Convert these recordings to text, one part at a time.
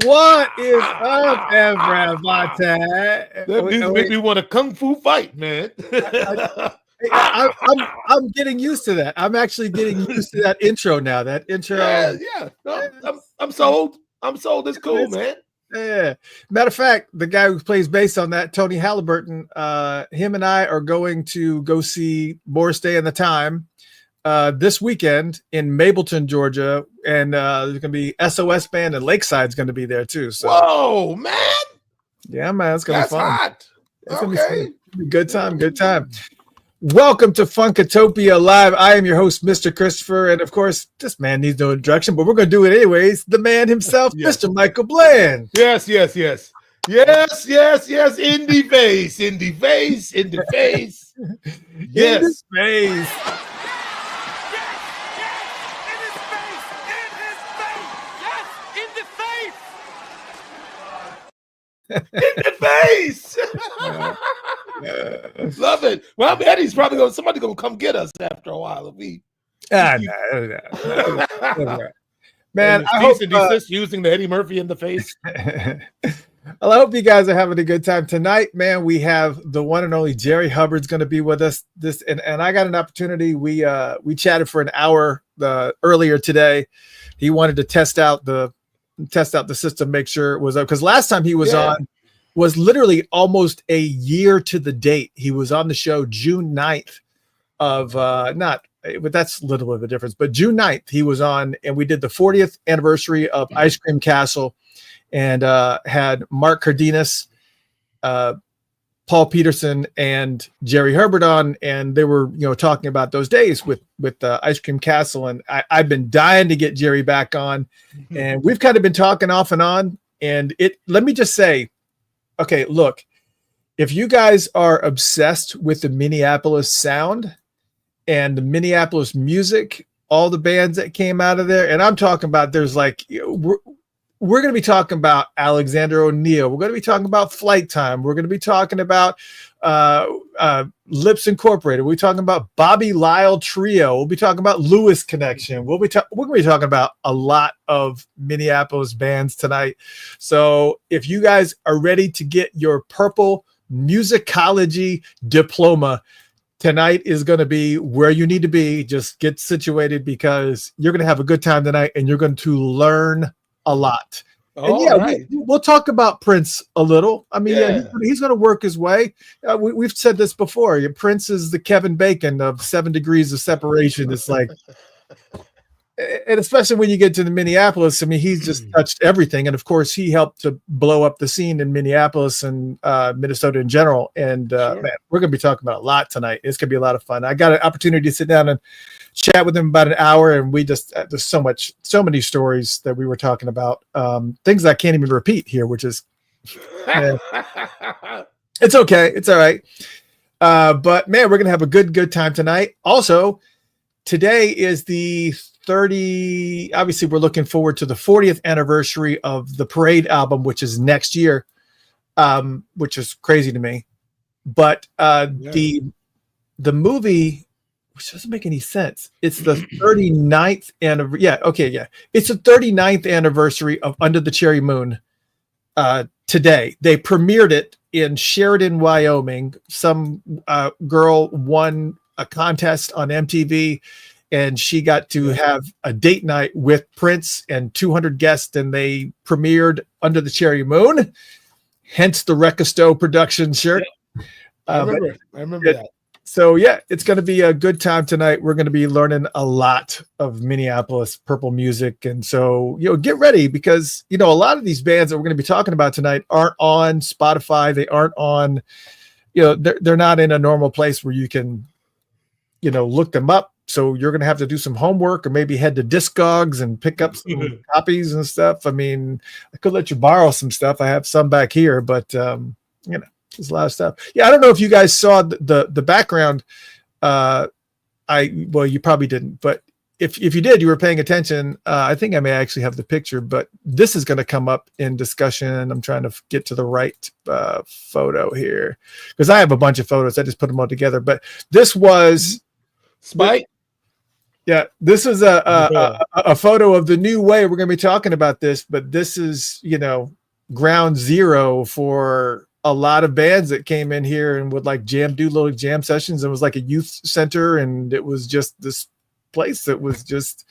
What is up, everybody? That music make me want a kung fu fight, man. I'm getting used to that. I'm actually getting used to that intro now. That intro. Yeah. No, I'm sold. I'm sold. It's cool, man. Yeah. Matter of fact, the guy who plays bass on that, Tony Halliburton, him and I are going to go see Morris Day and the Time this weekend in Mableton, Georgia, and there's gonna be SOS Band and Lakeside's gonna be there too. So, whoa, man! Yeah, man, it's gonna be fun. Hot. It's gonna be fun. Good time. Good time. Welcome to Funkatopia Live. I am your host, Mr. Christopher, and of course, this man needs no introduction, but we're gonna do it anyways. The man himself, yes. Mr. Michael Bland. Yes. In the face. Yes. In the face. In the face. Love it. Well, Eddie's probably somebody gonna come get us after a while if we. Man, I hope using the Eddie Murphy in the face. Well, I hope you guys are having a good time tonight, man. We have the one and only Jerry Hubbard's going to be with us. And I got an opportunity. We chatted for an hour earlier today. He wanted to test out the system, make sure it was up, because last time he was on was literally almost a year to the date. He was on the show June 9th of but that's little of a difference, but June 9th he was on, and we did the 40th anniversary of Ice Cream Castle, and had Mark Cardenas, Paul Peterson, and Jerry Hubbard on, and they were talking about those days with Ice Cream Castle, and I've been dying to get Jerry back on, and we've kind of been talking off and on, and let me just say, okay, look, if you guys are obsessed with the Minneapolis sound and the Minneapolis music, all the bands that came out of there, and I'm talking about, there's like, we're going to be talking about Alexander O'Neill. We're going to be talking about Flight Time. We're going to be talking about Lips Incorporated. We're talking about Bobby Lyle Trio. We'll be talking about Lewis Connection. We're going to be talking about a lot of Minneapolis bands tonight. So if you guys are ready to get your purple musicology diploma, tonight is going to be where you need to be. Just get situated, because you're going to have a good time tonight, and you're going to learn a lot. And we'll talk about Prince a little. I mean, he's going to work his way. We've said this before. Prince is the Kevin Bacon of 7 Degrees of Separation. It's like, and especially when you get to the Minneapolis, I mean, he's just touched everything. And of course, he helped to blow up the scene in Minneapolis and Minnesota in general. And man, we're going to be talking about a lot tonight. It's going to be a lot of fun. I got an opportunity to sit down and chat with him about an hour, and we just there's so many stories that we were talking about, things I can't even repeat here, which is it's okay, it's all right, but man, we're gonna have a good time tonight. Also, today is the 30, obviously we're looking forward to the 40th anniversary of the Parade album, which is next year, which is crazy to me, but the movie, which doesn't make any sense. It's the 39th anniversary. It's the 39th anniversary of Under the Cherry Moon. Today they premiered it in Sheridan, Wyoming. Some girl won a contest on MTV, and she got to have a date night with Prince and 200 guests, and they premiered Under the Cherry Moon. Hence the Rekisto production shirt. I remember that. So it's going to be a good time tonight. We're going to be learning a lot of Minneapolis purple music. And so, get ready, because, a lot of these bands that we're going to be talking about tonight aren't on Spotify. They aren't on, they're not in a normal place where you can, look them up. So you're going to have to do some homework, or maybe head to Discogs and pick up some copies and stuff. I mean, I could let you borrow some stuff. I have some back here, but, there's a lot of stuff. I don't know if you guys saw the background. You probably didn't, but if you did, you were paying attention. I think I may actually have the picture, but this is going to come up in discussion. I'm trying to get to the right photo here, because I have a bunch of photos. I just put them all together, but this was Spike. Yeah, this is a photo of the new way we're going to be talking about this, but this is, ground zero for a lot of bands that came in here and would like do little jam sessions. It was like a youth center, and it was just this place that was just,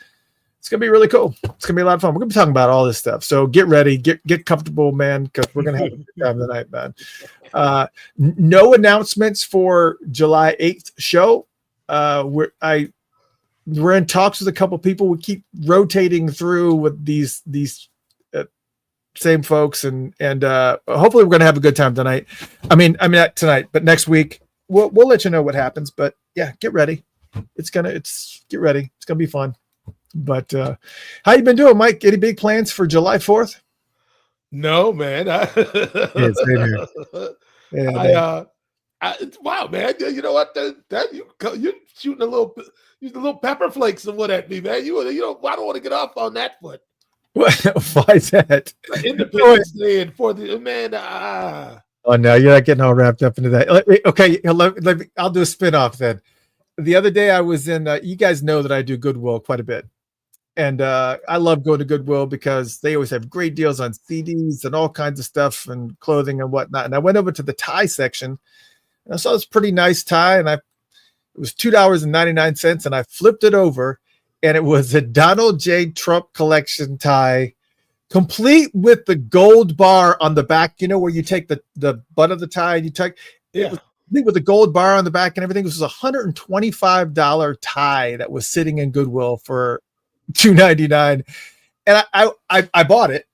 it's going to be really cool. It's going to be a lot of fun. We're going to be talking about all this stuff. So get ready, get comfortable, man, because we're going to have a good time tonight, man. No announcements for July 8th show. We're in talks with a couple people. We keep rotating through with these same folks, and hopefully we're going to have a good time tonight. I mean not tonight, but next week we'll let you know what happens. But yeah, get ready. Get ready. It's gonna be fun. But how you been doing, Mike? Any big plans for July 4th? No, man. Wow, man. You know what? You're shooting a little pepper flakes and what at me, man. I don't want to get off on that foot. Why is that? Independence Day and for the man. Oh no, you're not getting all wrapped up into that. Okay, I'll do a spin-off then. The other day I was in. You guys know that I do Goodwill quite a bit, and I love going to Goodwill because they always have great deals on CDs and all kinds of stuff and clothing and whatnot. And I went over to the tie section, and I saw this pretty nice tie, and it was $2.99, and I flipped it over. And it was a Donald J. Trump collection tie, complete with the gold bar on the back. You know, where you take the butt of the tie and you take it was complete with the gold bar on the back and everything. This was $125 tie that was sitting in Goodwill for $2.99, and I bought it.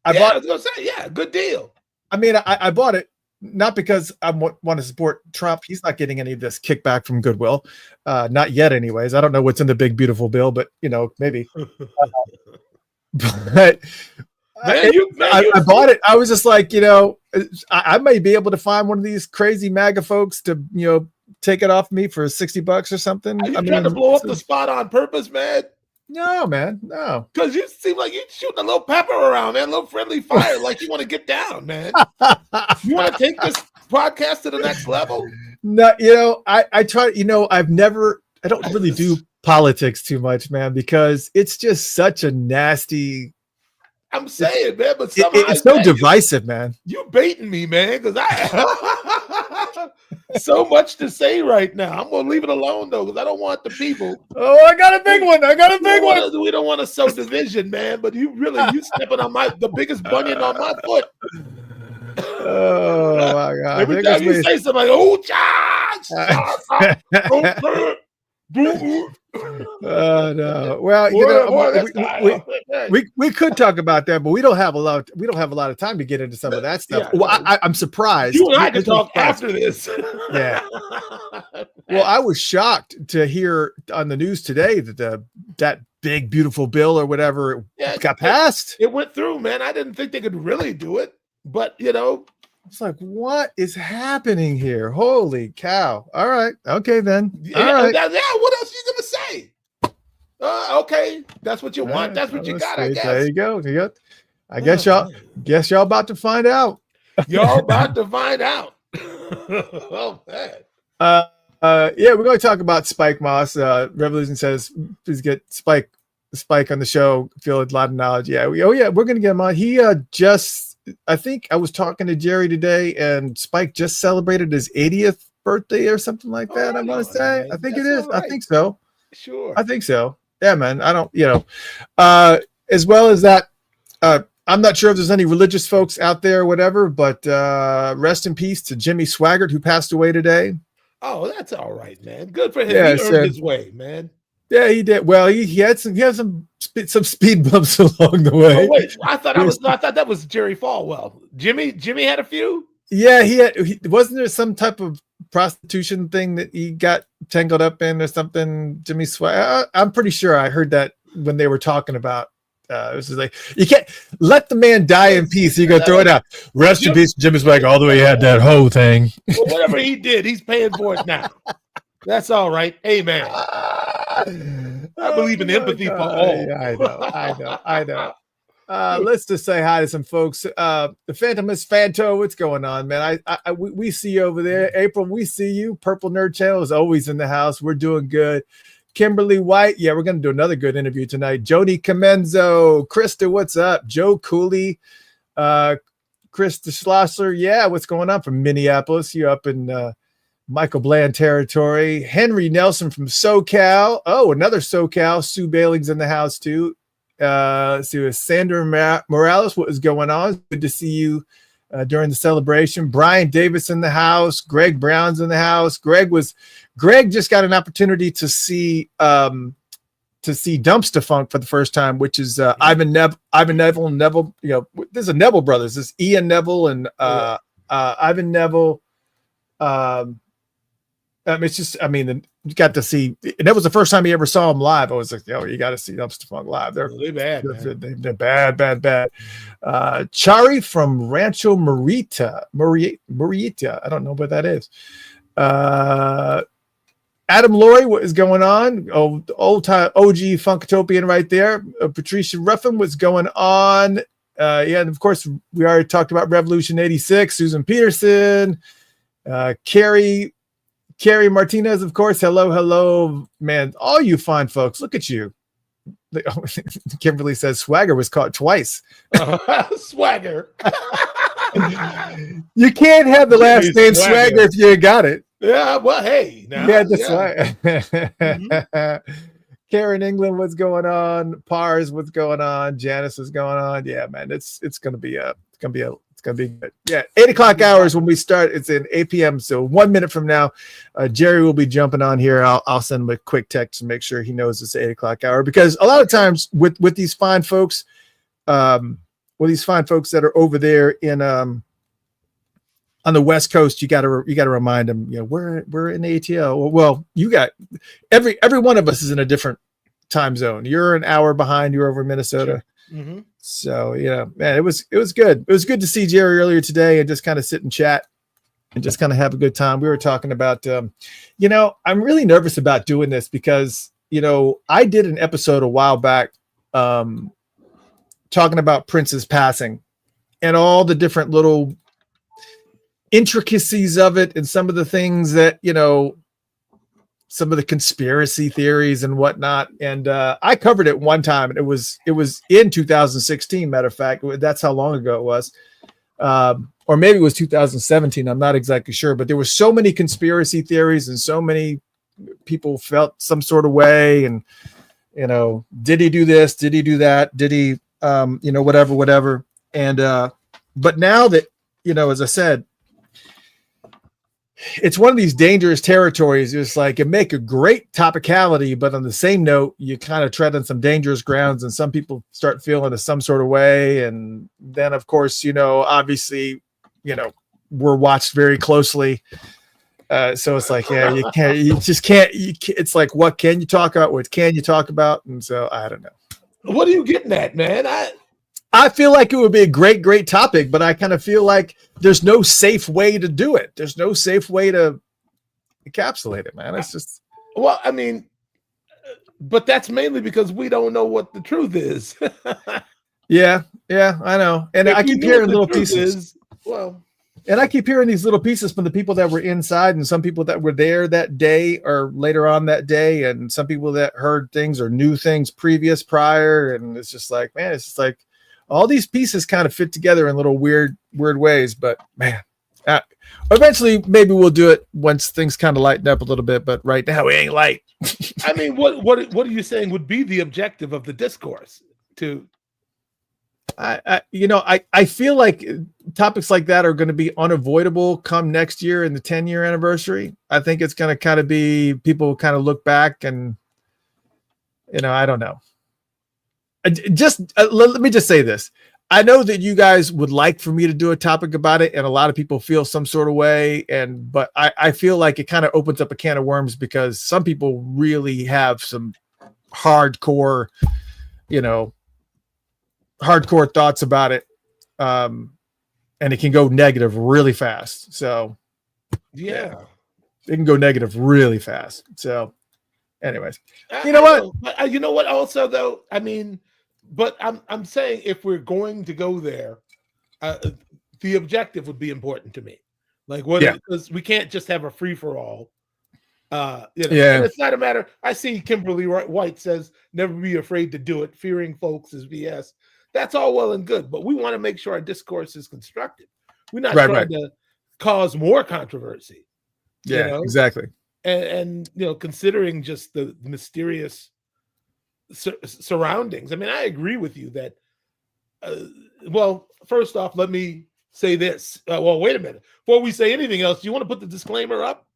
I was gonna say, good deal. I mean, I bought it. Not because I want to support Trump. He's not getting any of this kickback from Goodwill. Not yet anyways. I don't know what's in the big, beautiful bill, but maybe. But I bought it. I was just like, I may be able to find one of these crazy MAGA folks to, take it off me for $60 or something. Are you trying to blow up the spot on purpose, man? No, man, no. Because you seem like you're shooting a little pepper around, man, a little friendly fire, like you want to get down, man. You want to take this podcast to the next level? No, I try, I don't really do politics too much, man, because it's just such a nasty. I'm saying, man, but it's so divisive, man. You baiting me, man, because I so much to say right now. I'm gonna leave it alone though, because I don't want the people. Oh, I got a big one. We don't want to sow division, man. But you stepping on the biggest bunion on my foot. Oh my God! Every time you say something like, "Oh, no. Well, we could talk about that, but we don't have a lot of time to get into some of that stuff. Yeah, well, I'm surprised. You and I can talk after this. Yeah. Well, I was shocked to hear on the news today that that big beautiful bill or whatever got passed. It went through, man. I didn't think they could really do it, but it's like, what is happening here? Holy cow. All right. Okay, then. All right. What else are you going to say? Okay. That's what you want. That's what you got, I guess. There you go. I guess y'all about to find out. Y'all about to find out. Oh, man. We're going to talk about Spike Moss. Revolution says, please get Spike on the show. Feel a lot of knowledge. Yeah. We're going to get him on. He I think I was talking to Jerry today, and Spike just celebrated his 80th birthday or something like that. I want to say. I think it is. Right. I think so. Sure. I think so. Yeah, man. I don't, as well as that, I'm not sure if there's any religious folks out there or whatever, but rest in peace to Jimmy Swaggart, who passed away today. Oh, that's all right, man. Good for him. Yeah, he earned his way, man. Yeah, he did. Well, he had some speed bumps along the way. Oh, wait, I thought that was Jerry Falwell. Jimmy had a few. Yeah, wasn't there some type of prostitution thing that he got tangled up in or something? Jimmy Swag. I'm pretty sure I heard that when they were talking about. This is like, you can't let the man die in peace. You're gonna throw it out. Rest in peace, Jimmy Swag. All the way he had that whole thing. Well, whatever he did, he's paying for it now. That's all right. Amen. I believe in empathy for all. Yeah, I know. Let's just say hi to some folks. The Phantom is Fanto. What's going on, man? We see you over there. April, we see you. Purple Nerd Channel is always in the house. We're doing good. Kimberly White. Yeah, we're going to do another good interview tonight. Joni Comenzo, Krista, what's up? Joe Cooley, Krista Schlosser. Yeah, what's going on from Minneapolis? You up in Michael Bland territory. Henry Nelson from SoCal. Oh, another SoCal. Sue Bailing's in the house too. Sandra Morales, what is going on? Good to see you during the celebration. Brian Davis in the house. Greg Brown's in the house. Greg just got an opportunity to see Dumpster Funk for the first time, which is Ivan Neville. You know, there's a Neville brothers. There's Ian Neville and Ivan Neville. It's just, I mean, you got to see, and that was the first time he ever saw him live. I was like, yo, you got to see Dumpster Funk live. They're bad. They're bad. Chari from Rancho Murrieta. I don't know what that is. Adam Laurie, what is going on? Old time OG Funkotopian right there. Patricia Ruffin, what's going on? Yeah, and of course, we already talked about Revolution 86. Susan Peterson. Carrie Martinez, of course. Hello, man. All you fine folks, look at you. Kimberly says Swagger was caught twice. Swagger. You can't have the last name Swagger if you got it. Yeah, well, hey. Yeah, that's right. Mm-hmm. Karen England, what's going on? Pars, what's going on? Janice, what's going on? Yeah, man, it's gonna be good. Yeah, 8:00 hours when we start. It's in 8 p.m. So 1 minute from now, Jerry will be jumping on here. I'll send him a quick text to make sure he knows it's 8:00 hour, because a lot of times with these fine folks, that are over there in on the West Coast, you got to remind them, you know, we're in ATL. Well, you got every one of us is in a different time zone. You're an hour behind. You're over in Minnesota. Sure. Mm-hmm. So yeah, man, it was good. It was good to see Jerry earlier today and just kind of sit and chat and just kind of have a good time. We were talking about, you know, I'm really nervous about doing this because, you know, I did an episode a while back talking about Prince's passing and all the different little intricacies of it and some of the things that, you know, some of the conspiracy theories and whatnot. And I covered it one time, and it was in 2016. Matter of fact, that's how long ago it was. Or maybe it was 2017. I'm not exactly sure, but there were so many conspiracy theories and so many people felt some sort of way. And, you know, did he do this? Did he do that? Did he, you know, whatever. And, but now that, you know, as I said, it's one of these dangerous territories. It's like it make a great topicality, but on the same note, you kind of tread on some dangerous grounds, and some people start feeling some sort of way. And then, of course, you know, obviously, you know, we're watched very closely. So it's like, yeah, it's like, what can you talk about? What can you talk about? And so I don't know. What are you getting at, man? I feel like it would be a great topic, but I kind of feel like there's no safe way to do it. There's no safe way to encapsulate it, man. It's just, well, I mean, but that's mainly because we don't know what the truth is. yeah, I know. And I keep hearing little pieces. And I keep hearing these little pieces from the people that were inside and some people that were there that day or later on that day. And some people that heard things or knew things prior. And it's just like, man, it's just like, all these pieces kind of fit together in little weird ways, but man, eventually maybe we'll do it once things kind of lighten up a little bit. But right now we ain't light. I mean, what are you saying would be the objective of the discourse? I feel like topics like that are going to be unavoidable come next year in the 10-year anniversary. I think it's going to kind of be people kind of look back and, you know, I don't know. Let me just say this. I know that you guys would like for me to do a topic about it, and a lot of people feel some sort of way. But I feel like it kind of opens up a can of worms because some people really have some hardcore thoughts about it. And it can go negative really fast. So yeah, it can go negative really fast. So anyways, you know what? You know what also though? I mean, but I'm saying if we're going to go there, the objective would be important to me. Like what? Because we can't just have a free for all. And it's not a matter. I see Kimberly White says, never be afraid to do it. Fearing folks is BS. That's all well and good, but we want to make sure our discourse is constructive. We're not trying to cause more controversy. Exactly. And considering just the mysterious surroundings. I mean, I agree with you that, well, first off, let me say this. Well, wait a minute. Before we say anything else, do you want to put the disclaimer up?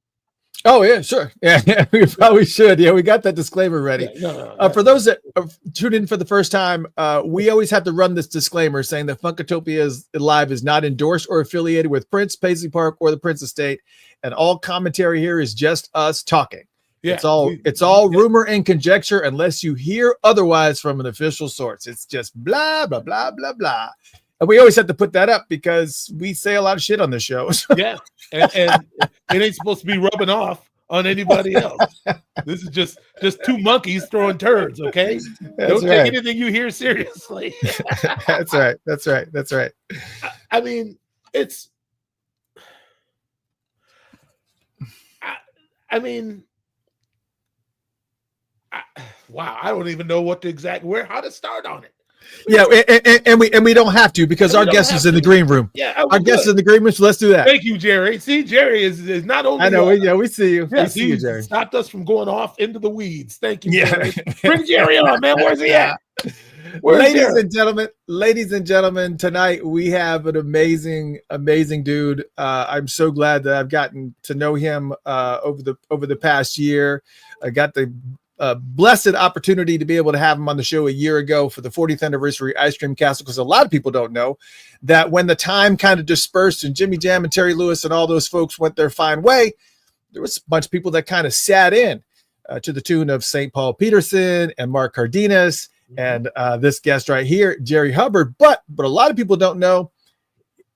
Oh, yeah, sure. Yeah, we probably should. Yeah, we got that disclaimer ready. For those that tuned in for the first time, we always have to run this disclaimer saying that Funkatopia Live is not endorsed or affiliated with Prince, Paisley Park, or the Prince Estate, and all commentary here is just us talking. Yeah, it's all rumor and conjecture unless you hear otherwise from an official source. It's just blah, blah, blah, blah, blah. And we always have to put that up because we say a lot of shit on this show. Yeah. And it ain't supposed to be rubbing off on anybody else. This is just two monkeys throwing turds, okay? Don't take anything you hear seriously. That's right. I mean, it's wow, I don't even know what to how to start on it. Yeah, and we don't have to because our guest is in the green room. Yeah, our guest is in the green room, so let's do that. Thank you, Jerry. See, Jerry is not only. I know. We see you. Yeah, we see you, Jerry. Stopped us from going off into the weeds. Thank you, Jerry. Bring Jerry on, man. Where's he at? Ladies and gentlemen, tonight we have an amazing dude. I'm so glad that I've gotten to know him over the past year. I got the blessed opportunity to be able to have him on the show a year ago for the 40th anniversary Ice Cream Castle, because a lot of people don't know that when the time kind of dispersed and Jimmy Jam and Terry Lewis and all those folks went their fine way, there was a bunch of people that kind of sat in to the tune of St. Paul Peterson and Mark Cardenas and this guest right here, Jerry Hubbard. But a lot of people don't know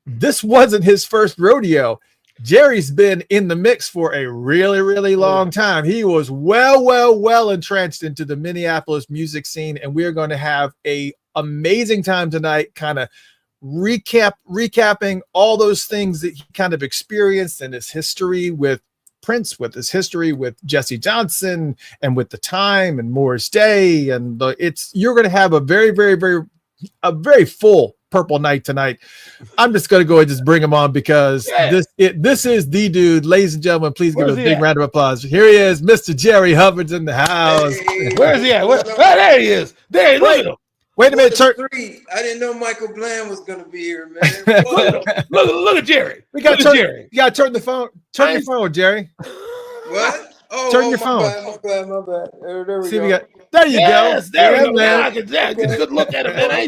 this wasn't his first rodeo. Jerry's been in the mix for a really, really long time. He was well entrenched into the Minneapolis music scene, and we're going to have a amazing time tonight, kind of recapping all those things that he kind of experienced and his history with Prince, with his history with Jesse Johnson, and with the time and Morris Day, and you're going to have a very full Purple night tonight. I'm just going to go ahead and just bring him on because this is the dude. Ladies and gentlemen, please give a big round of applause. Here he is, Mr. Jerry Hubbard's in the house. Hey, where's he at? There he is. There, look at him. Wait a minute, I didn't know Michael Bland was going to be here, man. look at Jerry. We got Jerry. You got to turn the phone. Turn your phone, Jerry. What? Turn your phone. My bad. There we go. go. There you go. There we go. Man. Get a good look at him, man. I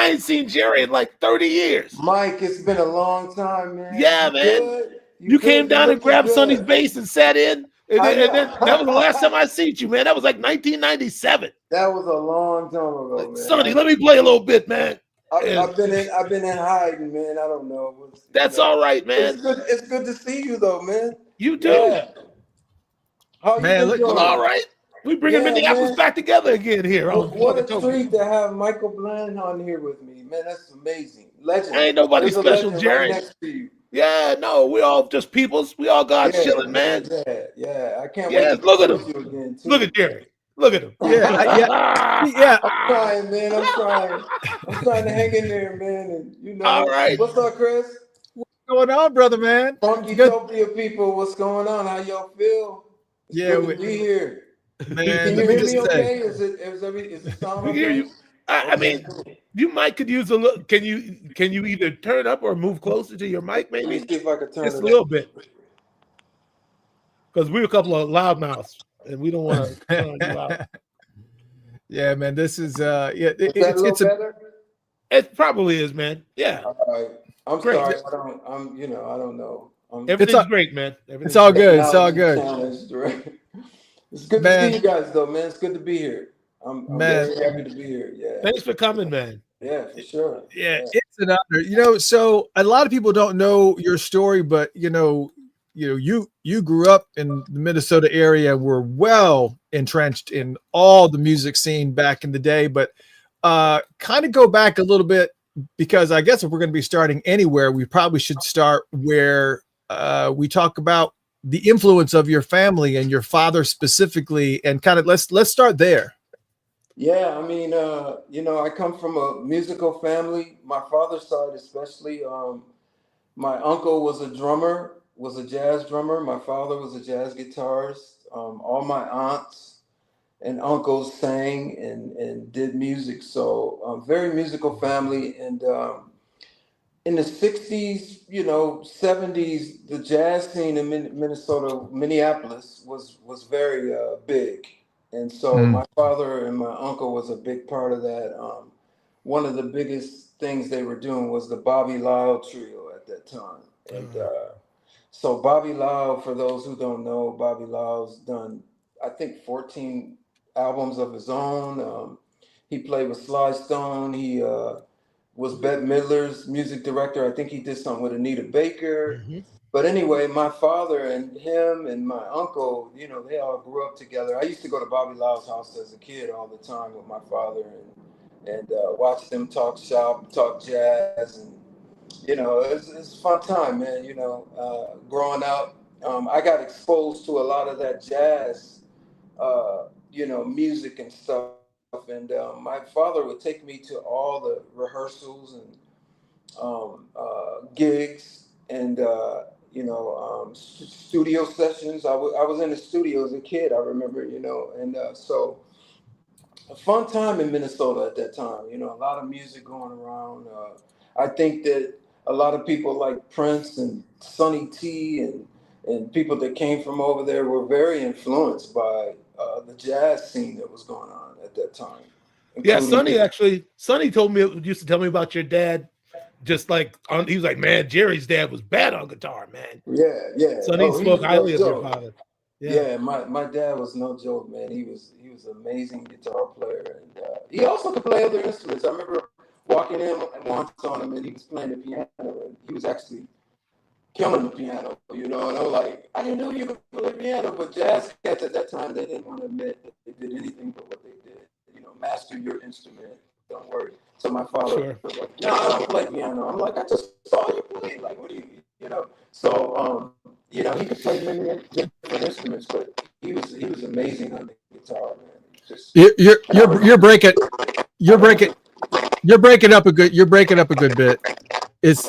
ain't seen Jerry in like 30 years. Mike, it's been a long time, man. Yeah, man. You came down and grabbed Sonny's bass and sat in. And then that was the last time I seen you, man. That was like 1997. That was a long time ago, man. Sonny, let me play a little bit, man. I've been in hiding, man. I don't know. That's all right, man. It's good to see you, though, man. You do. Yeah. How man, you doing? All right. We bringing Minneapolis back together again here. What a treat to have Michael Bland on here with me, man. That's amazing. Legend. Ain't nobody special, Jerry. Right next to you. Yeah, no, we all just peoples. We all got chilling, man. Yeah. I can't wait to look at him. you again, too. Look at Jerry. Look at him. Yeah. I'm trying, man. I'm trying to hang in there, man. And all right. What's up, Chris? What's going on, brother, man? Funkatopia people, what's going on? How y'all feel? It's good to be here. Man, can you hear me okay? Is it sound okay? Hear you. I mean, you might could use a little. Can you either turn up or move closer to your mic? Maybe. Let me see if I can turn just it a little bit, because we're a couple of loudmouths and we don't want to turn you out. Yeah, man. This is it's better. It probably is, man. Yeah. All right. I'm great. Sorry. I don't know. Everything's great, man. It's all good. It's all good. It's good to see you guys, though, man. It's good to be here. I'm very happy to be here. Yeah. Thanks for coming, man. Yeah, for sure. Yeah, it's an honor. So a lot of people don't know your story, but you grew up in the Minnesota area, were well entrenched in all the music scene back in the day. But kind of go back a little bit, because I guess if we're going to be starting anywhere, we probably should start where we talk about the influence of your family and your father specifically, and kind of let's start there. Yeah, I mean, I come from a musical family. My father's side, especially. My uncle was a drummer, was a jazz drummer. My father was a jazz guitarist. All my aunts and uncles sang and did music. So very musical family. And in the 60s, 70s, the jazz scene in Minnesota, Minneapolis was very big. And so my father and my uncle was a big part of that. One of the biggest things they were doing was the Bobby Lyle trio at that time. And so Bobby Lyle, for those who don't know, Bobby Lyle's done, I think, 14 albums of his own. He played with Sly Stone. He was Bette Midler's music director. I think he did something with Anita Baker. But anyway, my father and him and my uncle, they all grew up together. I used to go to Bobby Lyle's house as a kid all the time with my father and watch them talk shop, talk jazz, and it's a fun time, man. Growing up, I got exposed to a lot of that jazz, music and stuff. And my father would take me to all the rehearsals and gigs and studio sessions. I was in the studio as a kid, I remember, and so a fun time in Minnesota at that time. A lot of music going around. I think that a lot of people like Prince and Sonny T and people that came from over there were very influenced by the jazz scene that was going on at that time. Yeah, Sonny told me, used to tell me about your dad. Just like he was like, man, Jerry's dad was bad on guitar, man. Yeah. Sonny spoke highly of your father. Yeah, my dad was no joke, man. He was an amazing guitar player, and he also could play other instruments. I remember walking in once on him, and he was playing the piano, and he was actually killing the piano, And I was like, I didn't know you could play piano, but jazz cats at that time, they didn't want to admit that they did anything but what they did. Master your instrument. Don't worry. So my father was like, no, I don't play piano. I'm like, I just saw you play. Like, what do you? So, he could play many different instruments, but he was amazing on the guitar, man. You're breaking up a good bit. Is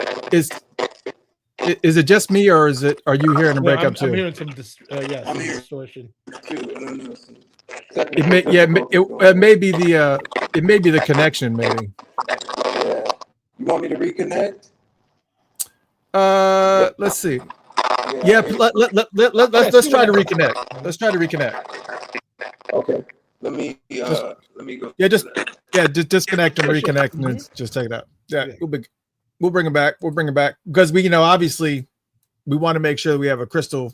it just me, or are you hearing a breakup too? I'm hearing some distortion. It may be the connection, maybe. Yeah. You want me to reconnect? Let's see. Yeah, let's try to reconnect. Let's try to reconnect. Okay. Let me go. Just disconnect and reconnect, and then just take it out. Yeah, we'll bring it back. We'll bring it back because we, obviously, we want to make sure that we have a crystal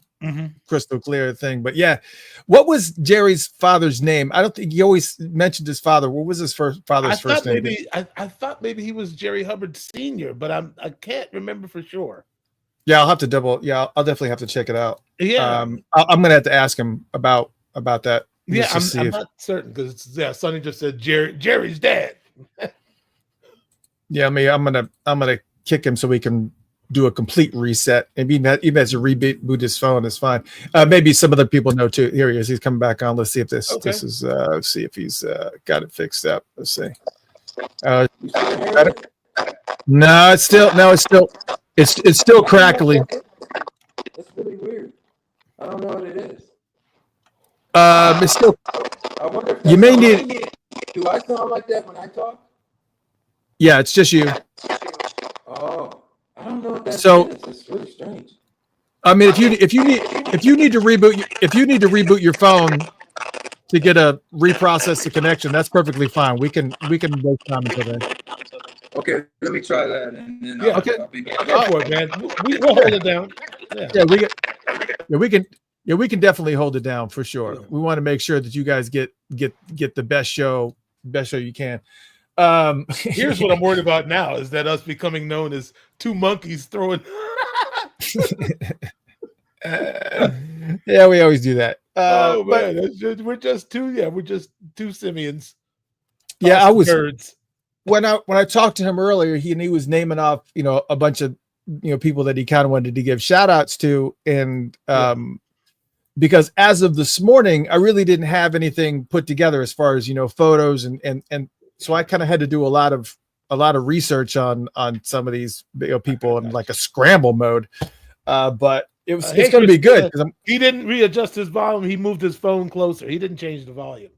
clear thing. But yeah, what was Jerry's father's name? I don't think he always mentioned his father. What was his father's first name? I thought maybe he was Jerry Hubbard Sr., but I can't remember for sure. Yeah, I'll have to I'll definitely have to check it out. Yeah, I'm gonna have to ask him about that. Yeah, I'm not certain because Sonny just said Jerry's dad. Yeah, I'm gonna kick him so we can do a complete reset, and even as to reboot his phone is fine. Maybe some other people know too. Here he is. He's coming back on. Let's see if this is. Let's see if he's got it fixed up. Let's see. Better? No, it's still crackly. That's really weird. I don't know what it is. It's still. I wonder if you may need. Do I sound like that when I talk? Yeah, it's just you. Oh, I don't know what that is. It's really strange. I mean, if you need to reboot your phone to get a reprocess the connection, that's perfectly fine. We can wait time until then. Okay, let me try that. And then I'll be back. Go for it, man. We'll hold it down. We can definitely hold it down for sure. Yeah. We want to make sure that you guys get the best show you can. Here's what I'm worried about now is that us becoming known as two monkeys throwing. Yeah, we always do that. We're just two simians. Yeah, I was birds. When I talked to him earlier, he was naming off a bunch of people that he kind of wanted to give shout outs to. And because as of this morning, I really didn't have anything put together as far as, photos. And so I kind of had to do a lot of research on some of these people in like a scramble mode. But it's going to be good. He didn't readjust his volume. He moved his phone closer. He didn't change the volume.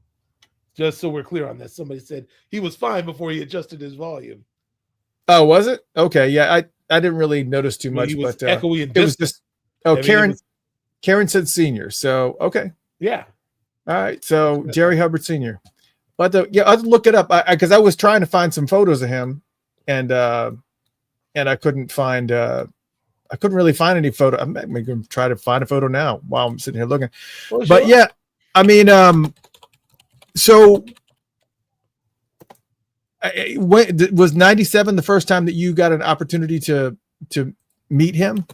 Just so we're clear on this. Somebody said he was fine before he adjusted his volume. Oh, was it? Okay. Yeah. I didn't really notice too much, but echoey and it was just, Karen said senior. So, okay. Yeah. All right. So Jerry Hubbard Sr. But I'll look it up because I was trying to find some photos of him and I couldn't find, I couldn't really find any photo. I'm going to try to find a photo now while I'm sitting here looking. Well, but yeah, I mean, so was 97 the first time that you got an opportunity to meet him?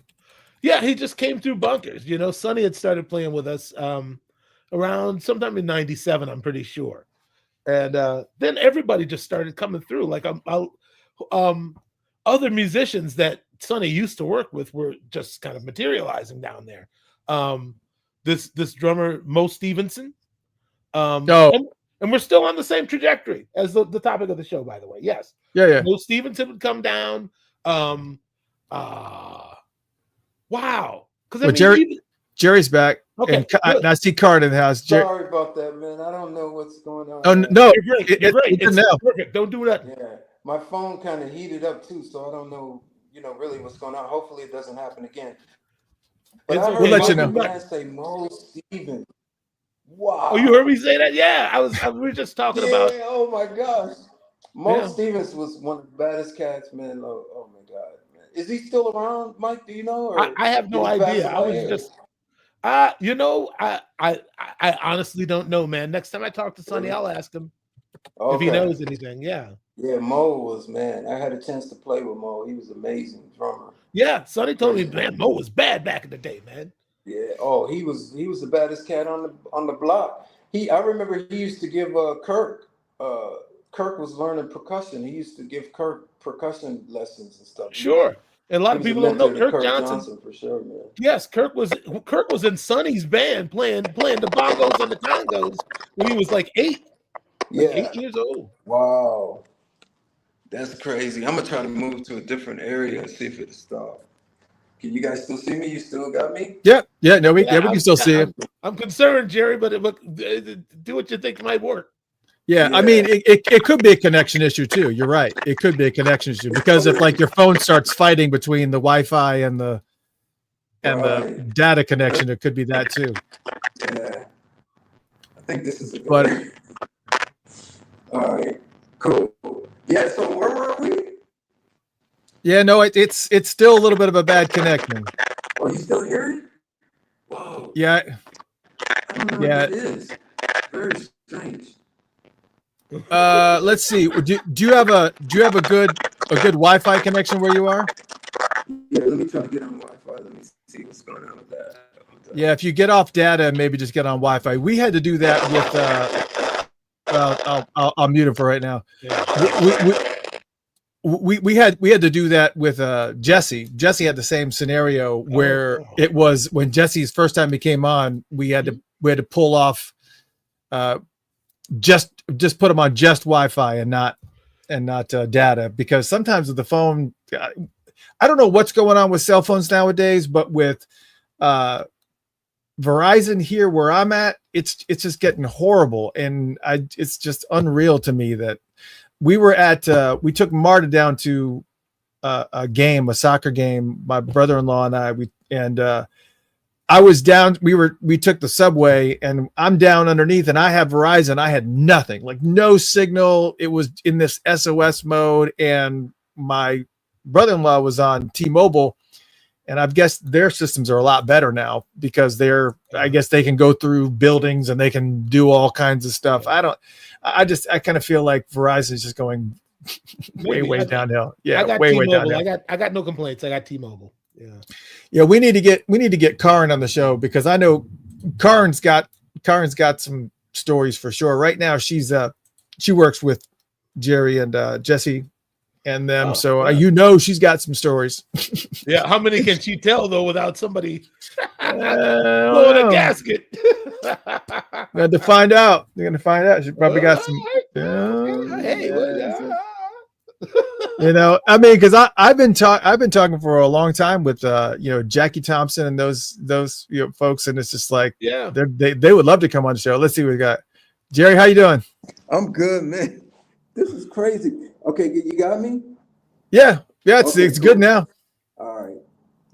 Yeah, he just came through bunkers. Sonny had started playing with us around sometime in 97, I'm pretty sure. And then everybody just started coming through. Like other musicians that Sonny used to work with were just kind of materializing down there. This drummer, Mo Stevenson. And we're still on the same trajectory as the topic of the show, by the way. Yes. Yeah. Mo Stevenson would come down. Wow. Because Jerry's back. Okay. And I see Card in the house. Sorry about that, man. I don't know what's going on. Oh no, you're great. It's perfect. Don't do that. Yeah, my phone kind of heated up too, so I don't know, really what's going on. Hopefully, it doesn't happen again. But we'll let you know. Man say Mo Stevens. Wow. Oh, you heard me say that? Yeah, we were just talking about. Oh my gosh, Mo Stevens was one of the baddest cats, man. Oh my god, man. Is he still around, Mike? Do you know? Or I have no idea. I was just. I honestly don't know, man. Next time I talk to Sonny, I'll ask him if he knows anything. Yeah. Yeah, Mo was, man. I had a chance to play with Mo. He was an amazing drummer. Yeah, Sonny told me, man, Mo was bad back in the day, man. Yeah. Oh, he was the baddest cat on the block. I remember he used to give Kirk. Kirk was learning percussion. He used to give Kirk percussion lessons and stuff. Sure. And a lot of people don't know Kirk Johnson for sure, man. Yes, Kirk was in Sonny's band playing the bongos and the congos when he was like 8. Yeah, 8 years old. Wow, that's crazy. I'm gonna try to move to a different area and see if it'll stop. Can you guys still see me? You still got me? Yeah. No, we can still see it. I'm concerned, Jerry, but do what you think might work. Yeah, I mean, it could be a connection issue too. You're right. It could be a connection issue because if like your phone starts fighting between the Wi-Fi and the data connection, it could be that too. Yeah, I think this is a good but. one. All right, cool. Yeah. So where were we? Yeah, no, it's still a little bit of a bad connection. Oh, you still hearing? Whoa. Yeah. I don't know what it is. Very strange. Let's see. Do you have a good Wi-Fi connection where you are? Yeah, let me try to get on Wi-Fi. Let me see what's going on with that. Yeah, if you get off data, maybe just get on Wi-Fi. We had to do that with. I'll mute him for right now. Yeah. We had to do that with Jesse. Jesse had the same scenario where it was when Jesse's first time he came on. We had to pull off. Just put them on just Wi-Fi and not data, because sometimes with the phone, I don't know what's going on with cell phones nowadays, but with Verizon here where I'm at, it's just getting horrible, and it's just unreal to me that we were at we took Marta down to a soccer game. My brother-in-law and I was down. We took the subway, and I'm down underneath, and I have Verizon. I had nothing, like no signal. It was in this SOS mode, and my brother-in-law was on T-Mobile, and I guess their systems are a lot better now because I guess they can go through buildings and they can do all kinds of stuff. I kind of feel like Verizon is just going way downhill. Yeah, I got way T-Mobile. I got no complaints. I got T-Mobile. Yeah, we need to get Karen on the show, because I know Karen's got some stories for sure. Right now, she works with Jerry and Jesse and them. So she's got some stories. Yeah, how many can she tell though without somebody blowing a gasket? We had to find out. They're gonna find out. She probably got some. I mean, because I've been talking for a long time with Jackie Thompson and those folks, and it's just like they would love to come on the show. Let's see what we got. Jerry, how you doing? I'm good, man. This is crazy. Okay, you got me? Yeah, it's good now. All right.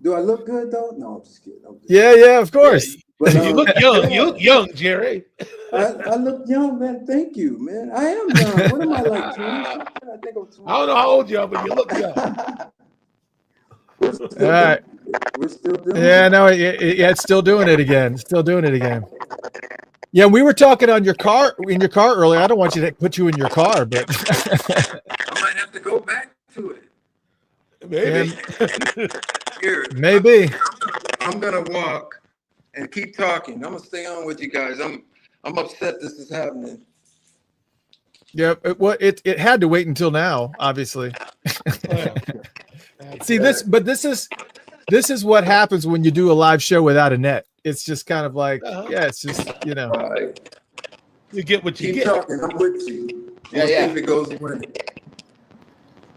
Do I look good though? No, I'm just kidding. Yeah, of course. Yeah, but, you look young. You look young, Jerry. I look young, man. Thank you, man. I am young. What am I like? 20? I think I'm 20. I don't know how old you are, but you look young. All right. We're still doing it. No, it's still doing it again. Still doing it again. Yeah, we were talking in your car earlier. I don't want you to put you in your car, but I might have to go back to it. Maybe. Here, maybe. I'm gonna walk and keep talking. I'm gonna stay on with you guys. I'm upset this is happening. Yeah, it had to wait until now, obviously. See this is what happens when you do a live show without a net. It's just kind of like, it's just you get what you keep get. Talking. I'm with you. Yeah. If it goes away.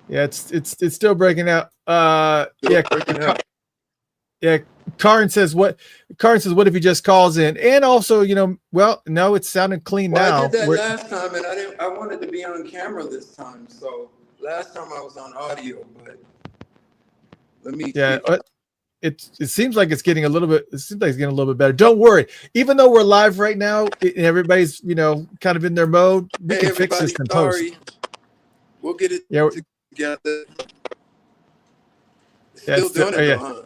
Yeah, it's still breaking out. Karin says what if he just calls in? And also, no, it's sounding clean now. I did that last time, and I wanted to be on camera this time. So last time I was on audio, but let me. Yeah, it seems like it's getting a little bit. It seems like it's getting a little bit better. Don't worry. Even though we're live right now, and everybody's kind of in their mode, we can fix this in post. We'll get it together. Still doing it, huh?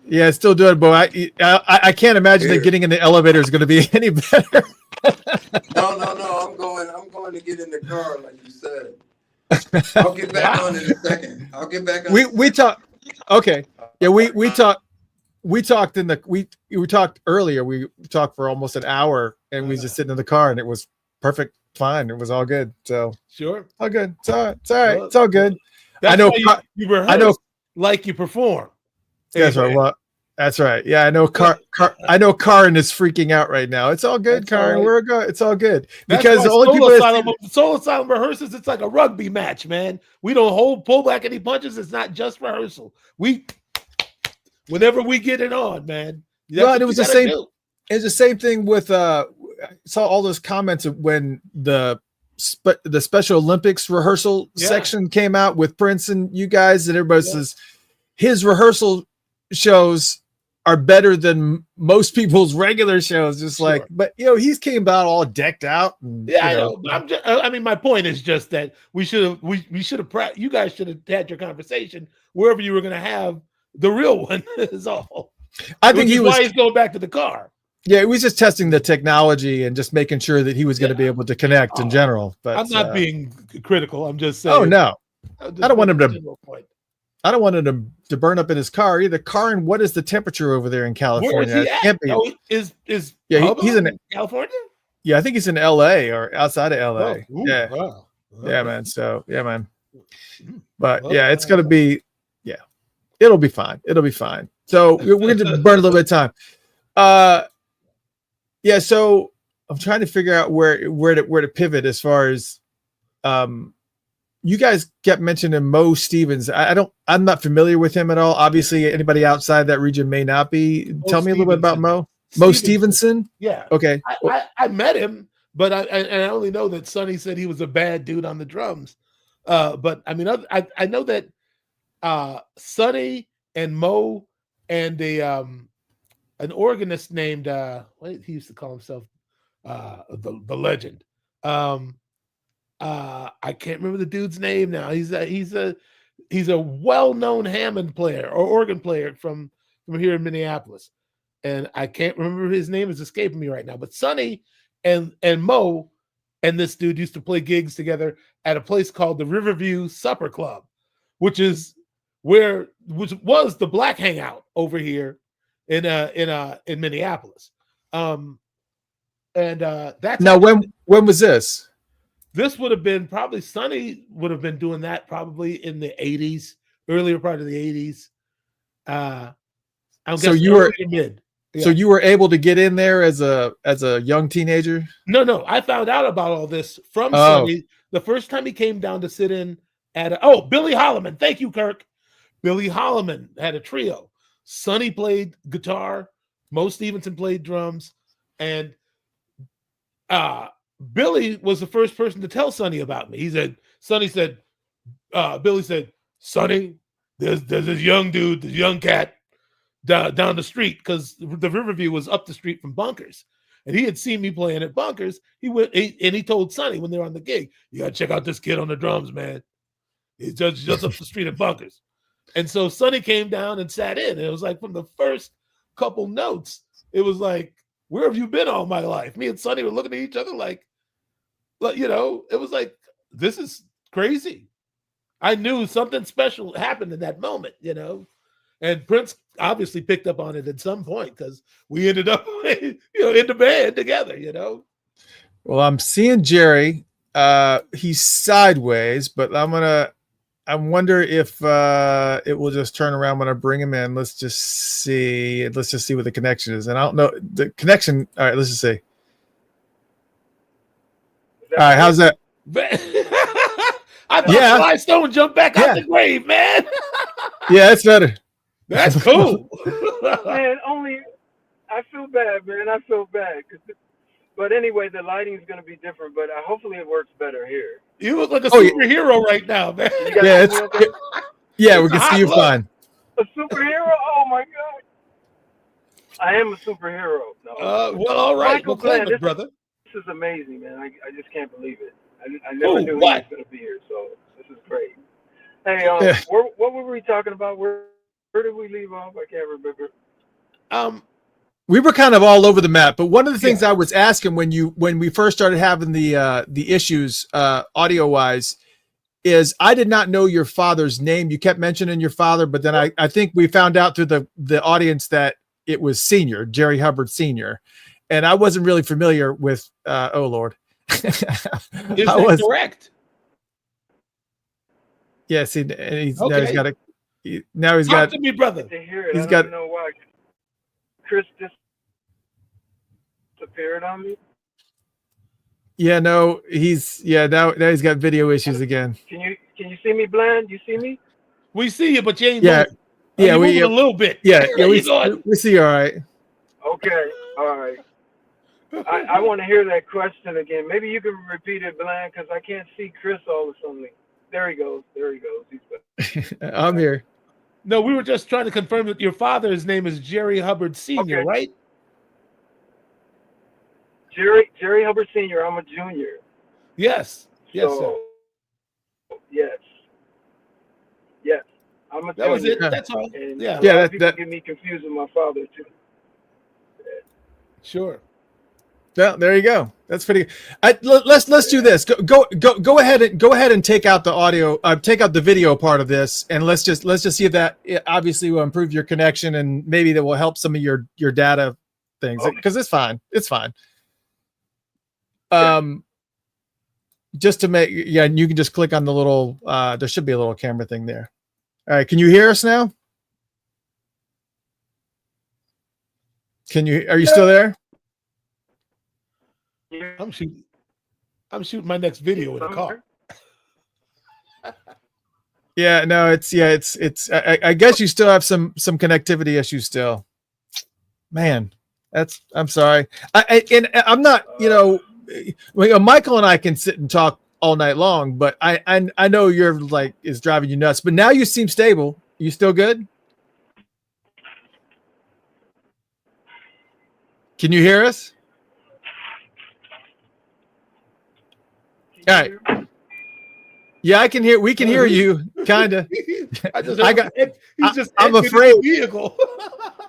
Yeah, it's still doing it, but I can't imagine that getting in the elevator is going to be any better. No. I'm going to get in the car, like you said. I'll get back on in a second. I'll get back on. We talked. Okay. Yeah, we talked. We talked earlier. We talked for almost an hour, and we just sitting in the car, and it was perfect, fine. It was all good. So sure, all good. It's all right. It's all right. It's all good. I know you rehearse. I know, like you perform. That's right. Well, that's right. Yeah, I know. Karin is freaking out right now. It's all good, Karin. Right. We're good. It's all good because the only people Soul Asylum rehearsals. It's like a rugby match, man. We don't pull back any punches. It's not just rehearsal. Whenever we get it on, man. Well, it was the same. It's the same thing with. I saw all those comments when the Special Olympics rehearsal section came out with Prince and you guys, and everybody says his rehearsal shows are better than most people's regular shows. Just like, but he's came out all decked out. And, I know. I mean, my point is just that we should have. You guys should have had your conversation wherever you were going to have the real one. Is all. I think why he's going back to the car. Yeah, he was just testing the technology and just making sure that he was going to be able to connect in general. But I'm not being critical. I'm just saying. Oh no, I don't want him to. I don't want him to burn up in his car either. Karin, what is the temperature over there in California? Where is he at? Can't be. Oh, is he's in California? Yeah, I think he's in LA or outside of LA. Wow. Yeah, man. So man. But it's gonna be. Yeah, it'll be fine. It'll be fine. So we're going to burn a little bit of time. So I'm trying to figure out where to pivot as far as you guys kept mentioning Mo Stevens. I'm not familiar with him at all. Obviously, anybody outside that region may not be. Tell me a little bit about Mo Stevenson. Yeah. Okay. I met him, but I only know that Sonny said he was a bad dude on the drums. But I mean, I know that Sonny and Mo and an organist named what he used to call himself the legend. I can't remember the dude's name now. He's a well-known Hammond player or organ player from here in Minneapolis, and I can't remember his name. Is escaping me right now. But Sonny and Mo and this dude used to play gigs together at a place called the Riverview Supper Club, which was the black hangout over here in Minneapolis. And that's now when was this? this would have been probably Sonny would have been doing that probably in the 80s, earlier part of the 80s. So you were mid. Yeah. So you were able to get in there as a young teenager? No. I found out about all this from Sonny the first time he came down to sit in at Billy Holloman. Thank you, Kirk. Billy Holloman had a trio. Sonny played guitar, Mo Stevenson played drums, and Billy was the first person to tell Sonny about me. Billy said, Sonny, there's this young dude, this young cat down the street, because the Riverview was up the street from Bunkers. And he had seen me playing at Bunkers. He told Sonny when they were on the gig, you gotta check out this kid on the drums, man. He's just up the street at Bunkers. And so Sonny came down and sat in. And it was like from the first couple notes, it was like, where have you been all my life? Me and Sonny were looking at each other like, it was like, this is crazy. I knew something special happened in that moment, And Prince obviously picked up on it at some point because we ended up, in the band together, Well, I'm seeing Jerry. He's sideways, but I wonder if it will just turn around when I bring him in. Let's just see what the connection is. And I don't know the connection. All right, let's just see. All right, how's that? I thought Sly Stone jumped back out the grave, man. Yeah, that's better. That's cool. Man, I feel bad, man. I feel bad. But anyway, the lighting is going to be different, but hopefully it works better here. You look like a superhero right now, man. Yeah, we can see you fine. A superhero? Oh, my God. I am a superhero. No. Well, all right. Michael Glenn, brother. This is amazing, man. I just can't believe it. I never knew he was going to be here, so this is great. Hey, what were we talking about? Where did we leave off? I can't remember. We were kind of all over the map, but one of the things I was asking when we first started having the issues audio wise is I did not know your father's name. You kept mentioning your father, but then I think we found out through the audience that it was Senior, Jerry Hubbard Senior, and I wasn't really familiar with. Oh Lord, is that correct? Yes, now he's got a. Talk to me, brother. I don't know why. Chris disappeared on me. Yeah, no, now he's got video issues again. Can you see me, Bland? You see me? We see you, but you ain't moving. We a little bit. Yeah, we see you all right. Okay, all right. I want to hear that question again. Maybe you can repeat it, Bland, because I can't see Chris all of a sudden. There he goes. He's back. I'm here. No, we were just trying to confirm that your father's name is Jerry Hubbard Sr., right? Jerry Hubbard Sr., I'm a junior. Yes. Yes, so, sir. Yes. I'm a junior. That was it. That's all. And yeah. People get me confused with my father, too. Sure. Well, there you go. That's pretty. Let's do this. Go ahead and take out the audio. Take out the video part of this, and let's just see if that obviously will improve your connection, and maybe that will help some of your data things because it's fine. It's fine. Just to make and you can just click on the little. There should be a little camera thing there. All right. Can you hear us now? Are you still there? I'm shooting my next video in a car. Yeah, no, it's I guess you still have some connectivity issues still. Man, I'm sorry. I'm not, Michael and I can sit and talk all night long, but I know you're is driving you nuts, but now you seem stable. You still good? Can you hear us? All right. Yeah, I can hear. We can hear you, kind of. I'm afraid. Vehicle.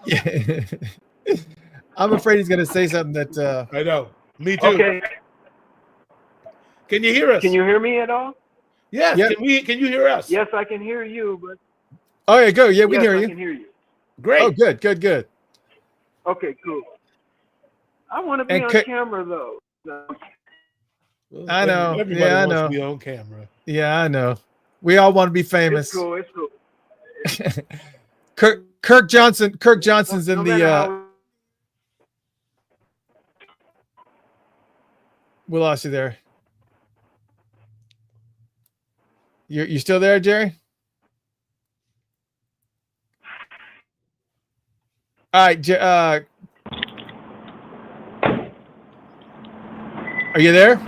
Yeah. I'm afraid he's going to say something that. I know. Me too. Okay. Can you hear us? Can you hear me at all? Yes. Yep. Can you hear us? Yes, I can hear you. But. Oh yeah, go. Yeah, we can hear you. I can hear you. Great. Oh, good. Okay, cool. I want to be on camera though. No. I know. Everybody I wants know. to be on camera. Yeah, I know. We all want to be famous. It's cool. Kirk Johnson. Kirk Johnson's in the. We lost you there. You still there, Jerry? All right. Are you there?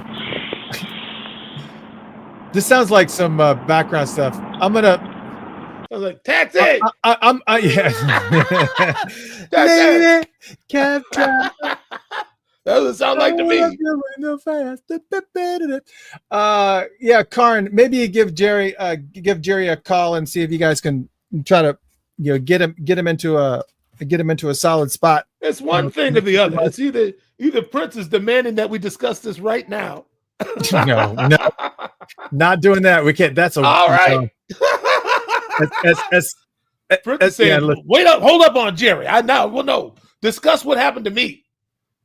This sounds like some background stuff. I'm gonna. I was like, taxi. Yeah. Taxi. That doesn't sound like to me. Yeah, Karn, maybe you give Jerry a call and see if you guys can try to get him into a solid spot. It's one thing or the other. It's either Prince is demanding that we discuss this right now. No, not doing that. We can't. That's all right. Prince is saying, wait up, hold up on Jerry. No. Discuss what happened to me.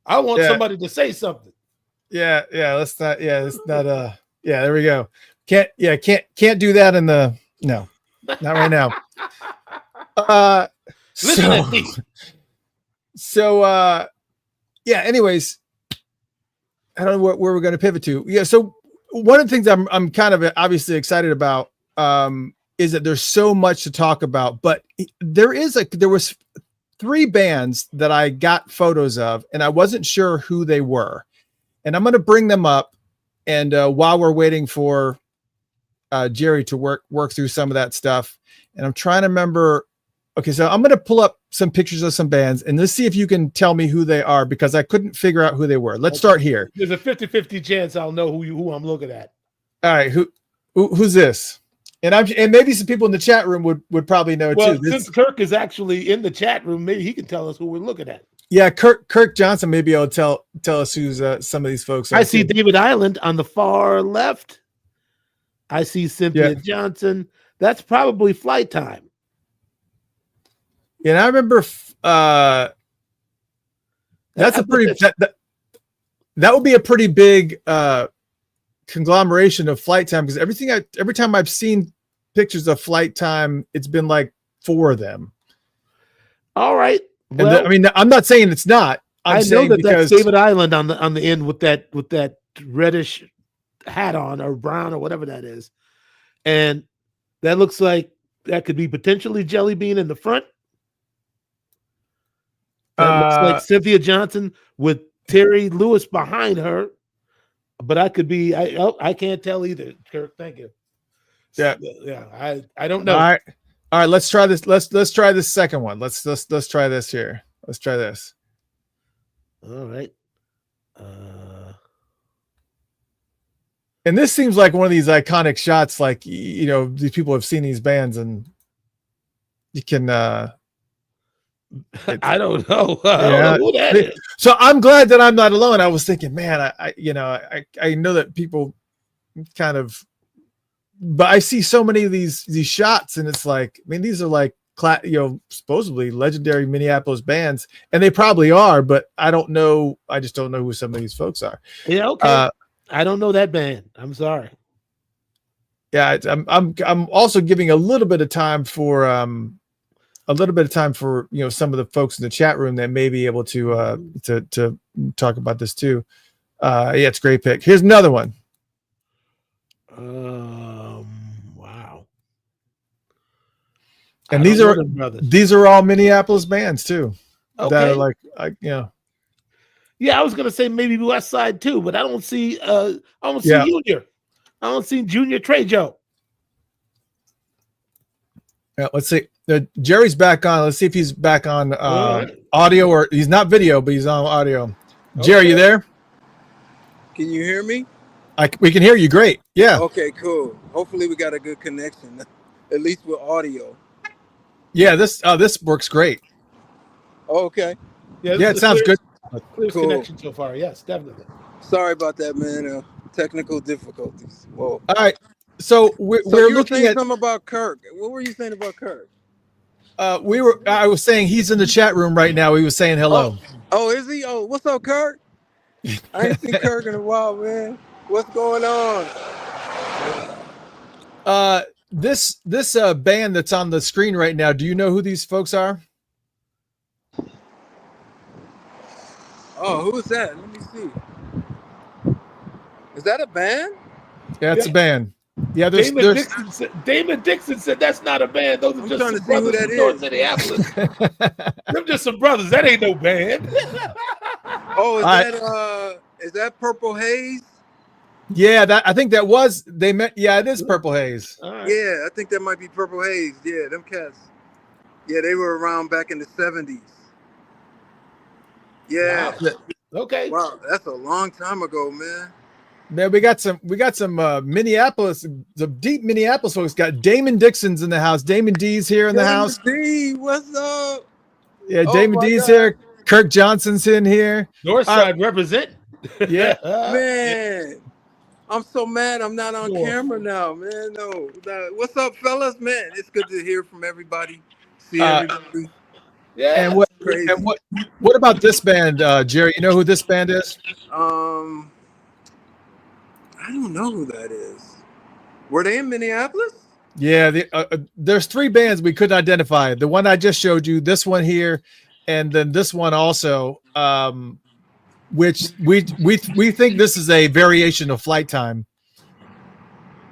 I want somebody to say something. Yeah. Let's not. Yeah, it's not. Yeah, there we go. Can't do that in the. No, not right now. Listen to me. So, yeah. Anyways, I don't know where we're going to pivot to. Yeah. So one of the things I'm kind of obviously excited about is that there's so much to talk about, but there was 3 bands that I got photos of, and I wasn't sure who they were, and I'm going to bring them up. And while we're waiting for Jerry to work through some of that stuff, and I'm trying to remember. Okay, so I'm going to pull up some pictures of some bands, and let's see if you can tell me who they are, because I couldn't figure out who they were. Let's start here. There's a 50-50 chance I'll know who I'm looking at. All right, who's this? And maybe some people in the chat room would probably know too. Since Kirk is actually in the chat room, maybe he can tell us who we're looking at. Yeah, Kirk Johnson may be able to tell us who's some of these folks are. I see David Island on the far left. I see Cynthia Johnson. That's probably Flight Time. Yeah, and I remember that's a pretty that would be a pretty big conglomeration of Flight Time, because every time I've seen pictures of Flight Time, it's been like 4 of them. All right. Well, and I mean, I'm not saying it's not. I know that's David Island on the end with that reddish hat on, or brown, or whatever that is, and that looks like that could be potentially Jelly Bean in the front. That looks like Cynthia Johnson with Terry Lewis behind her, but I could be. I can't tell either. Kirk, thank you. Yeah. I don't know. All right. Let's try this. Let's try this second one. Let's try this here. Let's try this. All right. And this seems like one of these iconic shots. Like, these people have seen these bands, and you can. I don't know. I don't know who that is. So I'm glad that I'm not alone. I was thinking, man, I know that people kind of, but I see so many of these shots, and it's like, I mean, these are like, supposedly legendary Minneapolis bands, and they probably are, but I don't know. I just don't know who some of these folks are. Yeah. Okay. I don't know that band. I'm sorry. Yeah. I'm also giving a little bit of time for, some of the folks in the chat room that may be able to talk about this too. Yeah, it's a great pick. Here's another one. Wow. And these are all Minneapolis bands too. Okay. That are like. Yeah, I was gonna say maybe West Side too, but I don't see Junior. I don't see Junior Trejo. Yeah, let's see. Jerry's back on. Let's see if he's back on audio, or he's not video, but he's on audio. Okay. Jerry, you there? Can you hear me? We can hear you great. Yeah. Okay, cool. Hopefully we got a good connection, at least with audio. Yeah, this works great. Okay. Yeah, it sounds good. Clear connection so far. Yes, definitely. Sorry about that, man. Technical difficulties. Whoa. All right. So we're looking at something about Kirk. What were you saying about Kirk? I was saying he's in the chat room right now. He was saying hello. Oh, is he? Oh, what's up, Kirk? I ain't seen Kirk in a while, man. What's going on? This band that's on the screen right now, do you know who these folks are? Oh, who is that? Let me see. Is that a band? Yeah, it's a band. Yeah, Damon Dixon said that's not a band. Those are just some brothers from North Minneapolis. Them just some brothers. That ain't no band. Oh, is that Purple Haze? Yeah, I think that was they met. Yeah, it is Purple Haze. Right. Yeah, I think that might be Purple Haze. Yeah, them cats. Yeah, they were around back in the 70s. Yeah. Wow. Okay. Wow, that's a long time ago, man. Man, we got some Minneapolis, the deep Minneapolis folks. Got Damon Dixon's in the house. Damon D's here in the house. D, what's up? Yeah, Damon D's here. Kirk Johnson's in here. Northside represent. Yeah. Man, I'm so mad I'm not on camera now, man. No. What's up, fellas? Man, it's good to hear from everybody. See everybody. Yeah. And what about this band, Jerry? You know who this band is? I don't know who that is. Were they in Minneapolis? Yeah, there's three bands we couldn't identify. The one I just showed you, this one here, and then this one also, which we think this is a variation of Flight Time.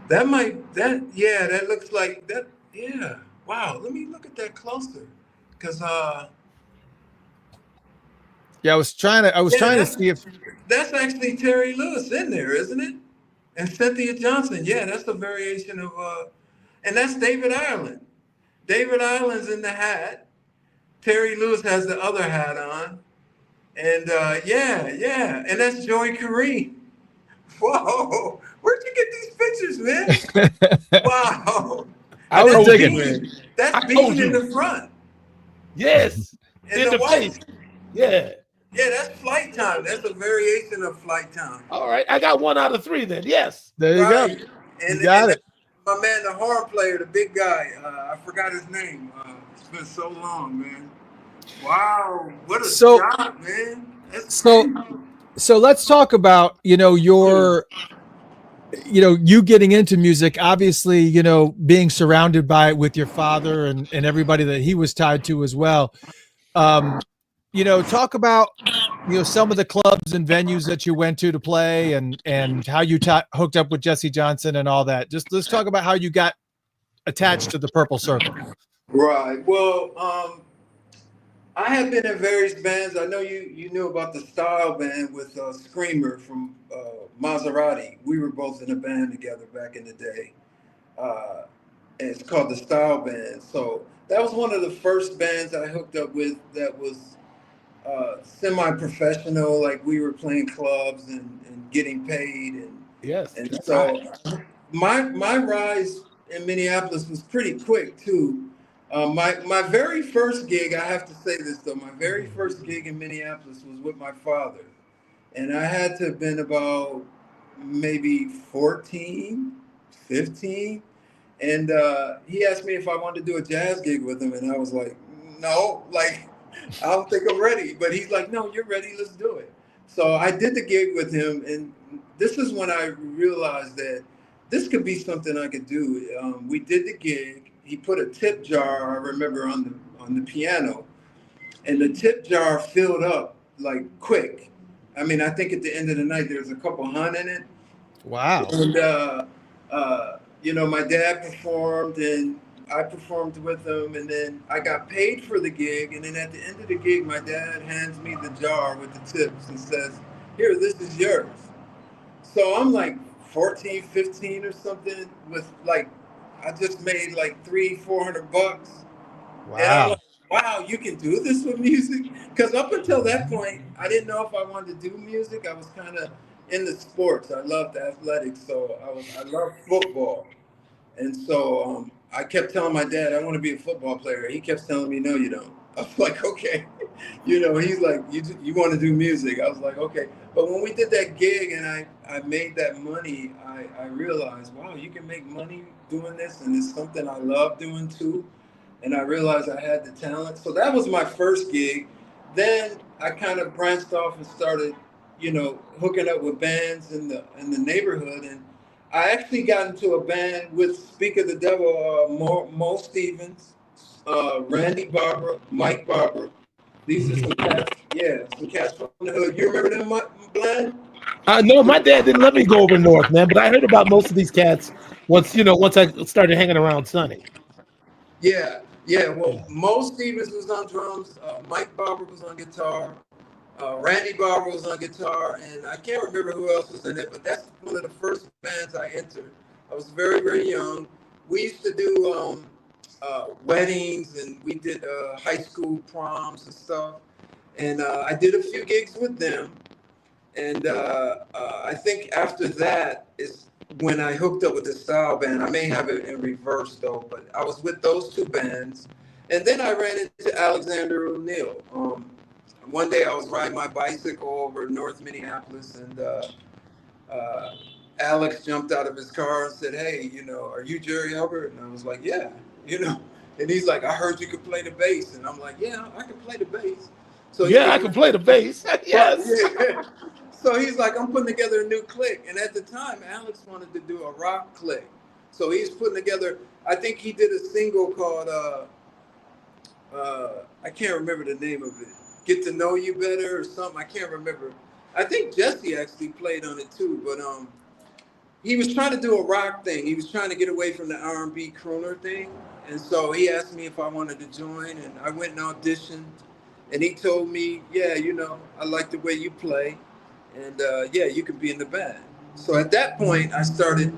That looks like that. Yeah. Wow. Let me look at that closer, because yeah, I was trying to see if that's actually Terry Lewis in there, isn't it? And Cynthia Johnson. Yeah, that's a variation of and that's David Ireland. David Ireland's in the hat. Terry Lewis has the other hat on. And and that's Joey Kareem. Whoa, where'd you get these pictures, man? Wow. I was digging. That's Bean in the front. Yes. In the face. Yeah. Yeah, that's Flight Time. That's a variation of Flight Time. All right. I got 1 out of 3 then. Yes. There you go. And you got it. My man, the horn player, the big guy, I forgot his name. It's been so long, man. Wow. What a shot, man. That's crazy. So let's talk about, you getting into music, obviously, being surrounded by it with your father and everybody that he was tied to as well. Talk about, some of the clubs and venues that you went to play and how you hooked up with Jesse Johnson and all that. Just let's talk about how you got attached to the Purple Circle. Right. Well, I have been in various bands. I know you knew about the Style Band with Screamer from Maserati. We were both in a band together back in the day. And it's called the Style Band. So that was one of the first bands I hooked up with that was semi-professional. Like we were playing clubs and getting paid. And so my rise in Minneapolis was pretty quick too. My very first gig, I have to say this though, my very first gig in Minneapolis was with my father. And I had to have been about maybe 14, 15. And he asked me if I wanted to do a jazz gig with him. And I was like, no, I don't think I'm ready. But he's like, no, you're ready. Let's do it. So I did the gig with him. And this is when I realized that this could be something I could do. We did the gig. He put a tip jar, I remember, on the piano. And the tip jar filled up quick. I mean, I think at the end of the night, there was a couple $100 in it. Wow. And, my dad performed and I performed with him. And then I got paid for the gig. And then at the end of the gig, my dad hands me the jar with the tips and says, here, this is yours. So I'm 14, 15 or something with I just made $300-400. Wow. And I'm like, wow, you can do this with music? Because up until that point, I didn't know if I wanted to do music. I was kind of in the sports. I loved athletics, so I loved football. And so I kept telling my dad, I want to be a football player. He kept telling me, no, you don't. I was like, okay. He's like, you want to do music? I was like, okay. But when we did that gig and I made that money, I realized, wow, you can make money doing this. And it's something I love doing too. And I realized I had the talent. So that was my first gig. Then I kind of branched off and started hooking up with bands in the neighborhood. And I actually got into a band with Speak of the Devil, Mo Stevens, Randy Barber, Mike Barber. These are some cats from the hood. You remember them, Blind? No, my dad didn't let me go over north, man. But I heard about most of these cats once I started hanging around Sonny. Yeah. Well, Mo Stevens was on drums. Mike Barber was on guitar. Randy Barber was on guitar, and I can't remember who else was in it. But that's one of the first bands I entered. I was very, very young. We used to do weddings, and we did high school proms and stuff. And I did a few gigs with them. And I think after that is when I hooked up with the style band. I may have it in reverse though, but I was with those two bands. And then I ran into Alexander O'Neill. One day I was riding my bicycle over North Minneapolis, and Alex jumped out of his car and said, "Hey, are you Jerry Hubbard?" And I was like, "Yeah, And he's like, "I heard you could play the bass." And I'm like, "Yeah, I can play the bass." So I can play the bass. Yes. Yeah. So he's like, "I'm putting together a new clique." And at the time, Alex wanted to do a rock clique. So he's putting together, I think he did a single called, I can't remember the name of it. Get to Know You Better or something. I can't remember. I think Jesse actually played on it too, but he was trying to do a rock thing. He was trying to get away from the R&B crooner thing. And so he asked me if I wanted to join, and I went and auditioned. And he told me, "Yeah, I like the way you play, and you can be in the band." So at that point, I started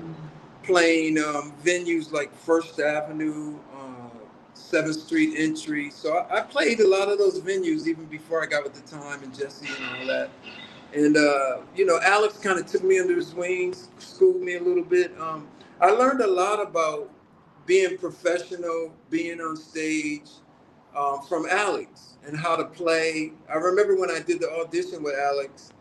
playing venues like First Avenue, 7th Street Entry. So I played a lot of those venues even before I got with the Time and Jesse and all that. And, Alex kind of took me under his wings, schooled me a little bit. I learned a lot about being professional, being on stage from Alex and how to play. I remember when I did the audition with Alex,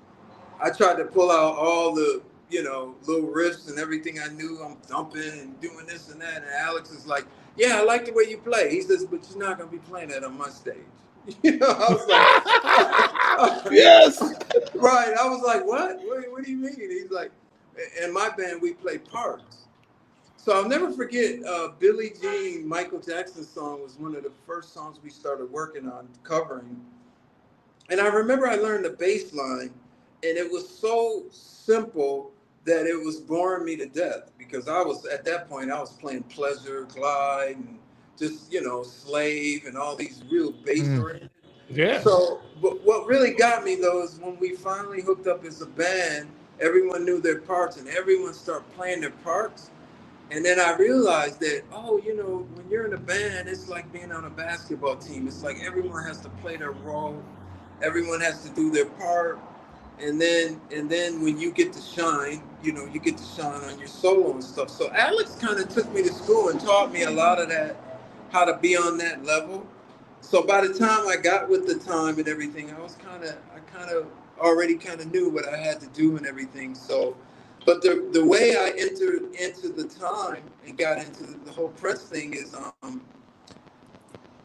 I tried to pull out all the, little riffs and everything I knew. I'm thumping and doing this and that. And Alex is like, "Yeah, I like the way you play." He says, "But you're not going to be playing that on my stage." I was like, "Yes." Right. I was like, what do you mean? He's like, "In my band, we play parts." So I'll never forget Billie Jean, Michael Jackson's song was one of the first songs we started working on covering. And I remember I learned the bass line, and it was so simple that it was boring me to death, because at that point, I was playing Pleasure, Glide, and just, Slave, and all these real bass-oriented. Yeah. So, but what really got me though is when we finally hooked up as a band, everyone knew their parts and everyone started playing their parts. And then I realized that, when you're in a band, it's like being on a basketball team. It's like everyone has to play their role. Everyone has to do their part. And then when you get to shine, you get to shine on your solo and stuff. So Alex kind of took me to school and taught me a lot of that, how to be on that level. So by the time I got with the Time and everything, I already knew what I had to do and everything. So, but the way I entered into the Time and got into the whole Prince thing is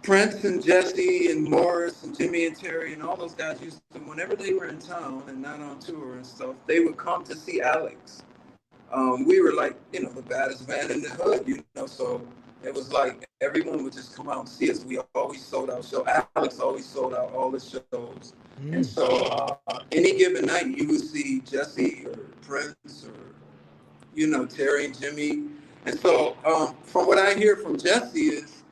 Prince and Jesse and Morris and Jimmy and Terry and all those guys used to, whenever they were in town and not on tour and stuff, they would come to see Alex. We were like, the baddest band in the hood, so it was like everyone would just come out and see us. We always sold out shows. Alex always sold out all the shows. And so any given night, you would see Jesse or Prince or, Terry and Jimmy. And so from what I hear from Jesse is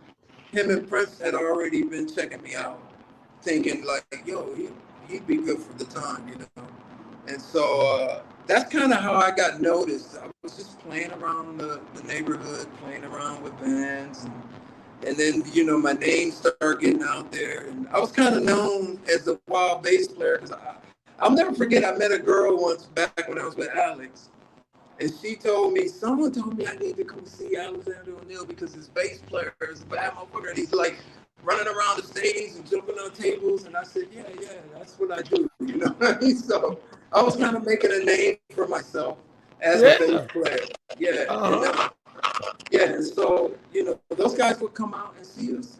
him and Prince had already been checking me out, thinking like, yo, he'd be good for the Time, And so that's kind of how I got noticed. I was just playing around the neighborhood, playing around with bands. And then, my name started getting out there. And I was kind of known as a wild bass player. Because I'll never forget, I met a girl once back when I was with Alex. And someone told me I need to come see Alexander O'Neill because his bass player is a bad motherfucker. And he's like running around the stage and jumping on tables. And I said, yeah, that's what I do. So I was kind of making a name for myself as a bass player. Yeah. Uh-huh. And so, those guys would come out and see us.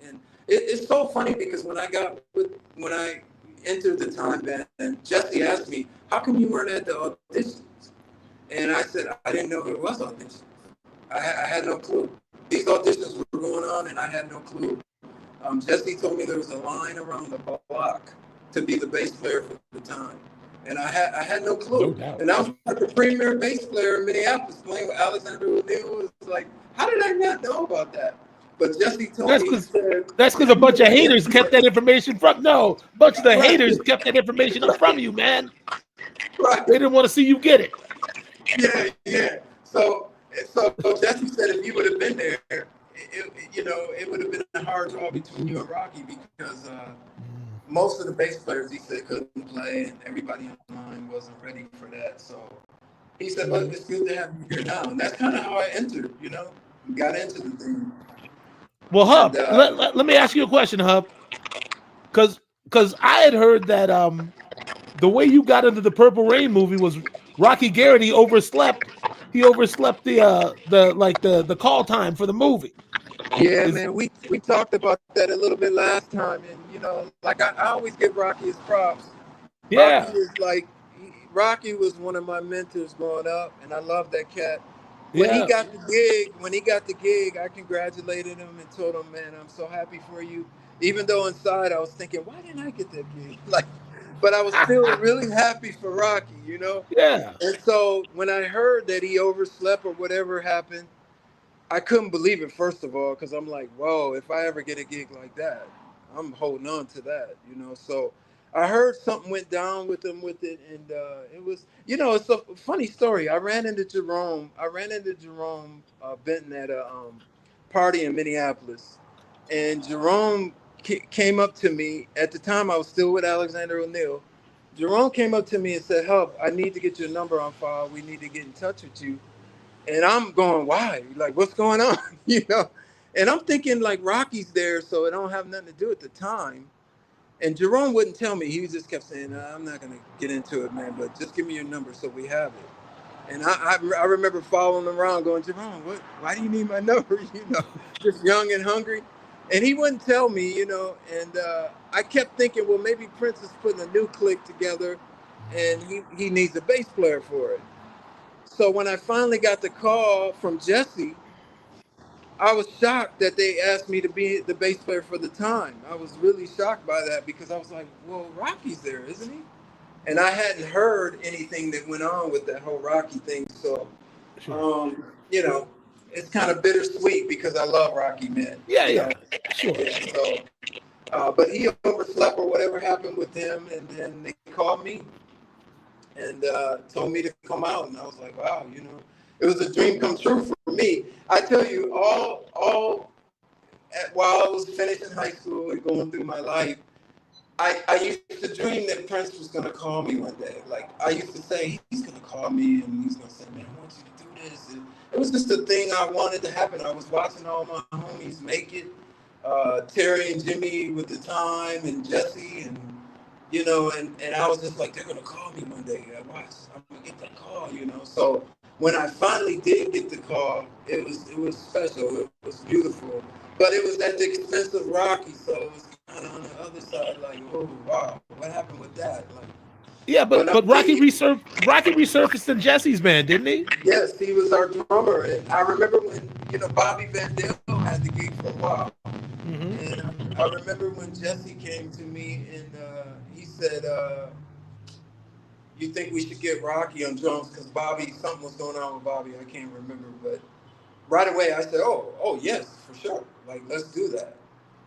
And it's so funny because when I entered the time band, and Jesse asked me, how come you weren't at the auditions? And I said, I didn't know there was auditions. I had no clue. These auditions were going on, and I had no clue. Jesse told me there was a line around the block to be the bass player for the time. And I had no clue. No, and I was like the premier bass player in Minneapolis playing with Alexander O'Neill. It was like, how did I not know about that? But Jesse told me. That's because a bunch of haters kept that information from. No, a bunch of the haters kept that information from you, man. Right. They didn't want to see you get it. Yeah. So Jesse said if you would have been there, it would have been a hard draw between you and Rocky because most of the bass players, he said, couldn't play, and everybody online wasn't ready for that. So he said, but it's good to have you here now. And that's kind of how I entered, got into the thing. Well, Hub, let me ask you a question, Hub. Because I had heard that the way you got into the Purple Rain movie was Rocky Garrity overslept. He overslept the call time for the movie. Yeah, man, we talked about that a little bit last time, and I always give Rocky his props. Yeah, Rocky was one of my mentors growing up, and I love that cat. When he got the gig, I congratulated him and told him, man, I'm so happy for you. Even though inside I was thinking, why didn't I get that gig? But I was still really happy for Rocky, Yeah. And so when I heard that he overslept or whatever happened, I couldn't believe it, first of all, because I'm like, whoa, if I ever get a gig like that, I'm holding on to that, So I heard something went down with him with it, and it was, it's a funny story. I ran into Jerome Benton at a party in Minneapolis, and Jerome came up to me. At the time, I was still with Alexander O'Neill. Jerome came up to me and said, Hub, I need to get your number on file. We need to get in touch with you. And I'm going, why? Like, what's going on? And I'm thinking like Rocky's there, so it don't have nothing to do at the time. And Jerome wouldn't tell me. He just kept saying, I'm not going to get into it, man, but just give me your number so we have it. And I remember following him around going, Jerome, why do you need my number? Just young and hungry. And he wouldn't tell me, and I kept thinking, well, maybe Prince is putting a new clique together and he needs a bass player for it. So when I finally got the call from Jesse, I was shocked that they asked me to be the bass player for the time. I was really shocked by that because I was like, well, Rocky's there, isn't he? And I hadn't heard anything that went on with that whole Rocky thing. So, it's kind of bittersweet because I love Rocky, man. Yeah. Sure. So, but he overslept or whatever happened with him, and then they called me and told me to come out, and I was like, wow, it was a dream come true for me. I tell you, while I was finishing high school and going through my life, I used to dream that Prince was going to call me one day. Like, I used to say, he's going to call me, and he's going to say, man, I want you to do this. And it was just a thing I wanted to happen. I was watching all my homies make it, Terry and Jimmy with the time, and Jesse, and and I was just like, they're going to call me one day. I'm going to get that call, So when I finally did get the call, it was special. It was beautiful. But it was at the expense of Rocky, so it was kind of on the other side, like, oh, wow, what happened with that? Like, yeah, but Rocky resurfaced in Jesse's band, didn't he? Yes, he was our drummer. And I remember when, Bobby Van Dale had the gig for a while. Mm-hmm. And I remember when Jesse came to me and he said, you think we should get Rocky on drums? Because something was going on with Bobby. I can't remember. But right away, I said, oh, yes, for sure. Like, let's do that.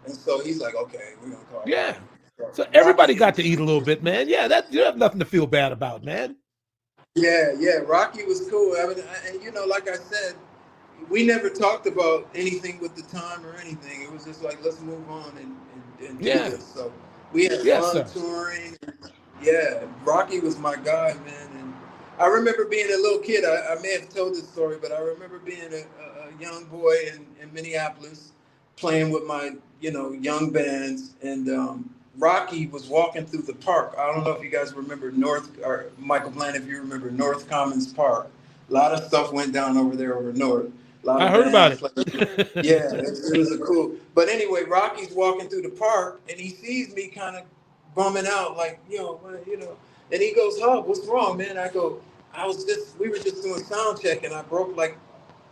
And so he's like, okay, we're going to call Yeah. Rocky. So everybody got to eat a little bit, man. Yeah, you have nothing to feel bad about, man. Yeah. Rocky was cool. I mean, and like I said, we never talked about anything with the time or anything. It was just like, let's move on and do this. So we had fun touring. Yeah, Rocky was my guy, man. And I remember being a little kid. I may have told this story, but I remember being a young boy in Minneapolis playing with my, young bands. And Rocky was walking through the park. I don't know if you guys remember Michael Bland, if you remember North Commons Park. A lot of stuff went down over there over North. I heard about it. Yeah, it was a cool. But anyway, Rocky's walking through the park and he sees me kind of bumming out, like, and he goes, "Hub, what's wrong, man?" I go, we were just doing sound check, and I broke like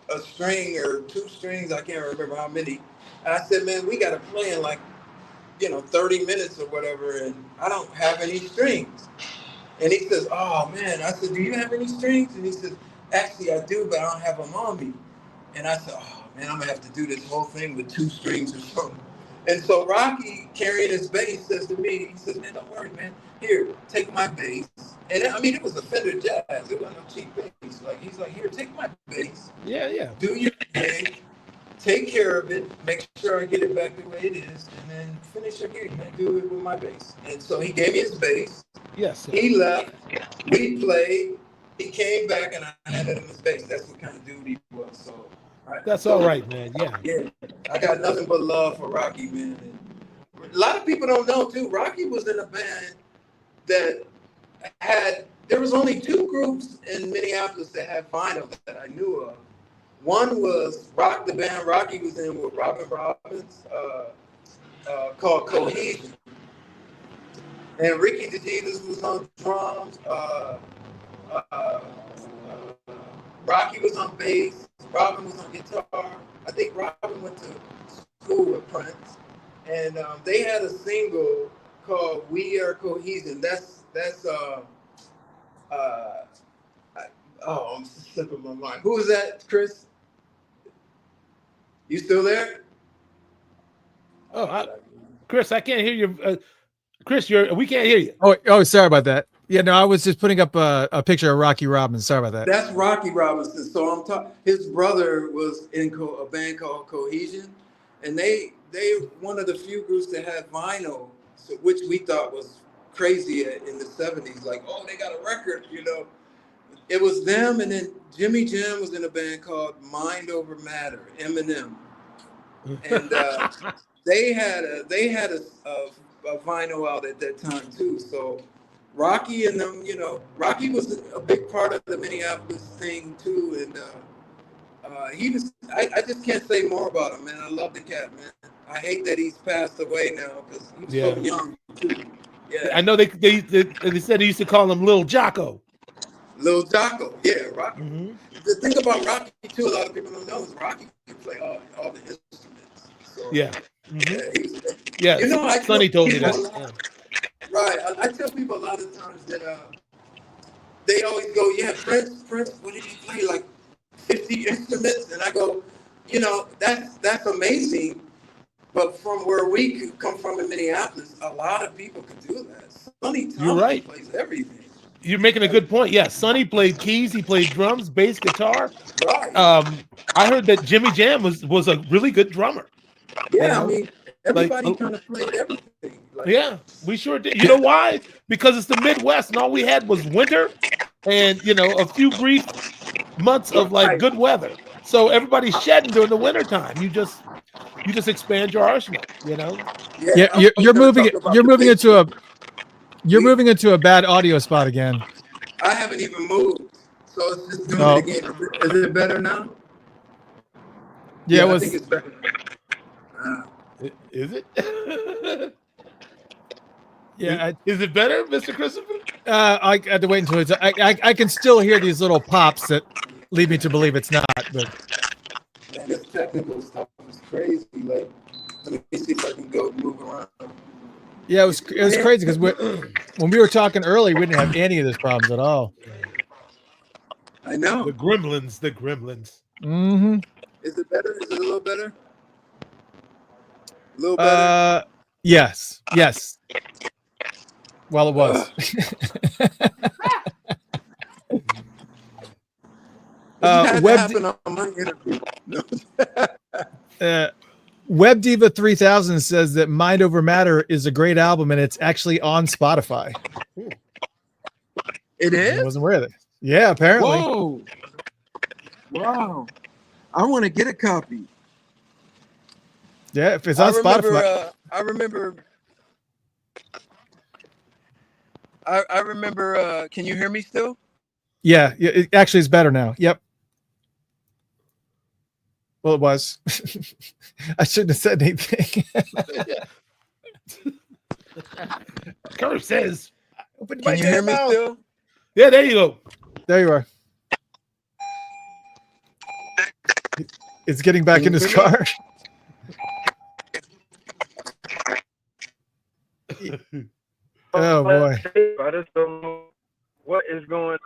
a string or 2 strings. I can't remember how many. And I said, "Man, we got to play in like, 30 minutes or whatever, and I don't have any strings." And he says, "Oh man." I said, "Do you have any strings?" And he says, "Actually, I do, but I don't have them on me." And I said, "Oh man, I'm gonna have to do this whole thing with 2 strings or something." And so Rocky, carrying his bass, says to me, he says, "Man, don't worry, man. Here, take my bass." And I mean, it was a Fender Jazz. It wasn't no cheap bass. Like, he's like, "Here, take my bass. Yeah. Do your thing. Take care of it. Make sure I get it back the way it is, and then finish your gig, man. Do it with my bass." And so he gave me his bass. Yes. He left. We played. He came back, and I handed him his bass. That's what kind of dude he was. So. That's all right, man. Yeah. I got nothing but love for Rocky, man. And a lot of people don't know too. Rocky was in a band that there was only 2 groups in Minneapolis that had vinyl that I knew of. One was the band Rocky was in with Robin Robbins, called Cohesion. And Ricky DeJesus was on drums. Rocky was on bass. Robin was on guitar. I think Robin went to school with Prince, and they had a single called "We Are Cohesion." I'm slipping my mind. Who is that, Chris? You still there? Chris, I can't hear you. Chris, we can't hear you. Oh, sorry about that. Yeah, no, I was just putting up a picture of Rocky Robbins. Sorry about that. That's Rocky Robinson. So I'm talking. His brother was in a band called Cohesion, and they one of the few groups that had vinyl, which we thought was crazy in the '70s. Like, oh, they got a record, It was them, and then Jimmy Jam was in a band called Mind Over Matter, Eminem, and they had a vinyl out at that time too. So. Rocky and them, Rocky was a big part of the Minneapolis thing too, and he was. I just can't say more about him, man. I love the cat, man. I hate that he's passed away now because he was so young too. Yeah, I know they said they used to call him Little Jocko. Little Jocko, yeah, Rocky. Mm-hmm. The thing about Rocky too, a lot of people don't know, is Rocky could play all the instruments. So, yeah. Mm-hmm. Yeah. Sonny told me that. Right. I tell people a lot of times that they always go, "Yeah, Prince, what did he play? Like 50 instruments?" And I go, that's amazing. But from where we come from in Minneapolis, a lot of people could do that. Sonny Thompson plays everything. You're making a good point. Yeah, Sonny played keys, he played drums, bass, guitar. Right. I heard that Jimmy Jam was a really good drummer. Yeah, I mean, everybody kind of played everything. Yeah, we sure did. You know why? Because it's the Midwest, and all we had was winter, and a few brief months of like good weather. So everybody's shedding during the winter time. You just expand your arsenal. Yeah, you're moving into a bad audio spot again. I haven't even moved, so it's just doing it again. Is it better now? Yeah, I think it's better. Is it? Yeah. Is it better, Mr. Christopher? I had to wait until it's. I can still hear these little pops that lead me to believe it's not. But man, this technical stuff is crazy. Like, let me see if I can go move around. Yeah, it was crazy because when we were talking earlier, we didn't have any of these problems at all. I know. The gremlins. Mm-hmm. Is it better? Is it a little better? A little better? Yes. Well, it was. Web Diva 3000 says that Mind Over Matter is a great album, and it's actually on Spotify. It is? I wasn't aware of it. Yeah, apparently. Whoa. Wow. I want to get a copy. Yeah, if it's on Spotify. I remember, can you hear me still? Yeah, it actually is better now. Yep. Well, it was. I shouldn't have said anything. Curry says. Can you hear me still? Yeah, there you go. There you are. It's getting back in his car. Oh boy. I just don't know what is going on.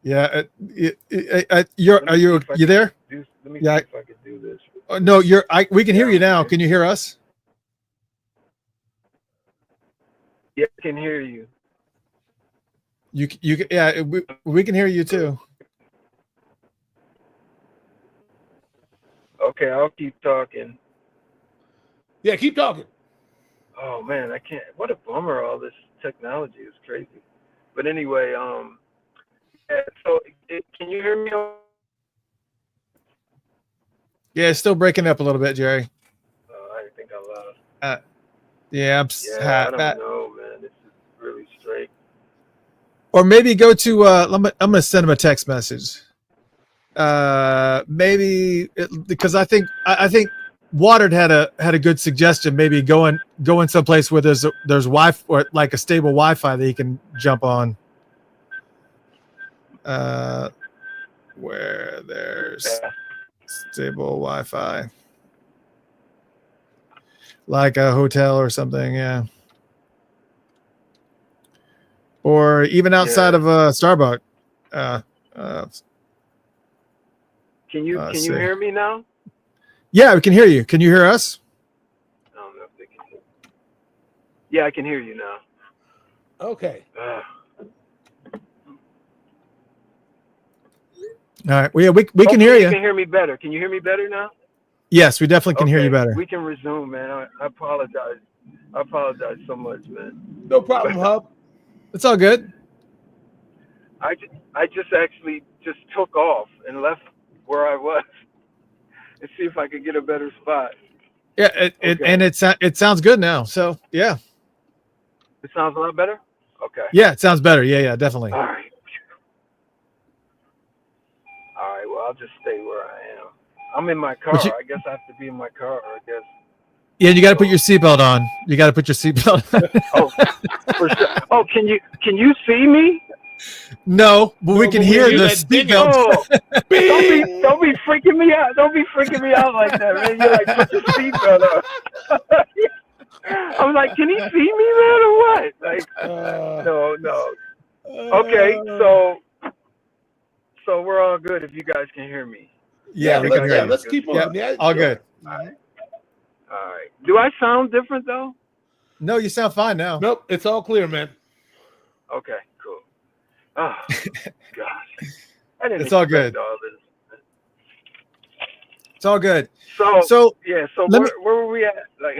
Yeah, are you there? Let me see if I can do this. No, we can hear you now. Can you hear us? Yeah, I can hear you. Yeah, we can hear you too. Okay, I'll keep talking. Yeah, keep talking. Oh man, I can't. What a bummer! All this technology is crazy. But anyway, yeah, so can you hear me? Yeah, it's still breaking up a little bit, Jerry. I think I lost. Yeah, I don't know, man. This is really straight. Or maybe go to. I'm gonna send him a text message. Maybe because I think Watered had a good suggestion. Maybe going someplace where there's Wi-Fi or like a stable Wi-Fi that he can jump on. Where there's stable Wi-Fi, like a hotel or something, yeah. Or even outside of a Starbucks. Can you hear me now? Yeah, we can hear you. Can you hear us? I don't know if they can hear. Yeah, I can hear you now. Okay. All right. Well, yeah, we can hear you. You can hear me better. Can you hear me better now? Yes, we definitely can hear you better. We can resume, man. I apologize. I apologize so much, man. No problem, Hub. It's all good. I just actually just took off and left where I was and see if I could get a better spot. Yeah, it sounds good now. So yeah. It sounds a lot better? Okay. Yeah, it sounds better. Yeah, definitely. All right. Well, I'll just stay where I am. I'm in my car. I guess I have to be in my car, I guess. Yeah, you got to put your seatbelt on. You got to put your seatbelt on. Oh, for sure. Oh, can you see me? No, but we can hear the seatbelt. Oh, don't be freaking me out. Don't be freaking me out like that, man. You're like, put your seatbelt on. I'm like, can he see me, man, or what? Like, no. Okay, so we're all good if you guys can hear me. Yeah, let's keep moving. Yeah, all good. All right. Do I sound different though? No, you sound fine now. Nope, it's all clear, man. Okay, cool. Oh gosh, I didn't. It's all good. All this. It's all good. So where were we at? Like,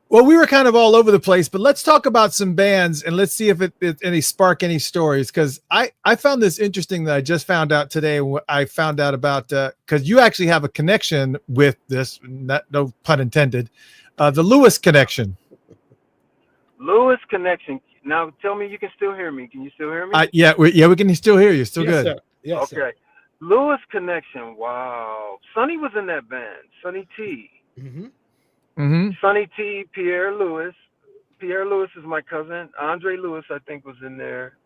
well, we were kind of all over the place, but let's talk about some bands and let's see if it spark any stories. Because I found this interesting that I just found out today. I found out about because you actually have a connection with this, no pun intended, the Lewis connection. Lewis connection. Now tell me you can still hear me. Can you still hear me? Yeah, we can still hear you. Still good. Sir. Yes, okay. Sir. Lewis connection. Wow. Sonny was in that band. Sonny T. Mm-hmm. Mm-hmm. Sonny T, Pierre Lewis. Pierre Lewis is my cousin. Andre Lewis, I think, was in there.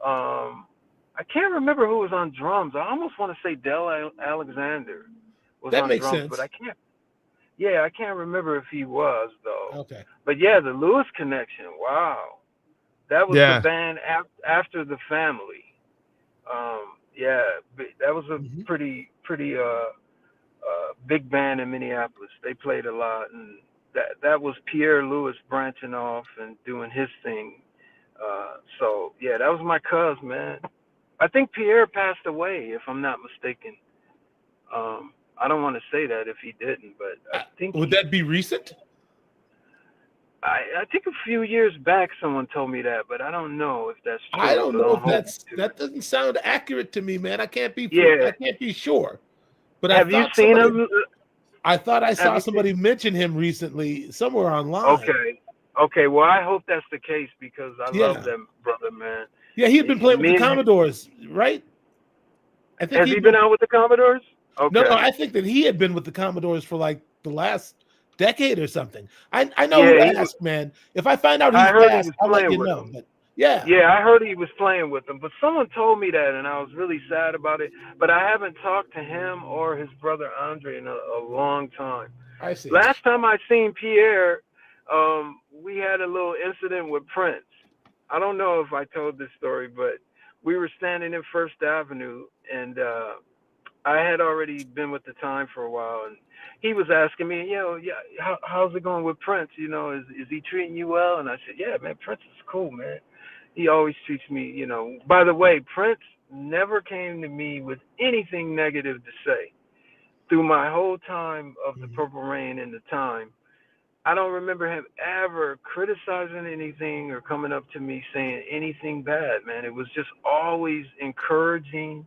I can't remember who was on drums. I almost want to say Del Alexander was on drums, sense. But I can't. Yeah, I can't remember if he was though. Okay. But yeah, the Lewis connection. Wow, that was the band after the Family. Yeah, that was a pretty big band in Minneapolis. They played a lot, and that was Pierre Lewis branching off and doing his thing. So yeah, that was my cousin, man. I think Pierre passed away, if I'm not mistaken. I don't want to say that if he didn't, but I think. Would that be recent? I think a few years back someone told me that, but I don't know if that's true. I don't know if that doesn't sound accurate to me, man. I can't be sure. But have you seen him? I thought I saw somebody mention him recently somewhere online. Okay. Well, I hope that's the case because I love them, brother, man. Yeah, he had been playing with the Commodores, right? I think has he been out with the Commodores? Okay. No, I think that he had been with the Commodores for like the last decade or something. I know who to ask, man. If I find out he's passed, I'll let you know. But yeah, I heard he was playing with them, but someone told me that, and I was really sad about it. But I haven't talked to him or his brother Andre in a long time. I see. Last time I seen Pierre, we had a little incident with Prince. I don't know if I told this story, but we were standing in First Avenue, and I had already been with the Time for a while, and he was asking me, how's it going with Prince? You know, is he treating you well? And I said, yeah, man, Prince is cool, man. He always treats me, you know. By the way, Prince never came to me with anything negative to say. Through my whole time of the Purple Rain and the Time, I don't remember him ever criticizing anything or coming up to me saying anything bad, man. It was just always encouraging,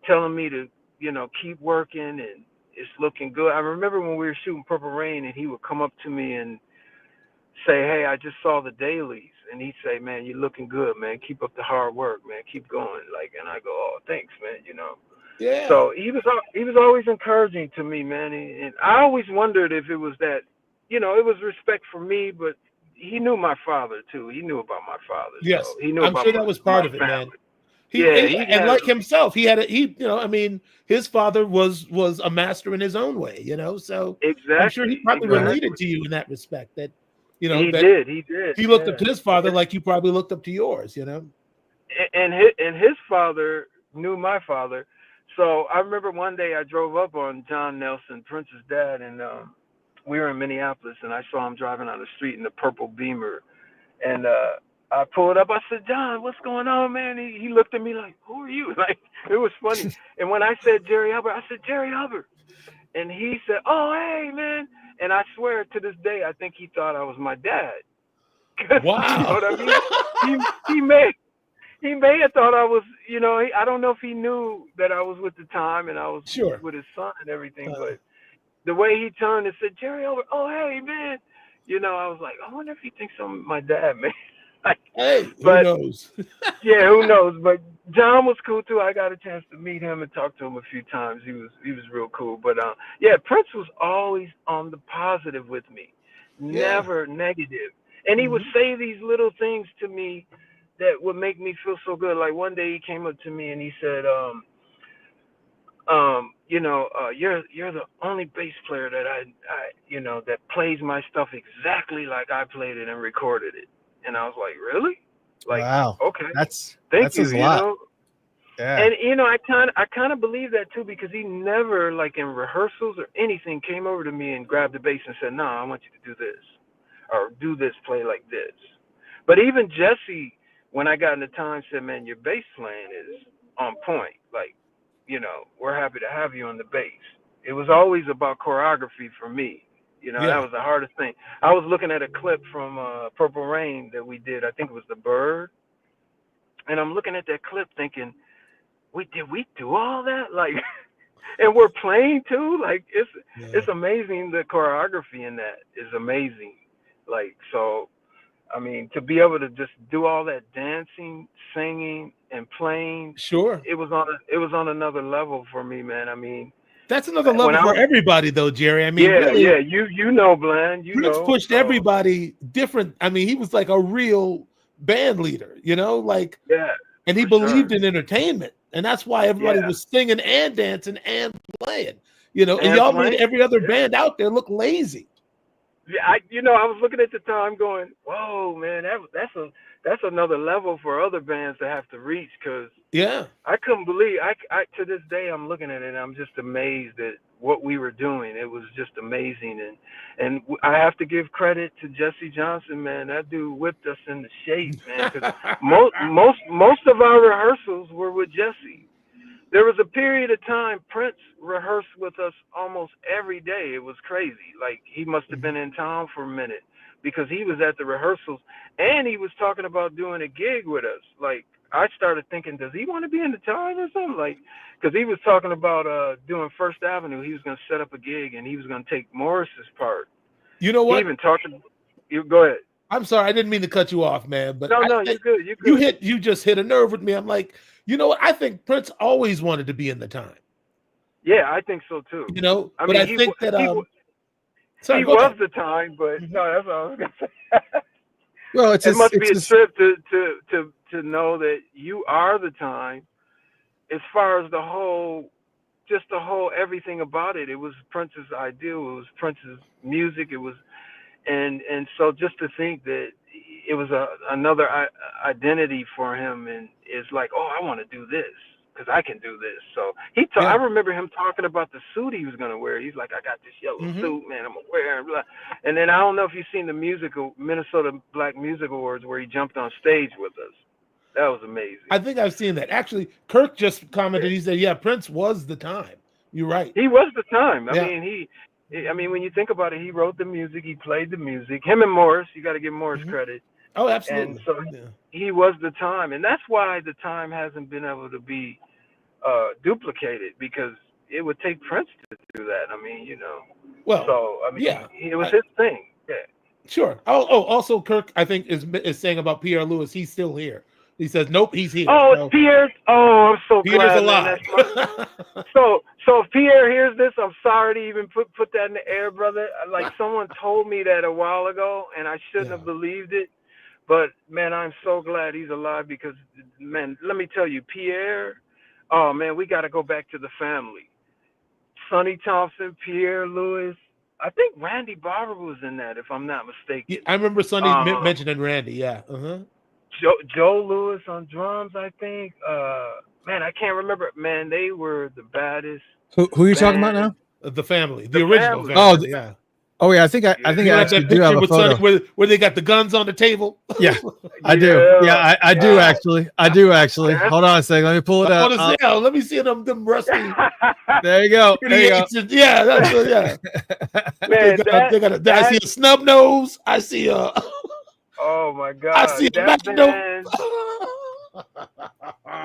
telling me to, you know, keep working and it's looking good. I remember when we were shooting Purple Rain and he would come up to me and say, hey, I just saw the dailies. And he'd say, man, you're looking good, man. Keep up the hard work, man. Keep going. Like, and I go, oh, thanks, man, you know. Yeah. So he was always encouraging to me, man. And I always wondered if it was that, you know, it was respect for me, but he knew my father too. He knew about my father. Yes, so he knew I'm about sure that was part of it, man. And like himself, he you know, I mean, his father was a master in his own way, you know. So exactly, I'm sure he probably related to you in that respect. That, you know, he did. He looked up to his father like you probably looked up to yours, you know. And his father knew my father. So I remember one day I drove up on John Nelson, Prince's dad, and we were in Minneapolis, and I saw him driving on the street in the purple Beamer, and I pulled up. I said, John, what's going on, man? He looked at me like, who are you? Like, it was funny. And when I said Jerry Hubbard, I said, Jerry Hubbard. And he said, oh, hey, man. And I swear to this day, I think he thought I was my dad. Wow. You know what I mean? He may have thought I was, you know, I don't know if he knew that I was with the Time and I was with his son and everything, but the way he turned and said, Jerry Hubbard, oh, hey, man. You know, I was like, I wonder if he thinks I'm my dad, man. Like, hey, who knows? Yeah, who knows? But John was cool too. I got a chance to meet him and talk to him a few times. He was real cool. But yeah, Prince was always on the positive with me, never negative. And he would say these little things to me that would make me feel so good. Like one day he came up to me and he said, you know, you're the only bass player that I you know, that plays my stuff exactly like I played it and recorded it. And I was like, really? Like, wow. Okay. Thank you. You know? Yeah. And you know, I kind of believe that too, because he never, like in rehearsals or anything, came over to me and grabbed the bass and said, no, I want you to do this or do this, play like this. But even Jesse, when I got in the Time, said, man, your bass playing is on point. Like, you know, we're happy to have you on the bass. It was always about choreography for me. You know, that was the hardest thing. I was looking at a clip from Purple Rain that we did. I think it was The Bird. And I'm looking at that clip thinking, did we do all that? Like, and we're playing too? Like, it's amazing. The choreography in that is amazing. Like, so, I mean, to be able to just do all that dancing, singing, and playing. Sure. It was on another level for me, man. I mean, that's another level for everybody, though, Jerry. I mean, really, you know, Bland. Prince pushed everybody different. I mean, he was like a real band leader, you know, like and he believed in entertainment, and that's why everybody was singing and dancing and playing, you know. And y'all made every other band out there look lazy. Yeah, I was looking at the Time, going, "Whoa, man, that's another level for other bands to have to reach." Because I couldn't believe. I to this day I'm looking at it and I'm just amazed at what we were doing. It was just amazing, and I have to give credit to Jesse Johnson, man. That dude whipped us into shape, man. Because most of our rehearsals were with Jesse. There was a period of time Prince rehearsed with us almost every day. It was crazy. Like, he must have been in town for a minute because he was at the rehearsals and he was talking about doing a gig with us. Like, I started thinking, does he want to be in the Time or something? Like, because he was talking about doing First Avenue. He was going to set up a gig and he was going to take Morris's part. You know what? He even talked to you. Go ahead. I'm sorry, I didn't mean to cut you off, man. But no, you're good. You're good. You just hit a nerve with me. I'm like, you know what? I think Prince always wanted to be in the Time. Yeah, I think so too. You know, I think that Sorry, he was the time, but no, that's what I was gonna say. Well, it must be a trip to know that you are the time. As far as the whole everything about it, it was Prince's idea. It was Prince's music. It was, and so just to think that it was another identity for him, and it's like, oh, I want to do this because I can do this. So I remember him talking about the suit he was gonna wear. He's like, I got this yellow suit, man. I'm gonna wear it. Blah. And then I don't know if you've seen the Minnesota Black Music Awards where he jumped on stage with us. That was amazing. I think I've seen that. Actually, Kirk just commented. He said, "Yeah, Prince was the time." You're right. He was the time. I mean, when you think about it, he wrote the music, he played the music. Him and Morris, you got to give Morris credit. Oh, absolutely. And so he was the time, and that's why the time hasn't been able to be duplicated, because it would take Prince to do that. I mean, Well, so I mean, it was his thing. Yeah. Sure. Also, Kirk, I think is saying about Pierre Lewis. He's still here. He says, nope, he's here. Oh, so, Pierre. Oh, I'm so Pierre's glad. alive. So if Pierre hears this, I'm sorry to even put that in the air, brother. Like, someone told me that a while ago, and I shouldn't have believed it. But, man, I'm so glad he's alive because, man, let me tell you, Pierre, oh, man, we got to go back to the family. Sonny Thompson, Pierre Lewis. I think Randy Barber was in that, if I'm not mistaken. Yeah, I remember Sonny mentioning Randy, yeah. Joe Lewis on drums, I think. Man, I can't remember. Man, they were the baddest. Who are you talking about now? The family, the original family. family. Yeah. Oh yeah, I think I actually do have a photo where they got the guns on the table. Yeah, I do. Yeah, I do actually. Hold on a second. Let me pull it up. Let me see them rusty. There you go. Yeah, that's Man, I see a snub nose. I see a. Oh my God! I see a band.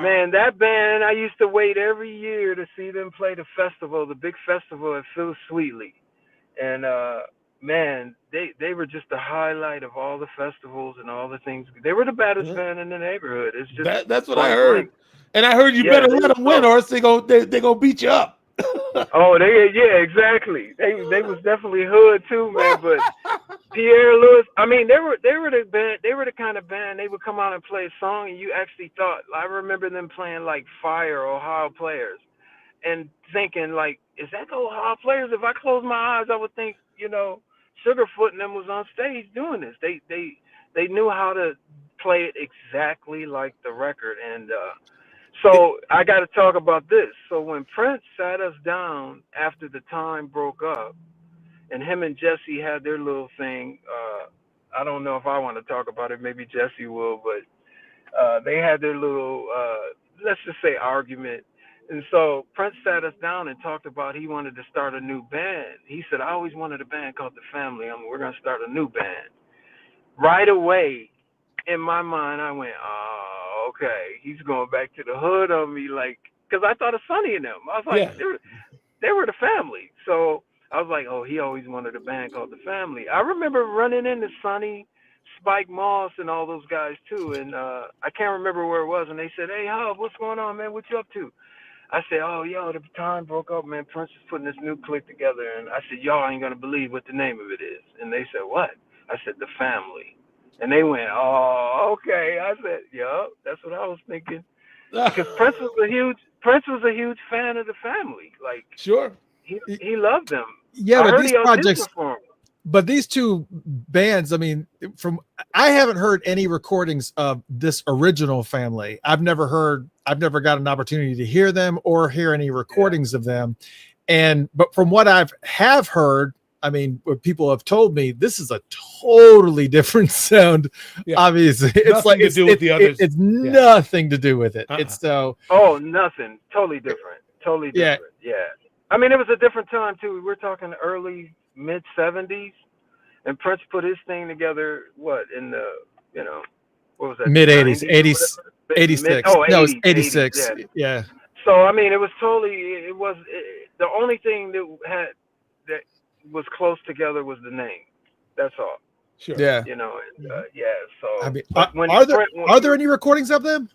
Man, that band, I used to wait every year to see them play the festival, the big festival at Phil Sweetley. And man, they were just the highlight of all the festivals and all the things. They were the baddest band in the neighborhood. It's just that's what I heard. And I heard you better let them win, or else they're gonna beat you up. Oh, exactly. They was definitely hood too, man. But Pierre Lewis, I mean, they were the band. They were the kind of band they would come out and play a song, and you actually thought. I remember them playing like Fire, Ohio Players, and thinking like, is that the Ohio Players? If I close my eyes, I would think, Sugarfoot and them was on stage doing this. They knew how to play it exactly like the record, and so I got to talk about this. So when Prince sat us down after the time broke up, and him and Jesse had their little thing, I don't know if I want to talk about it. Maybe Jesse will, but they had their little, let's just say, argument. And so Prince sat us down and talked about he wanted to start a new band. He said, I always wanted a band called The Family. We're going to start a new band. Right away, in my mind, I went, oh, okay, he's going back to the hood on me, like, because I thought of Sonny and them. I was like, they were the family. So I was like, oh, he always wanted a band called The Family. I remember running into Sonny, Spike Moss, and all those guys, too. And I can't remember where it was. And they said, hey, Hub, what's going on, man? What you up to? I said, oh, the time broke up, man. Prince is putting this new clique together. And I said, y'all ain't going to believe what the name of it is. And they said, what? I said, The Family. And they went, oh, okay. I said, that's what I was thinking. Because Prince was a huge fan of The Family. Like, sure, he loved them. Yeah, but these projects, but these two bands, I mean, I haven't heard any recordings of this original Family. I've never got an opportunity to hear them or hear any recordings of them. But from what have heard, I mean, what people have told me, this is a totally different sound. Yeah. Obviously, it's like it's with the others. It's nothing to do with it. It's so. Oh, nothing. Totally different. Totally different. Yeah. I mean, it was a different time too. We're talking early mid 70s, and Prince put his thing together. What in the what was that? Mid 80s, 86. No, it was 86. Yeah. So I mean, it was the only thing that was close together was the name. That's all. Sure. Yeah. So I mean, are there any recordings of them?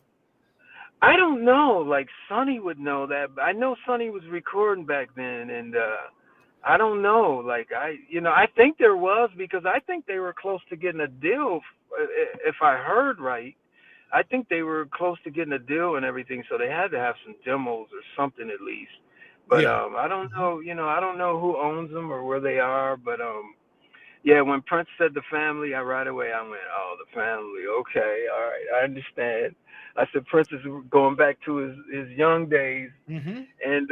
I don't know. Like Sonny would know that. But I know Sonny was recording back then, and I don't know. Like I think there was, because I think they were close to getting a deal. If I heard right, I think they were close to getting a deal and everything. So they had to have some demos or something at least. But I don't know. I don't know who owns them or where they are. But yeah, when Prince said the family, right away I went, oh, the family. Okay, all right, I understand. I said Prince is going back to his young days, and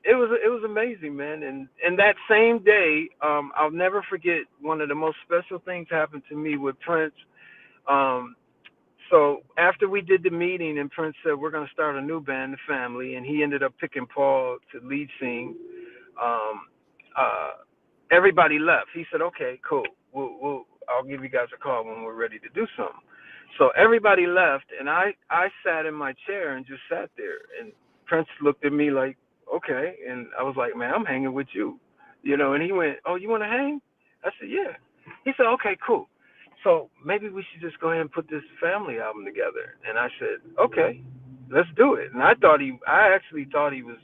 it was amazing, man. And that same day, I'll never forget, one of the most special things happened to me with Prince. So after we did the meeting, and Prince said we're going to start a new band, the Family, and he ended up picking Paul to lead sing. Everybody left. He said, "Okay, cool. I'll give you guys a call when we're ready to do something." So everybody left, and I sat in my chair and just sat there. And Prince looked at me like, "Okay," and I was like, "Man, I'm hanging with you," And he went, "Oh, you want to hang?" I said, "Yeah." He said, "Okay, cool. So maybe we should just go ahead and put this Family album together." And I said, "Okay, let's do it." And I actually thought he was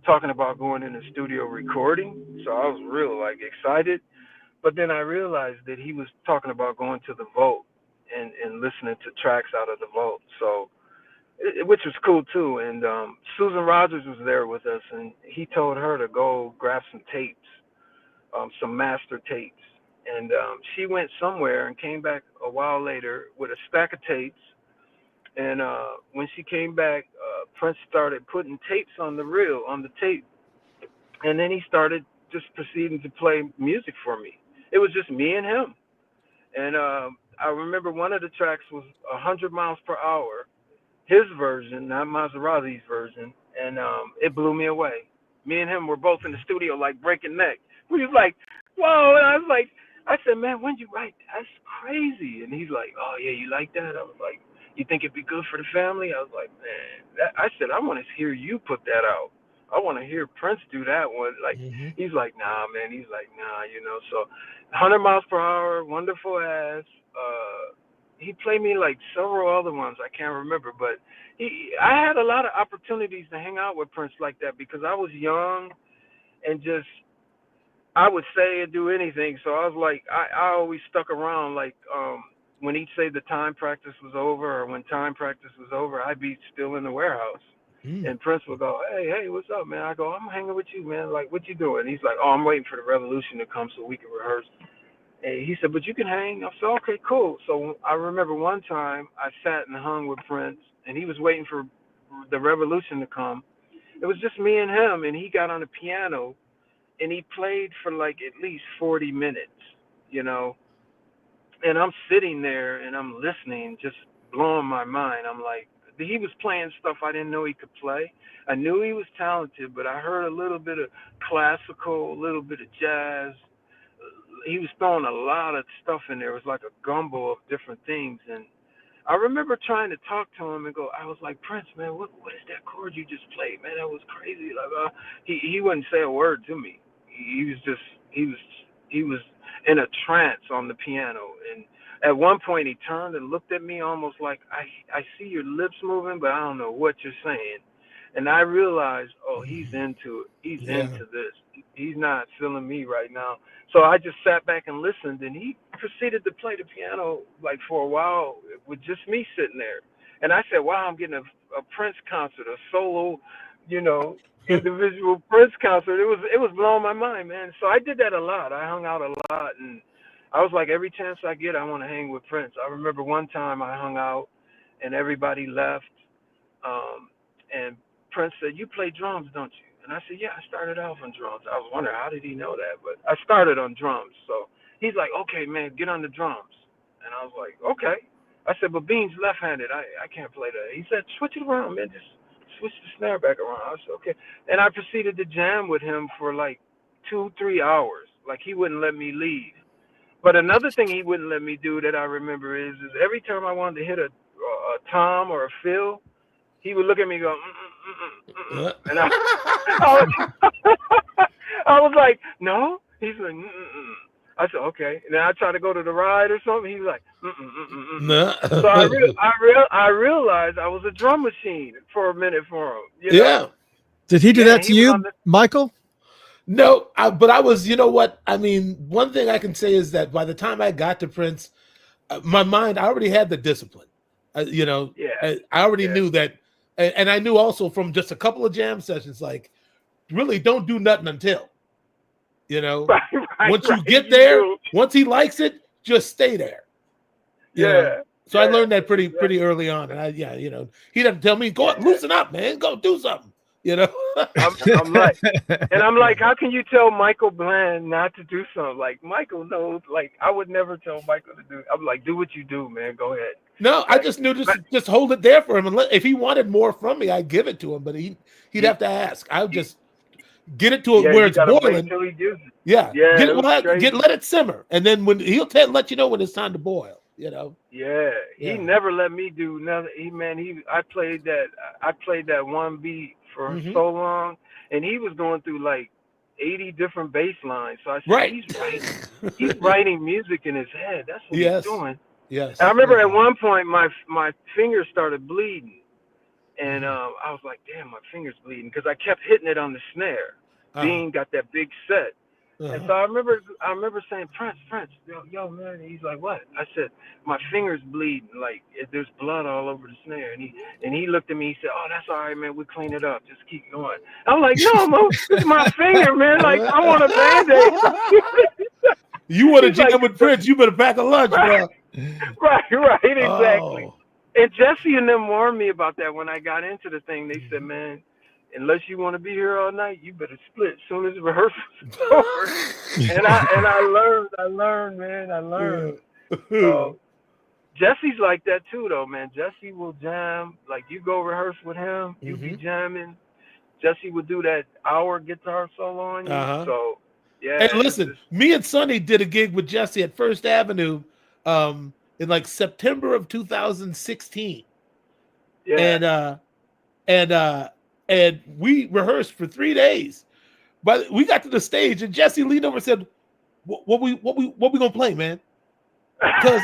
talking about going in the studio recording. So I was real excited. But then I realized that he was talking about going to the vault and listening to tracks out of the vault. So, which was cool too. And Susan Rogers was there with us, and he told her to go grab some tapes, some master tapes. And she went somewhere and came back a while later with a stack of tapes. And when she came back, Prince started putting tapes on the tape. And then he started just proceeding to play music for me. It was just me and him. And I remember one of the tracks was 100 miles per hour, his version, not Maserati's version. And it blew me away. Me and him were both in the studio like breaking neck. We was like, whoa. And I said, man, when you write, that's crazy. And he's like, oh, yeah, you like that? I was like, you think it'd be good for the family? I was like, man, I said, I want to hear you put that out. I want to hear Prince do that one. Like, he's like, nah, man. He's like, nah, So 100 miles per hour, Wonderful Ass. He played me like several other ones. I can't remember. But I had a lot of opportunities to hang out with Prince like that because I was young and just, I would say and do anything. So I was like, I always stuck around. Like when he'd say the time practice was over or when time practice was over, I'd be still in the warehouse. And Prince would go, hey, what's up, man? I go, I'm hanging with you, man. Like, what you doing? He's like, oh, I'm waiting for the Revolution to come so we can rehearse. And he said, but you can hang. I said, okay, cool. So I remember one time I sat and hung with Prince, and he was waiting for the Revolution to come. It was just me and him, and he got on the piano, and he played for like at least 40 minutes, And I'm sitting there, and I'm listening, just blowing my mind. I'm like, he was playing stuff I didn't know he could play. I knew he was talented, but I heard a little bit of classical, a little bit of jazz. He was throwing a lot of stuff in there. It was like a gumbo of different things. And I remember trying to talk to him and I was like, Prince, man, what is that chord you just played? Man, that was crazy. Like, he wouldn't say a word to me. He was in a trance on the piano. And at one point he turned and looked at me almost like, I see your lips moving, but I don't know what you're saying. And I realized, oh, he's into it. He's into this. He's not feeling me right now. So I just sat back and listened, and he proceeded to play the piano like for a while with just me sitting there. And I said, wow, I'm getting a Prince concert, a solo, individual Prince concert. It was blowing my mind, man. So I did that a lot. I hung out a lot, and I was like, every chance I get, I want to hang with Prince. I remember one time I hung out, and everybody left, and Prince said, you play drums, don't you? And I said, yeah, I started off on drums. I was wondering, how did he know that? But I started on drums. So he's like, okay, man, get on the drums. And I was like, okay. I said, but Bean's left-handed. I can't play that. He said, switch it around, man. Just switch the snare back around. I said, okay. And I proceeded to jam with him for like 2-3 hours. Like, he wouldn't let me leave. But another thing he wouldn't let me do that I remember is every time I wanted to hit a tom or a fill, he would look at me and go, and I was like, no. He's like, I said, okay. And then I try to go to the ride or something. He's like, So I realized I was a drum machine for a minute for him. Did he do that to you, Michael? No, but I was, you know what? I mean, one thing I can say is that by the time I got to Prince, my mind, I already had the discipline. You know, Yeah. I already knew that. And I knew also from just a couple of jam sessions, like, really don't do nothing until, you know, once you get there, once he likes it, just stay there. You know? So I learned that pretty early on. And you know, he'd have to tell me, go loosen up, man, go do something. You know, I'm like, how can you tell Michael Bland not to do something? Like, Michael knows. Like, I would never tell Michael to do. I'm like, do what you do, man. Go ahead. No, like, I just knew just hold it there for him, and if he wanted more from me, I'd give it to him. But he'd have to ask. I would just get it to where it's boiling. Until he gives it. Yeah, let it simmer, and then when he'll let you know when it's time to boil. You know. Yeah, he never let me do nothing. I played that one beat for so long, and he was going through like 80 different bass lines. So I said, he's writing music in his head. That's what he's doing. Yes. And I remember at one point my fingers started bleeding, and I was like, damn, my finger's bleeding, because I kept hitting it on the snare. Dean got that big set. And so I remember saying, Prince, yo, man. And he's like, what? I said, my finger's bleeding, like there's blood all over the snare. And he looked at me. He said, oh, that's all right, man. We clean it up. Just keep going. I'm like, no, it's my finger, man. Like, I want a Band-Aid. You want to jam with Prince? You better pack a lunch, bro. Right, exactly. Oh. And Jesse and them warned me about that when I got into the thing. They said, man, unless you want to be here all night, you better split as soon as rehearsal's over. And I learned, man. I learned. So Jesse's like that too, though, man. Jesse will jam. Like, you go rehearse with him, you be jamming. Jesse would do that hour guitar solo on you. So, yeah. Hey, listen, me and Sonny did a gig with Jesse at First Avenue in like September of 2016. Yeah. And we rehearsed for 3 days, but we got to the stage and Jesse leaned over and said, "What we gonna play, man?" Because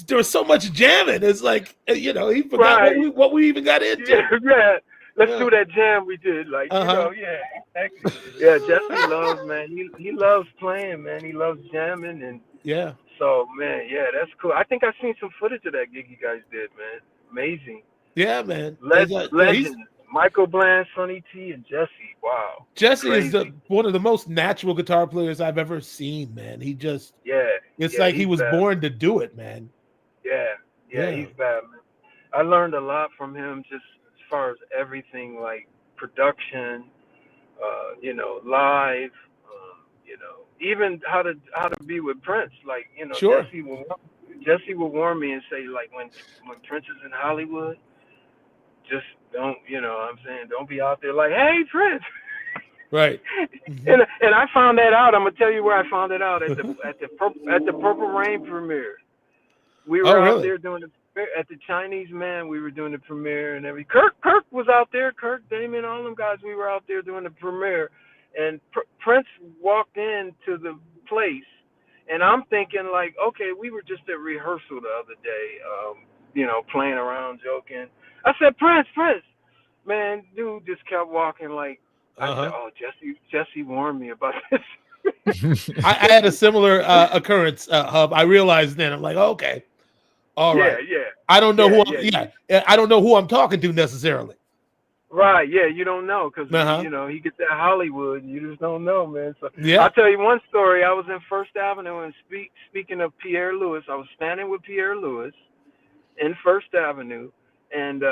there was so much jamming. It's like, you know, he forgot what we even got into. Yeah. Let's do that jam we did. Like, you know, yeah. Jesse loves, man. He loves playing, man. He loves jamming, and So, man, that's cool. I think I've seen some footage of that gig you guys did, man. Amazing. Yeah, man. Legend. Michael Bland, Sonny T, and Jesse. Wow. Jesse is one of the most natural guitar players I've ever seen, man. He just it's like he was born to do it, man. Yeah, he's bad, man. I learned a lot from him, just as far as everything, like production, you know, live, you know, even how to be with Prince. Like, you know, Jesse will warn me and say, like, when Prince is in Hollywood, just don't, you know what I'm saying, don't be out there like, hey, Prince. Right. And I found that out. I'm gonna tell you where I found it out, at the Purple Rain premiere. We were out there doing at the Chinese Man. We were doing the premiere and Kirk was out there. Kirk, Damon, all them guys. We were out there doing the premiere, and Prince walked into the place, and I'm thinking, like, okay, we were just at rehearsal the other day, you know, playing around, joking. I said, Prince, man, dude just kept walking, like, I said, oh, Jesse warned me about this. I had a similar occurrence, Hub. I realized then, I'm like, okay, all right. Yeah. I don't know I don't know who I'm talking to necessarily. Right, yeah, you don't know, because, you know, he gets that Hollywood, and you just don't know, man. So I'll tell you one story. I was in First Avenue, and speaking of Pierre Lewis, I was standing with Pierre Lewis in First Avenue, and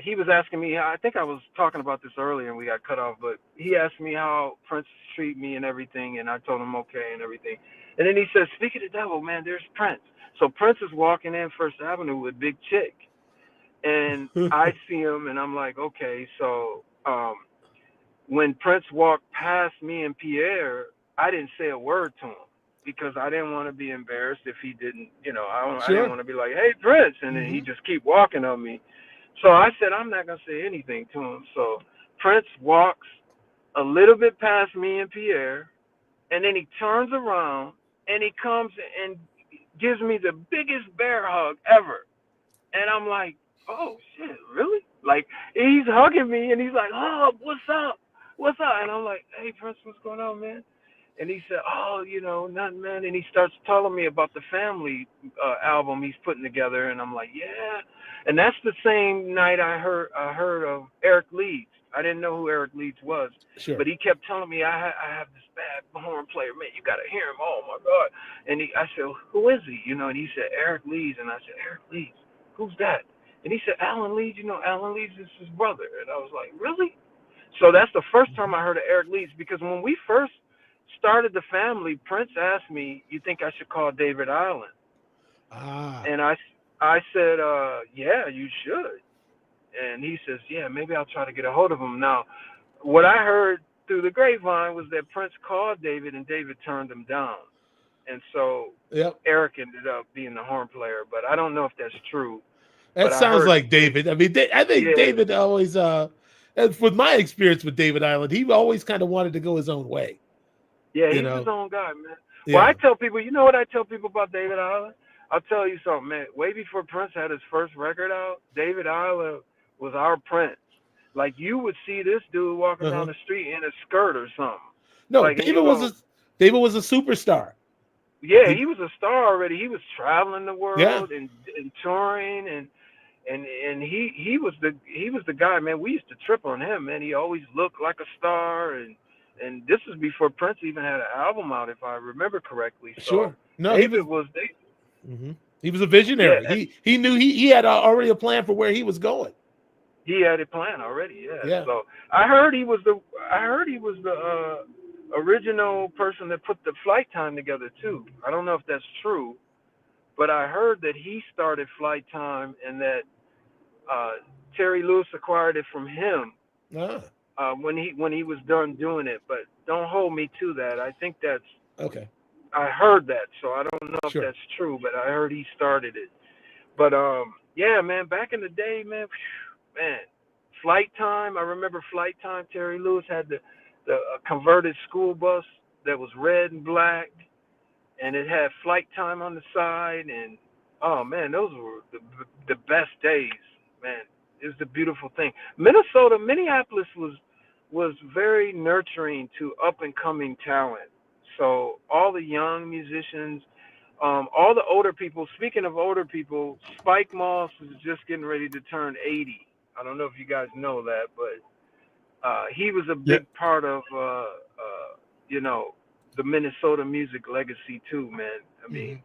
he was asking me, I think I was talking about this earlier and we got cut off, but he asked me how Prince treat me and everything, and I told him okay and everything. And then he said, speak of the devil, man, there's Prince. So Prince is walking in First Avenue with Big Chick. And I see him and I'm like, okay. So when Prince walked past me and Pierre, I didn't say a word to him, because I didn't want to be embarrassed if he didn't, you know, I didn't want to be like, hey, Prince, and then he just keep walking on me. So I said, I'm not going to say anything to him. So Prince walks a little bit past me and Pierre, and then he turns around and he comes and gives me the biggest bear hug ever. And I'm like, oh, shit, really? Like, he's hugging me and he's like, oh, what's up? what's up? And I'm like, hey, Prince, what's going on, man? And he said, oh, nothing, man. And he starts telling me about the family album he's putting together. And I'm like, yeah. And that's the same night I heard of Eric Leeds. I didn't know who Eric Leeds was. Sure. But he kept telling me, I have this bad horn player. Man, you got to hear him. Oh, my God. And I said, who is he? And he said, Eric Leeds. And I said, Eric Leeds? Who's that? And he said, Alan Leeds. Alan Leeds is his brother. And I was like, really? So that's the first time I heard of Eric Leeds, because when we first started the family, Prince asked me, you think I should call David Island? And I said, yeah, you should. And he says, yeah, maybe I'll try to get a hold of him. Now, what I heard through the grapevine was that Prince called David and David turned him down. And so Eric ended up being the horn player, but I don't know if that's true. That sounds like David. I mean, I think David always, with my experience with David Island, he always kind of wanted to go his own way. Yeah, he's his own guy, man. Well, I tell people, you know what I tell people about David Island? I'll tell you something, man. Way before Prince had his first record out, David Island was our Prince. Like, you would see this dude walking down the street in a skirt or something. No, like, David was a superstar. Yeah, he was a star already. He was traveling the world and touring, and he was the guy, man. We used to trip on him, man. He always looked like a star, and this is before Prince even had an album out, if I remember correctly. So sure. No, David was David. Mm-hmm. He was a visionary. Yeah, he knew he had already a plan for where he was going. He had a plan already. Yeah. So I heard he was the original person that put the Flight Time together too. I don't know if that's true, but I heard that he started Flight Time and that Terry Lewis acquired it from him when he was done doing it. But don't hold me to that. I think that's okay. I heard that, so I don't know if that's true, but I heard he started it. But yeah, man, back in the day, man, Flight Time. I remember Flight Time. Terry Lewis had the converted school bus that was red and black, and it had Flight Time on the side. And oh man, those were the best days, man. It was a beautiful thing. Minneapolis was very nurturing to up and coming talent. So all the young musicians, all the older people. Speaking of older people, Spike Moss is just getting ready to turn 80. I don't know if you guys know that, but he was a big part of the Minnesota music legacy too, man. I mean,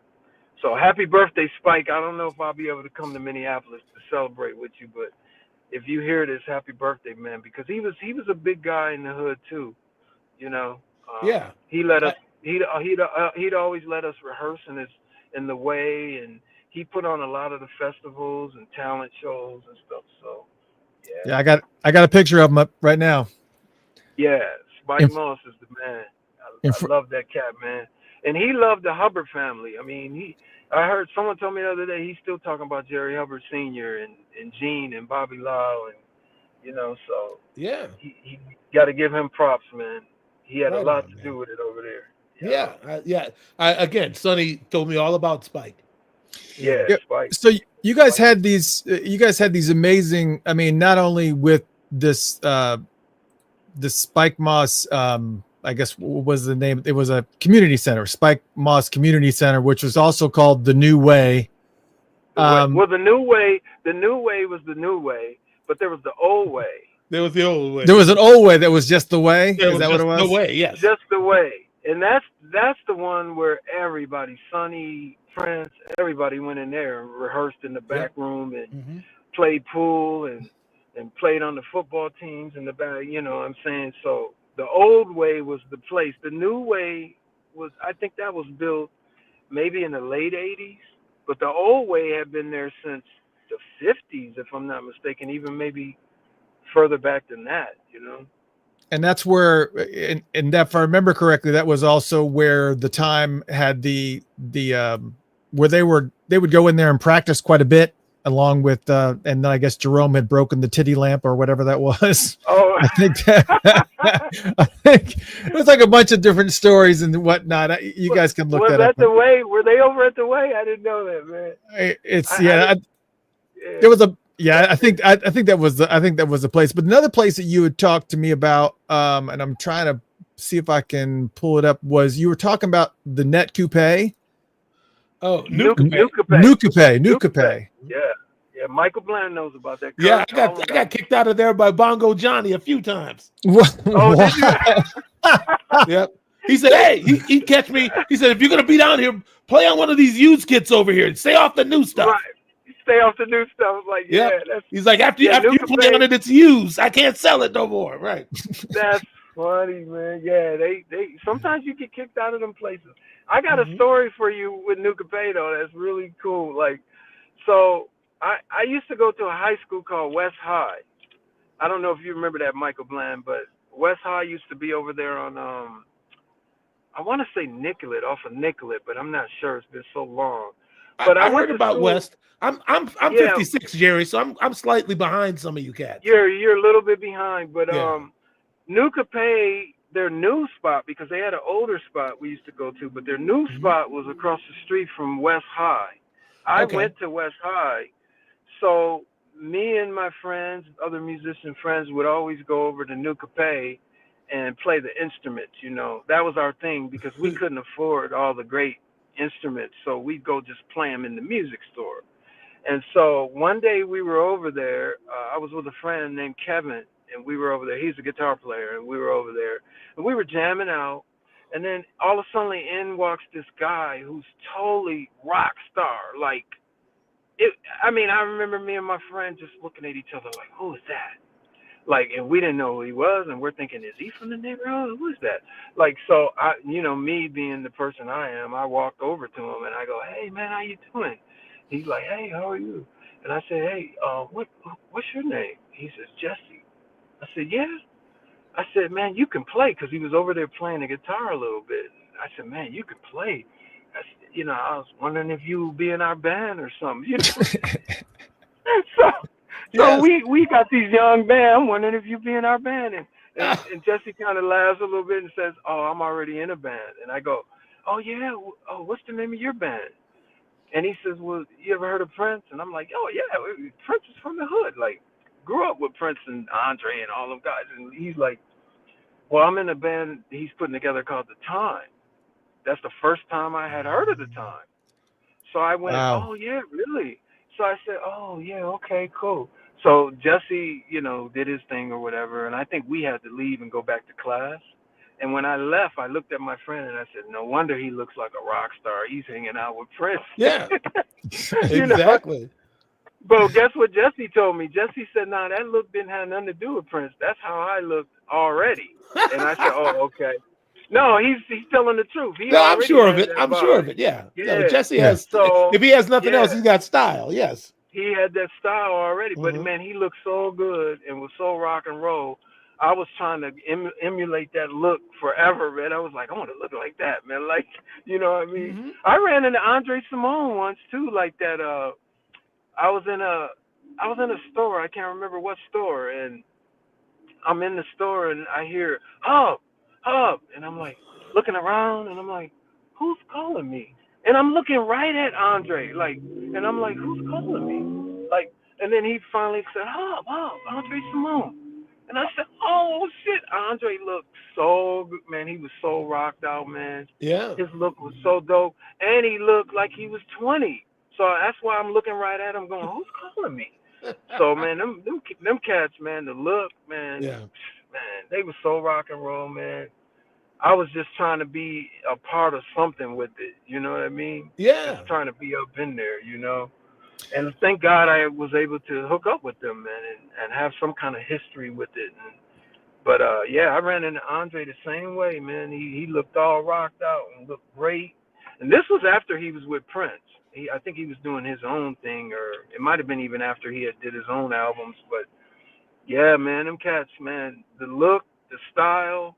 so happy birthday, Spike. I don't know if I'll be able to come to Minneapolis to celebrate with you, but if you hear this, happy birthday, man, because he was a big guy in the hood too, He let us. He'd always let us rehearse in the way, and he put on a lot of the festivals and talent shows and stuff. So yeah, I got a picture of him up right now. Yeah, Spike Moss is the man. I love that cat, man, and he loved the Hubbard family. I mean, I heard someone told me the other day he's still talking about Jerry Hubbard Sr. and Gene and Bobby Lau, and so he got to give him props, man. He had a lot to do with it over there. Again, Sonny told me all about Spike. Yeah, Spike. So you guys had these amazing. I mean, not only with this the Spike Moss. I guess what was the name? It was a community center, Spike Moss Community Center, which was also called the New Way. Well, the New Way was the New Way, but there was the Old Way. There was the Old Way. There was an Old Way that was just the way. Is that what it was? The Way, yes. Just the Way, and that's the one where everybody, Sonny, Prince, everybody went in there and rehearsed in the back room and played pool and played on the football teams in the back. You know what I'm saying? So the Old Way was the place. The New Way was, I think that was built maybe in the late 80s, but the Old Way had been there since the 50s, if I'm not mistaken, even maybe further back than that, And that's where, and if I remember correctly, that was also where the Time had the where they would go in there and practice quite a bit, along with and then I guess Jerome had broken the titty lamp or whatever that was. Oh, I think it was like a bunch of different stories and whatnot. You guys can look that up. Was that the Way? Were they over at the Way? I didn't know that, man. Yeah, I think that was the place. But another place that you had talked to me about, and I'm trying to see if I can pull it up, was you were talking about the Net Coupe. Oh, New Coupe. New Coupe. Yeah. Michael Bland knows about that. Yeah, I got kicked out of there by Bongo Johnny a few times. Oh, did you? Yep. He said, "Hey, he'd catch me." He said, "If you're gonna be down here, play on one of these used kits over here and stay off the new stuff." Right. Stay off the new stuff. Like, yep. That's, he's like, after you play on it, it's used. I can't sell it no more. Right. That's funny, man. Yeah, they sometimes you get kicked out of them places. I got a story for you with New Coupe though. That's really cool. Like, so I used to go to a high school called West High. I don't know if you remember that, Michael Bland, but West High used to be over there on I want to say Nicollet, off of Nicollet, but I'm not sure. It's been so long. But I heard about school. West. I'm 56, Jerry, so I'm slightly behind some of you cats. You're a little bit behind, but New Coupe, their new spot, because they had an older spot we used to go to, but their new spot was across the street from West High. I went to West High, so me and my friends, other musician friends, would always go over to New Coupe and play the instruments. That was our thing because we couldn't afford all the great instruments, so we'd go just play them in the music store. And so one day we were over there. I was with a friend named Kevin, and we were over there. He's a guitar player, and we were over there, and we were jamming out. And then all of a sudden, in walks this guy who's totally rock star. Like, I remember me and my friend just looking at each other like, who is that? Like, and we didn't know who he was, and we're thinking, is he from the neighborhood? Who is that? Like, so me being the person I am, I walked over to him and I go, hey man, how you doing? He's like, hey, how are you? And I said, hey, what's your name? He says, Jesse. I said, yeah. I said, man, you can play, because he was over there playing the guitar a little bit. I said, man, you can play. I was wondering if you would be in our band or something. So we got these young band. I'm wondering if you'd be in our band. And Jesse kind of laughs a little bit and says, oh, I'm already in a band. And I go, oh, yeah. Oh, what's the name of your band? And he says, well, you ever heard of Prince? And I'm like, oh, yeah, Prince is from the hood. Like, grew up with Prince and Andre and all them guys. And he's like, well, I'm in a band he's putting together called The Time. That's the first time I had heard of The Time. So I went, oh, yeah, really? So I said, oh, yeah, okay, cool. So Jesse, did his thing or whatever. And I think we had to leave and go back to class. And when I left, I looked at my friend and I said, no wonder he looks like a rock star. He's hanging out with Prince. Yeah, exactly. But guess what Jesse told me? Jesse said, nah, that look didn't have nothing to do with Prince. That's how I looked already. And I said, oh, okay. No, he's telling the truth. I'm sure of it. I'm sure of it. Yeah. No, Jesse has. So, if he has nothing else, he's got style. Yes. He had that style already. But man, he looked so good and was so rock and roll. I was trying to emulate that look forever, man. I was like, I want to look like that, man. Like, you know what I mean? I ran into Andre Simone once too, like that. I was in a store. I can't remember what store, and I'm in the store and I hear Hub, and I'm like looking around and I'm like, who's calling me? And I'm looking right at Andre, like, and I'm like, who's calling me? Like, and then he finally said, Hub, Andre Simone. And I said, oh, shit. Andre looked so good, man. He was so rocked out, man. Yeah. His look was so dope. And he looked like he was 20. So that's why I'm looking right at him going, who's calling me? So, man, them cats, man, the look, man, man, they were so rock and roll, man. I was just trying to be a part of something with it. You know what I mean? Yeah. Just trying to be up in there, And thank God I was able to hook up with them, man, and have some kind of history with it. But I ran into Andre the same way, man. He looked all rocked out and looked great. And this was after he was with Prince. I think he was doing his own thing, or it might have been even after he had did his own albums. But yeah, man, them cats, man, the look, the style,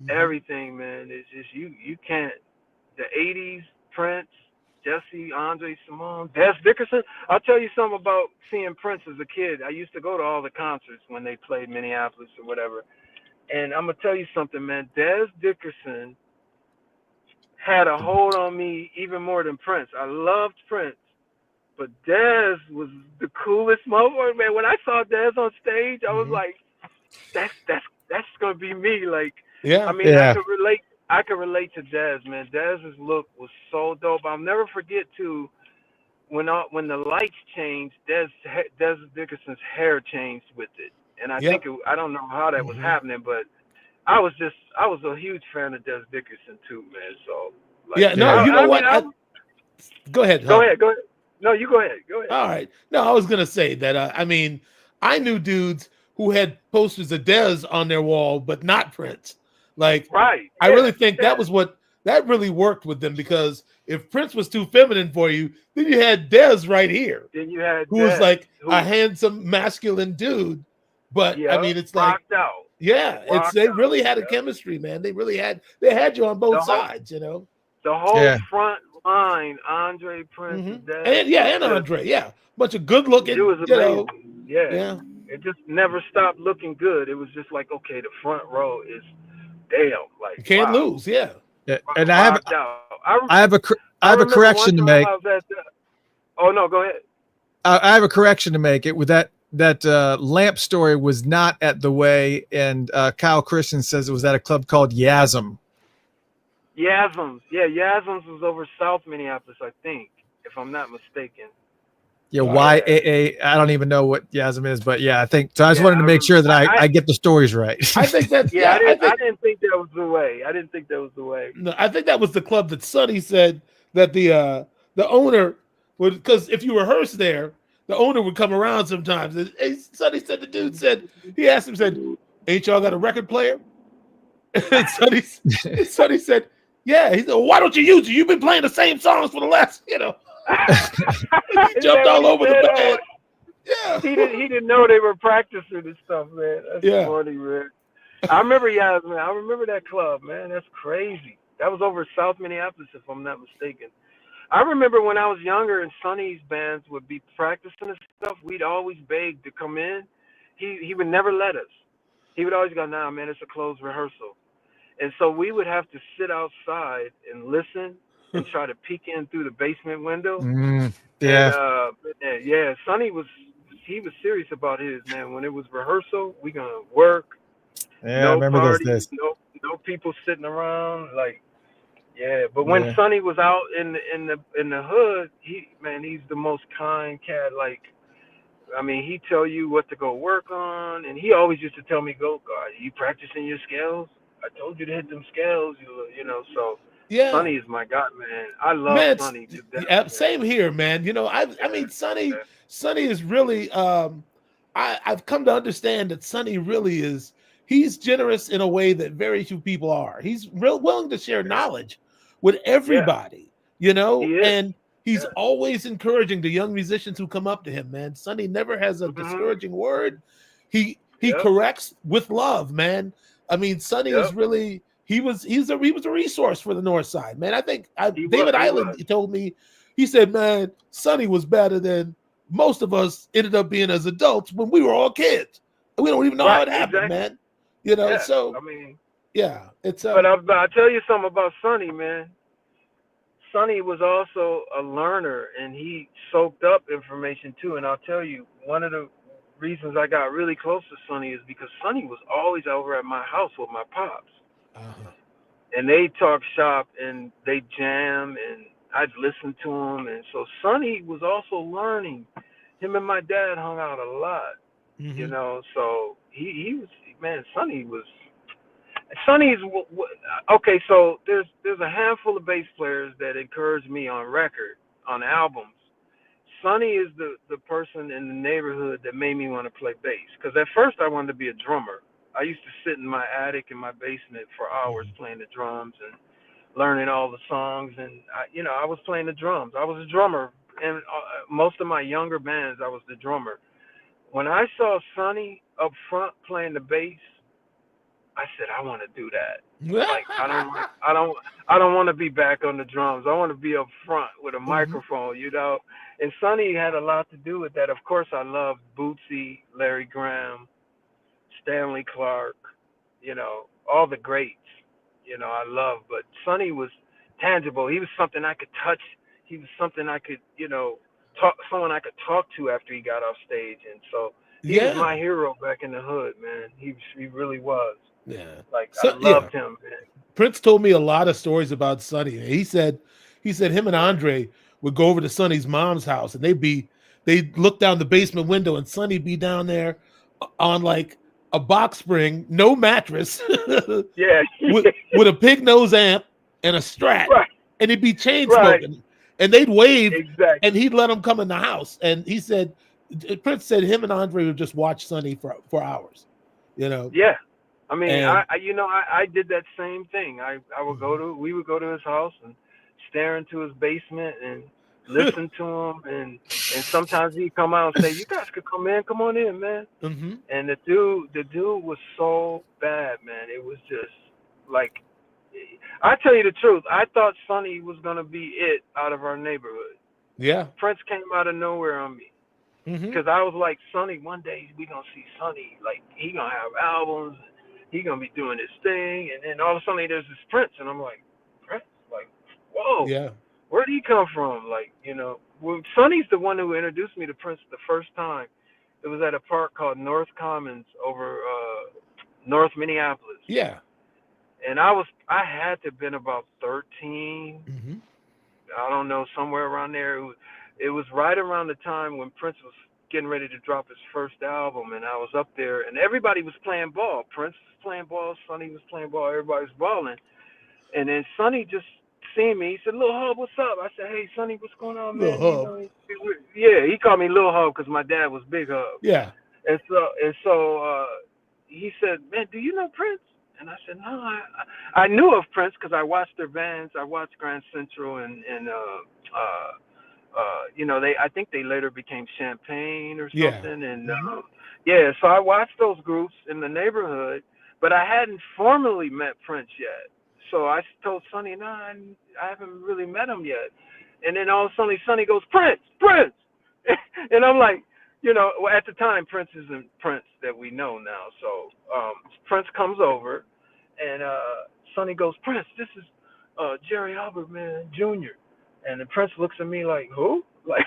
everything, man. It's just you can't. The '80s, Prince, Jesse, Andre Simone, Des Dickerson. I'll tell you something about seeing Prince as a kid. I used to go to all the concerts when they played Minneapolis or whatever. And I'm going to tell you something, man. Des Dickerson had a hold on me even more than Prince. I loved Prince, But Dez was the coolest motherfucker, man. When I saw Dez on stage, I was like, that's gonna be me. Like, I mean, I could relate. I could relate to Dez, man. Dez's look was so dope. I'll never forget too when the lights changed. Dez Dickerson's hair changed with it, and I think I don't know how that was happening, but I was a huge fan of Dez Dickerson too, man. So like, you know what? Go ahead. Go ahead. No, you go ahead. All right. No, I was gonna say that. I mean, I knew dudes who had posters of Dez on their wall, but not Prince. Like, right. I really think that was what that really worked with them, because if Prince was too feminine for you, then you had Dez right here. Then you had who was like a handsome, masculine dude. But I mean, it's like, out. They really had a chemistry, man. They had you on both sides, you know. The whole front line, Andre, Prince, and Dez. And Andre, bunch of good looking. It was amazing. Yeah. It just never stopped looking good. It was just like, okay, the front row is damn, like you can't lose, And I have a correction to make. Oh no, go ahead. I have a correction to make. It with that lamp story was not at the Way, and Kyle Christian says it was at a club called Yasm. Yasms, Yasms was over South Minneapolis, I think, if I'm not mistaken. Yeah, YAA. I don't even know what Yasm is, but I think so. I just wanted to make sure that I get the stories right. I think that's I didn't think that was the Way. I didn't think that was the Way. No, I think that was the club that Sonny said that the owner would, because if you rehearse there, the owner would come around sometimes. And Sonny said, the dude said, he asked him, said, "Ain't y'all got a record player?" And Sonny said, "Yeah." He said, "Well, why don't you use it? You've been playing the same songs for the last, He jumped all over the bed. Yeah. He didn't know they were practicing and stuff, man. That's funny, man. I remember Yasmin. I remember that club, man. That's crazy. That was over South Minneapolis, if I'm not mistaken. I remember when I was younger and Sonny's bands would be practicing and stuff, we'd always beg to come in. He would never let us. He would always go, "Nah, man, it's a closed rehearsal." And so we would have to sit outside and listen and try to peek in through the basement window. Sonny was serious about his, man. When it was rehearsal, we gonna work. I remember parties, those days. No people sitting around, like. Yeah, but when Sonny was out in the hood, he's the most kind cat. Like, I mean, he tell you what to go work on, and he always used to tell me, "Go, God, you practicing your scales? I told you to hit them scales, you know." So Sonny is my God, man. I love Sonny. Same here, man. You know, I mean, Sonny is really. I've come to understand that Sonny really is. He's generous in a way that very few people are. He's real willing to share knowledge with everybody, and he's always encouraging the young musicians who come up to him, man. Sonny never has a discouraging word. He corrects with love, man. I mean, Sonny is really, he was a resource for the North Side, man. I think David Island told me, he said, "Man, Sonny was better than most of us ended up being as adults when we were all kids. We don't even know how it happened, man." So I mean, it's. But I'll tell you something about Sonny, man. Sonny was also a learner, and he soaked up information too. And I'll tell you, one of the reasons I got really close to Sonny is because Sonny was always over at my house with my pops, and they talk shop and they jam, and I'd listen to him. And so Sonny was also learning. Him and my dad hung out a lot, So he was. Man, Sonny's okay. So there's a handful of bass players that encourage me on record, on albums. Sonny is the person in the neighborhood that made me want to play bass. Because at first I wanted to be a drummer. I used to sit in my attic in my basement for hours playing the drums and learning all the songs. And I was playing the drums. I was a drummer, and most of my younger bands I was the drummer. When I saw Sonny up front playing the bass, I said, I want to do that. Like, I don't want to be back on the drums. I want to be up front with a microphone, And Sonny had a lot to do with that. Of course, I loved Bootsy, Larry Graham, Stanley Clark, all the greats. I love. But Sonny was tangible. He was something I could touch. He was something I could, someone I could talk to after he got off stage, and so he was my hero back in the hood, man. He really was. Yeah, like I loved him, man. Prince told me a lot of stories about Sonny. He said him and Andre would go over to Sonny's mom's house, and they'd look down the basement window, and Sonny be down there on like a box spring, no mattress, with a pig nose amp and a Strat, and he'd be chain smoking, and they'd wave, and he'd let them come in the house. And he said, Prince said, him and Andre would just watch Sonny for hours, you know. Yeah. I mean, I did that same thing. We would go to his house and stare into his basement and listen to him, and sometimes he'd come out and say, "You guys could come on in, man." Mm-hmm. And the dude was so bad, man. It was just like, I tell you the truth, I thought Sonny was gonna be it out of our neighborhood. Yeah. Prince came out of nowhere on me. Because I was like, Sonny, one day we gonna see Sonny, like he gonna have albums. He gonna be doing this thing, and then all of a sudden there's this Prince, and I'm like, Prince, like, whoa, where'd he come from? Like, you know, Sonny's the one who introduced me to Prince the first time. It was at a park called North Commons over North Minneapolis. Yeah, and I had to have been about 13. I don't know, somewhere around there. It was right around the time when Prince was getting ready to drop his first album, and I was up there, and everybody was playing ball. Prince was playing ball, Sonny was playing ball, everybody was balling. And then Sonny just seen me. He said, "Lil Hub, what's up?" I said, "Hey, Sonny, what's going on, man?" He called me Lil Hub because my dad was Big Hub. Yeah. And so he said, "Man, do you know Prince?" And I said, "No, I knew of Prince because I watched their bands. I watched Grand Central and you know, I think they later became Champagne or something. And so I watched those groups in the neighborhood, but I hadn't formally met Prince yet. So I told Sonny, "No, I haven't really met him yet." And then all of a sudden, Sonny goes, "Prince!" And I'm like, you know, well, at the time, Prince isn't Prince that we know now. So Prince comes over, and Sonny goes, "Prince, this is Jerry Hubbard, man, Jr." And the Prince looks at me like, "Who?" Like,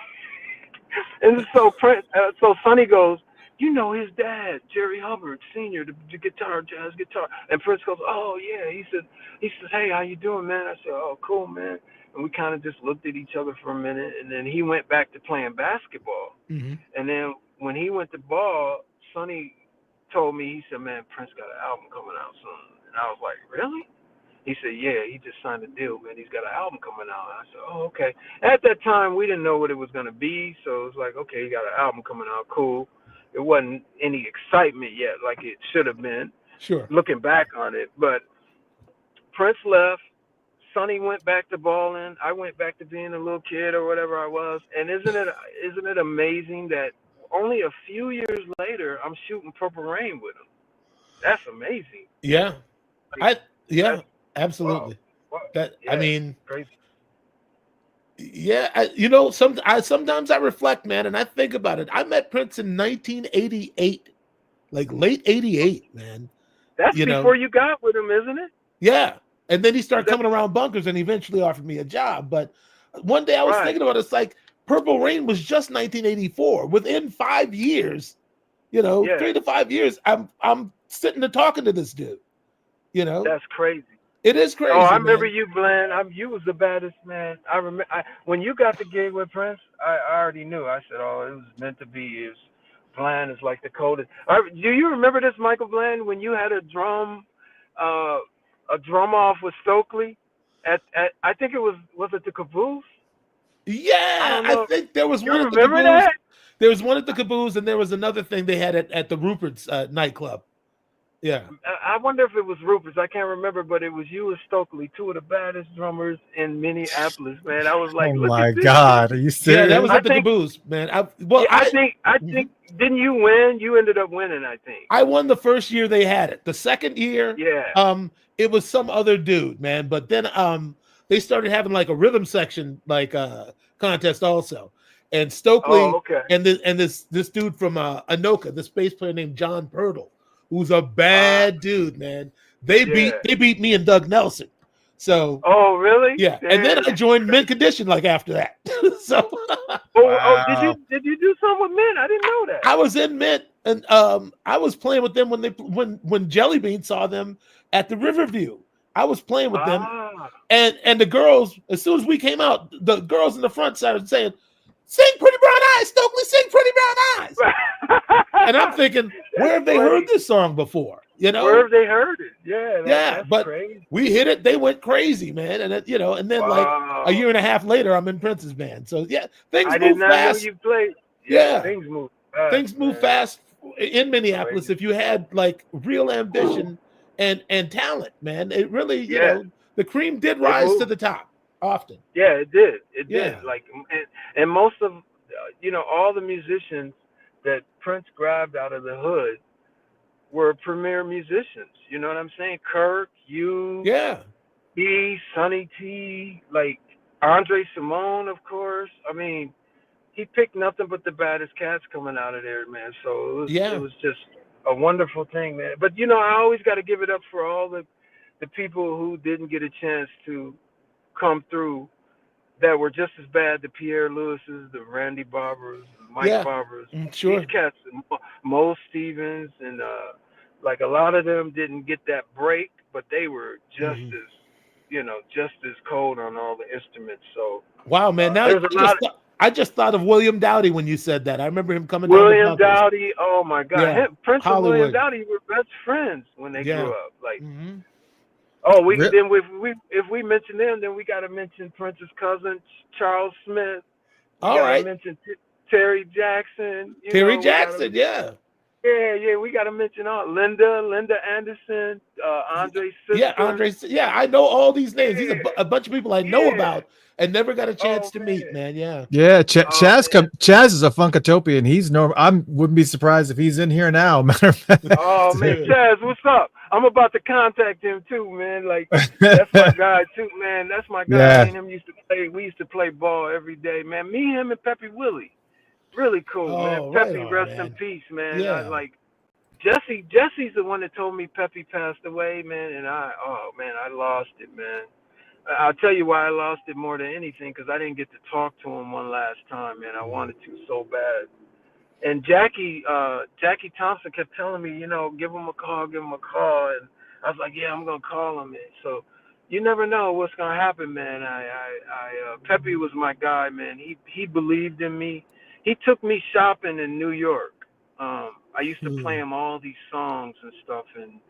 and so so Sonny goes, "You know his dad, Jerry Hubbard Sr., the jazz guitar." And Prince goes, "Oh yeah." He says, "Hey, how you doing, man?" I said, "Oh, cool, man." And we kind of just looked at each other for a minute, and then he went back to playing basketball. And then when he went to ball, Sonny told me, he said, "Man, Prince got an album coming out soon." And I was like, "Really?" He said, "Yeah, he just signed a deal, man. He's got an album coming out." And I said, "Oh, okay." At that time, we didn't know what it was going to be, so it was like, okay, he got an album coming out, cool. It wasn't any excitement yet like it should have been, looking back on it. But Prince left. Sonny went back to balling. I went back to being a little kid or whatever I was. And isn't it amazing that only a few years later, I'm shooting Purple Rain with him? That's amazing. Yeah. Absolutely. Wow. I mean, crazy. Yeah, you know, sometimes I reflect, man, and I think about it. I met Prince in 1988, like late 88, man. That's before you got with him, isn't it? Yeah, and then he started coming around Bunkers and eventually offered me a job. But one day I was thinking about it, it's like Purple Rain was just 1984. Within 5 years, 3 to 5 years, I'm sitting and talking to this dude. You know, that's crazy. It is crazy. Oh, I remember you, Glenn. You was the baddest, man. I remember when you got the gig with Prince. I already knew. I said, "Oh, it was meant to be." Bland is like the coldest. Do you remember this, Michael Bland, when you had a drum off with Stokely? At I think it was it the Caboose? Yeah, I think there was one at the Caboose. That? There was one at the Caboose, and there was another thing they had at the Rupert's nightclub. Yeah, I wonder if it was Rupert's. I can't remember, but it was you and Stokely, two of the baddest drummers in Minneapolis, man. I was like, "Oh my God, are you serious?" Yeah, that was at the Caboose, man. I think didn't you win? You ended up winning, I think. I won the first year they had it. The second year, it was some other dude, man. But then they started having like a rhythm section contest also, and Stokely and this dude from Anoka, this bass player named John Purtle, who's a bad dude, man. They beat me and Doug Nelson. So. Oh, really? Yeah. And then I joined Mint Condition like after that. So. Did you do something with Mint? I didn't know that. I was in Mint, and I was playing with them when Jelly Bean saw them at the Riverview. I was playing with them, and the girls, as soon as we came out, the girls in the front started saying, "Sing Pretty Brown Eyes, Stokely, sing Pretty Brown Eyes." And I'm thinking, where have they heard this song before? You know, where have they heard it? Yeah, that's but crazy. We hit it. They went crazy, man, and and then like a year and a half later, I'm in Prince's band. So yeah, things move fast. I did not know you played. Yeah, things move fast. Things move fast in Minneapolis if you had like real ambition and talent, man. It really, you know, the cream did rise to the top often. Yeah, it did. It did. Like, and most of, all the musicians that Prince grabbed out of the hood were premier musicians. You know what I'm saying? Kirk, you, E, Sonny T, like Andre Simone, of course. I mean, he picked nothing but the baddest cats coming out of there, man. So it was just a wonderful thing, man. But I always got to give it up for all the people who didn't get a chance to come through that were just as bad. The Pierre Lewis's, the Randy Barbers, Mike Barbers, these cats, Mo Stevens, and like a lot of them didn't get that break, but they were just as just as cold on all the instruments. So wow, man! Now I just thought of William Dowdy when you said that. I remember him coming William Dowdy, oh my God. Prince and Hollywood. William Dowdy were best friends when they grew up. Like if we mention them, then we gotta mention Prince's cousin, Charles Smith. We gotta mention Terry Jackson. Terry Jackson, Yeah, we gotta mention Linda Anderson, Andre's sister. Yeah, Andre's. Yeah, I know all these names. These are a bunch of people I know about and never got a chance to meet, man. Yeah. Chaz is a Funkatopian. He's normal. I wouldn't be surprised if he's in here now. Matter of fact. Oh man, Chaz, what's up? I'm about to contact him too, man. Like that's my guy too, man. That's my guy. Yeah. Me and him we used to play ball every day, man. Me, him, and Peppy Willie. Really cool, man. Peppy, rest in peace, man. Yeah. Like Jesse's the one that told me Peppy passed away, man, and I lost it, man. I'll tell you why I lost it more than anything, because I didn't get to talk to him one last time, man. I wanted to so bad. And Jackie Thompson kept telling me, give him a call. And I was like, yeah, I'm gonna call him. And so you never know what's gonna happen, man. Peppy was my guy, man. He believed in me. He took me shopping in New York. I used to play him all these songs and stuff, and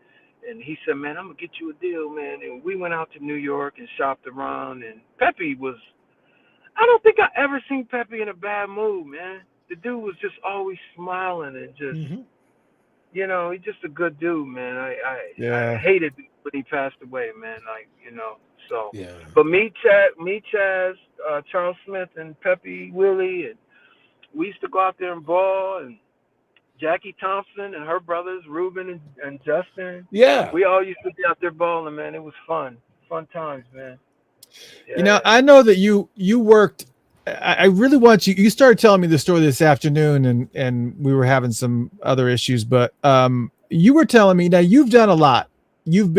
he said, man, I'm gonna get you a deal, man. And we went out to New York and shopped around, and Peppy I don't think I ever seen Peppy in a bad mood, man. The dude was just always smiling and just, he's just a good dude, man. I hated when he passed away, man. Like, so. Yeah. But me, Chaz, Charles Smith, and Peppy Willie, and we used to go out there and ball, and Jackie Thompson and her brothers, Ruben and Justin. Yeah. We all used to be out there balling, man. It was fun. Fun times, man. Yeah. I know that you worked. I really want you started telling me the story this afternoon, and we were having some other issues, but you were telling me, now you've done a lot. You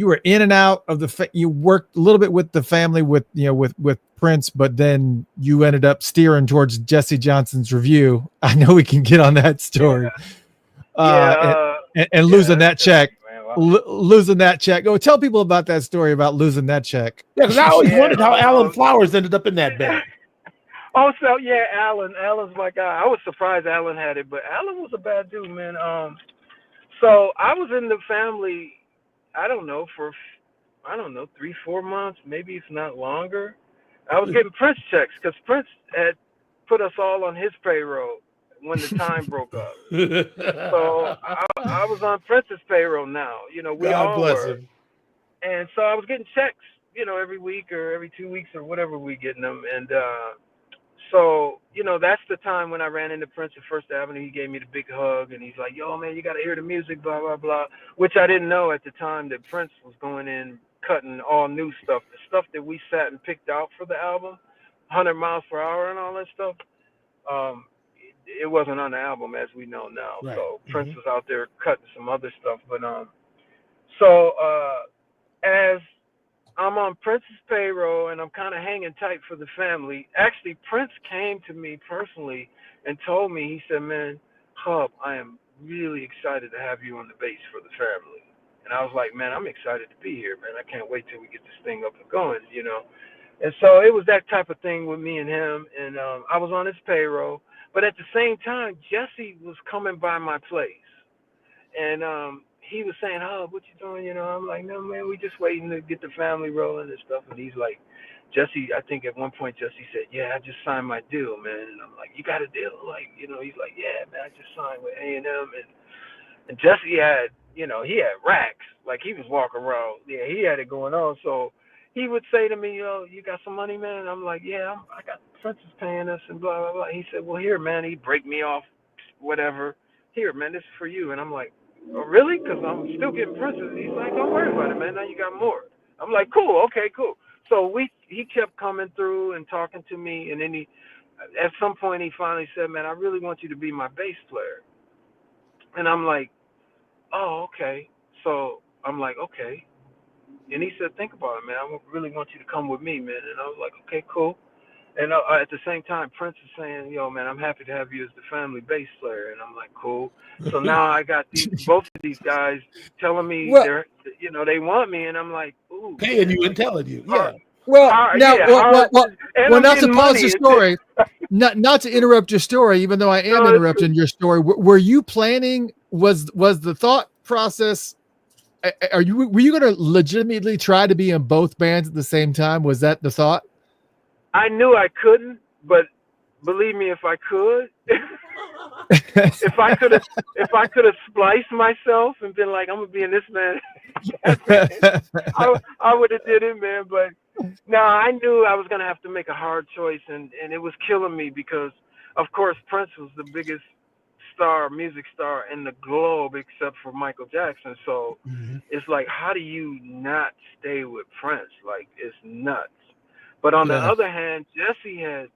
were in and out of you worked a little bit with the family with Prince, but then you ended up steering towards Jesse Johnson's Review. I know we can get on that story. And losing that check. Losing that check. Go tell people about that story about losing that check. Yeah, because I always wondered how Alan Flowers ended up in that band. Oh, so yeah, Alan's my guy. I was surprised Alan had it, but Alan was a bad dude, man. So I was in the family, for 3-4 months, maybe if not longer. I was getting Prince checks because Prince had put us all on his payroll when the time broke up. So I was on Prince's payroll now. We God all bless were. him. And so I was getting checks, every week or every 2 weeks or whatever we getting them. And so, that's the time when I ran into Prince at First Avenue. He gave me the big hug, and he's like, yo, man, you got to hear the music, blah, blah, blah, which I didn't know at the time that Prince was going in, cutting all new stuff, the stuff that we sat and picked out for the album, 100 miles per hour and all that stuff. It wasn't on the album as we know now. Right. So Prince was out there cutting some other stuff. But so as I'm on Prince's payroll, and I'm kind of hanging tight for the family. Actually, Prince came to me personally and told me, he said, man, Hub, I am really excited to have you on the bass for the family. And I was like, man, I'm excited to be here, man. I can't wait till we get this thing up and going, you know. And so it was that type of thing with me and him, and I was on his payroll. But at the same time, Jesse was coming by my place, and he was saying, "Oh, what you doing?" You know, I'm like, "No, man, we just waiting to get the family rolling and stuff." And he's like, "Jesse," I think at one point Jesse said, "Yeah, I just signed my deal, man." And I'm like, "You got a deal?" Like, you know, he's like, "Yeah, man, I just signed with A&M." And Jesse had, you know, he had racks, like he was walking around. Yeah, he had it going on. So he would say to me, "Yo, you got some money, man?" And I'm like, "Yeah, I got Prince is paying us and blah blah blah." He said, "Well, here, man." He'd break me off, whatever. "Here, man, this is for you." And I'm like, "Oh, really?" Because I'm still getting Prince's. He's like, "Don't worry about it, man. Now you got more." I'm like, "Cool, okay, cool." So he kept coming through and talking to me, and then at some point he finally said, "Man, I really want you to be my bass player." And I'm like, "Oh, okay." So I'm like, "Okay." And he said, "Think about it, man. I really want you to come with me, man." And I was like, "Okay, cool." And at the same time, Prince is saying, "Yo, man, I'm happy to have you as the family bass player." And I'm like, "Cool." So now I got both of these guys telling me they want me, and I'm like, "Ooh, paying you and telling you, yeah." Not to pause the story, not to interrupt your story, even though I am interrupting your story. Were you planning? Was the thought process? Were you going to legitimately try to be in both bands at the same time? Was that the thought? I knew I couldn't, but believe me, if I could, if I could have spliced myself and been like, I'm gonna be in this band, I would have did it, man. But no, I knew I was gonna have to make a hard choice, and it was killing me because, of course, Prince was the biggest music star in the globe except for Michael Jackson. So it's like, how do you not stay with Prince? Like, it's nuts. But on the other hand, Jesse had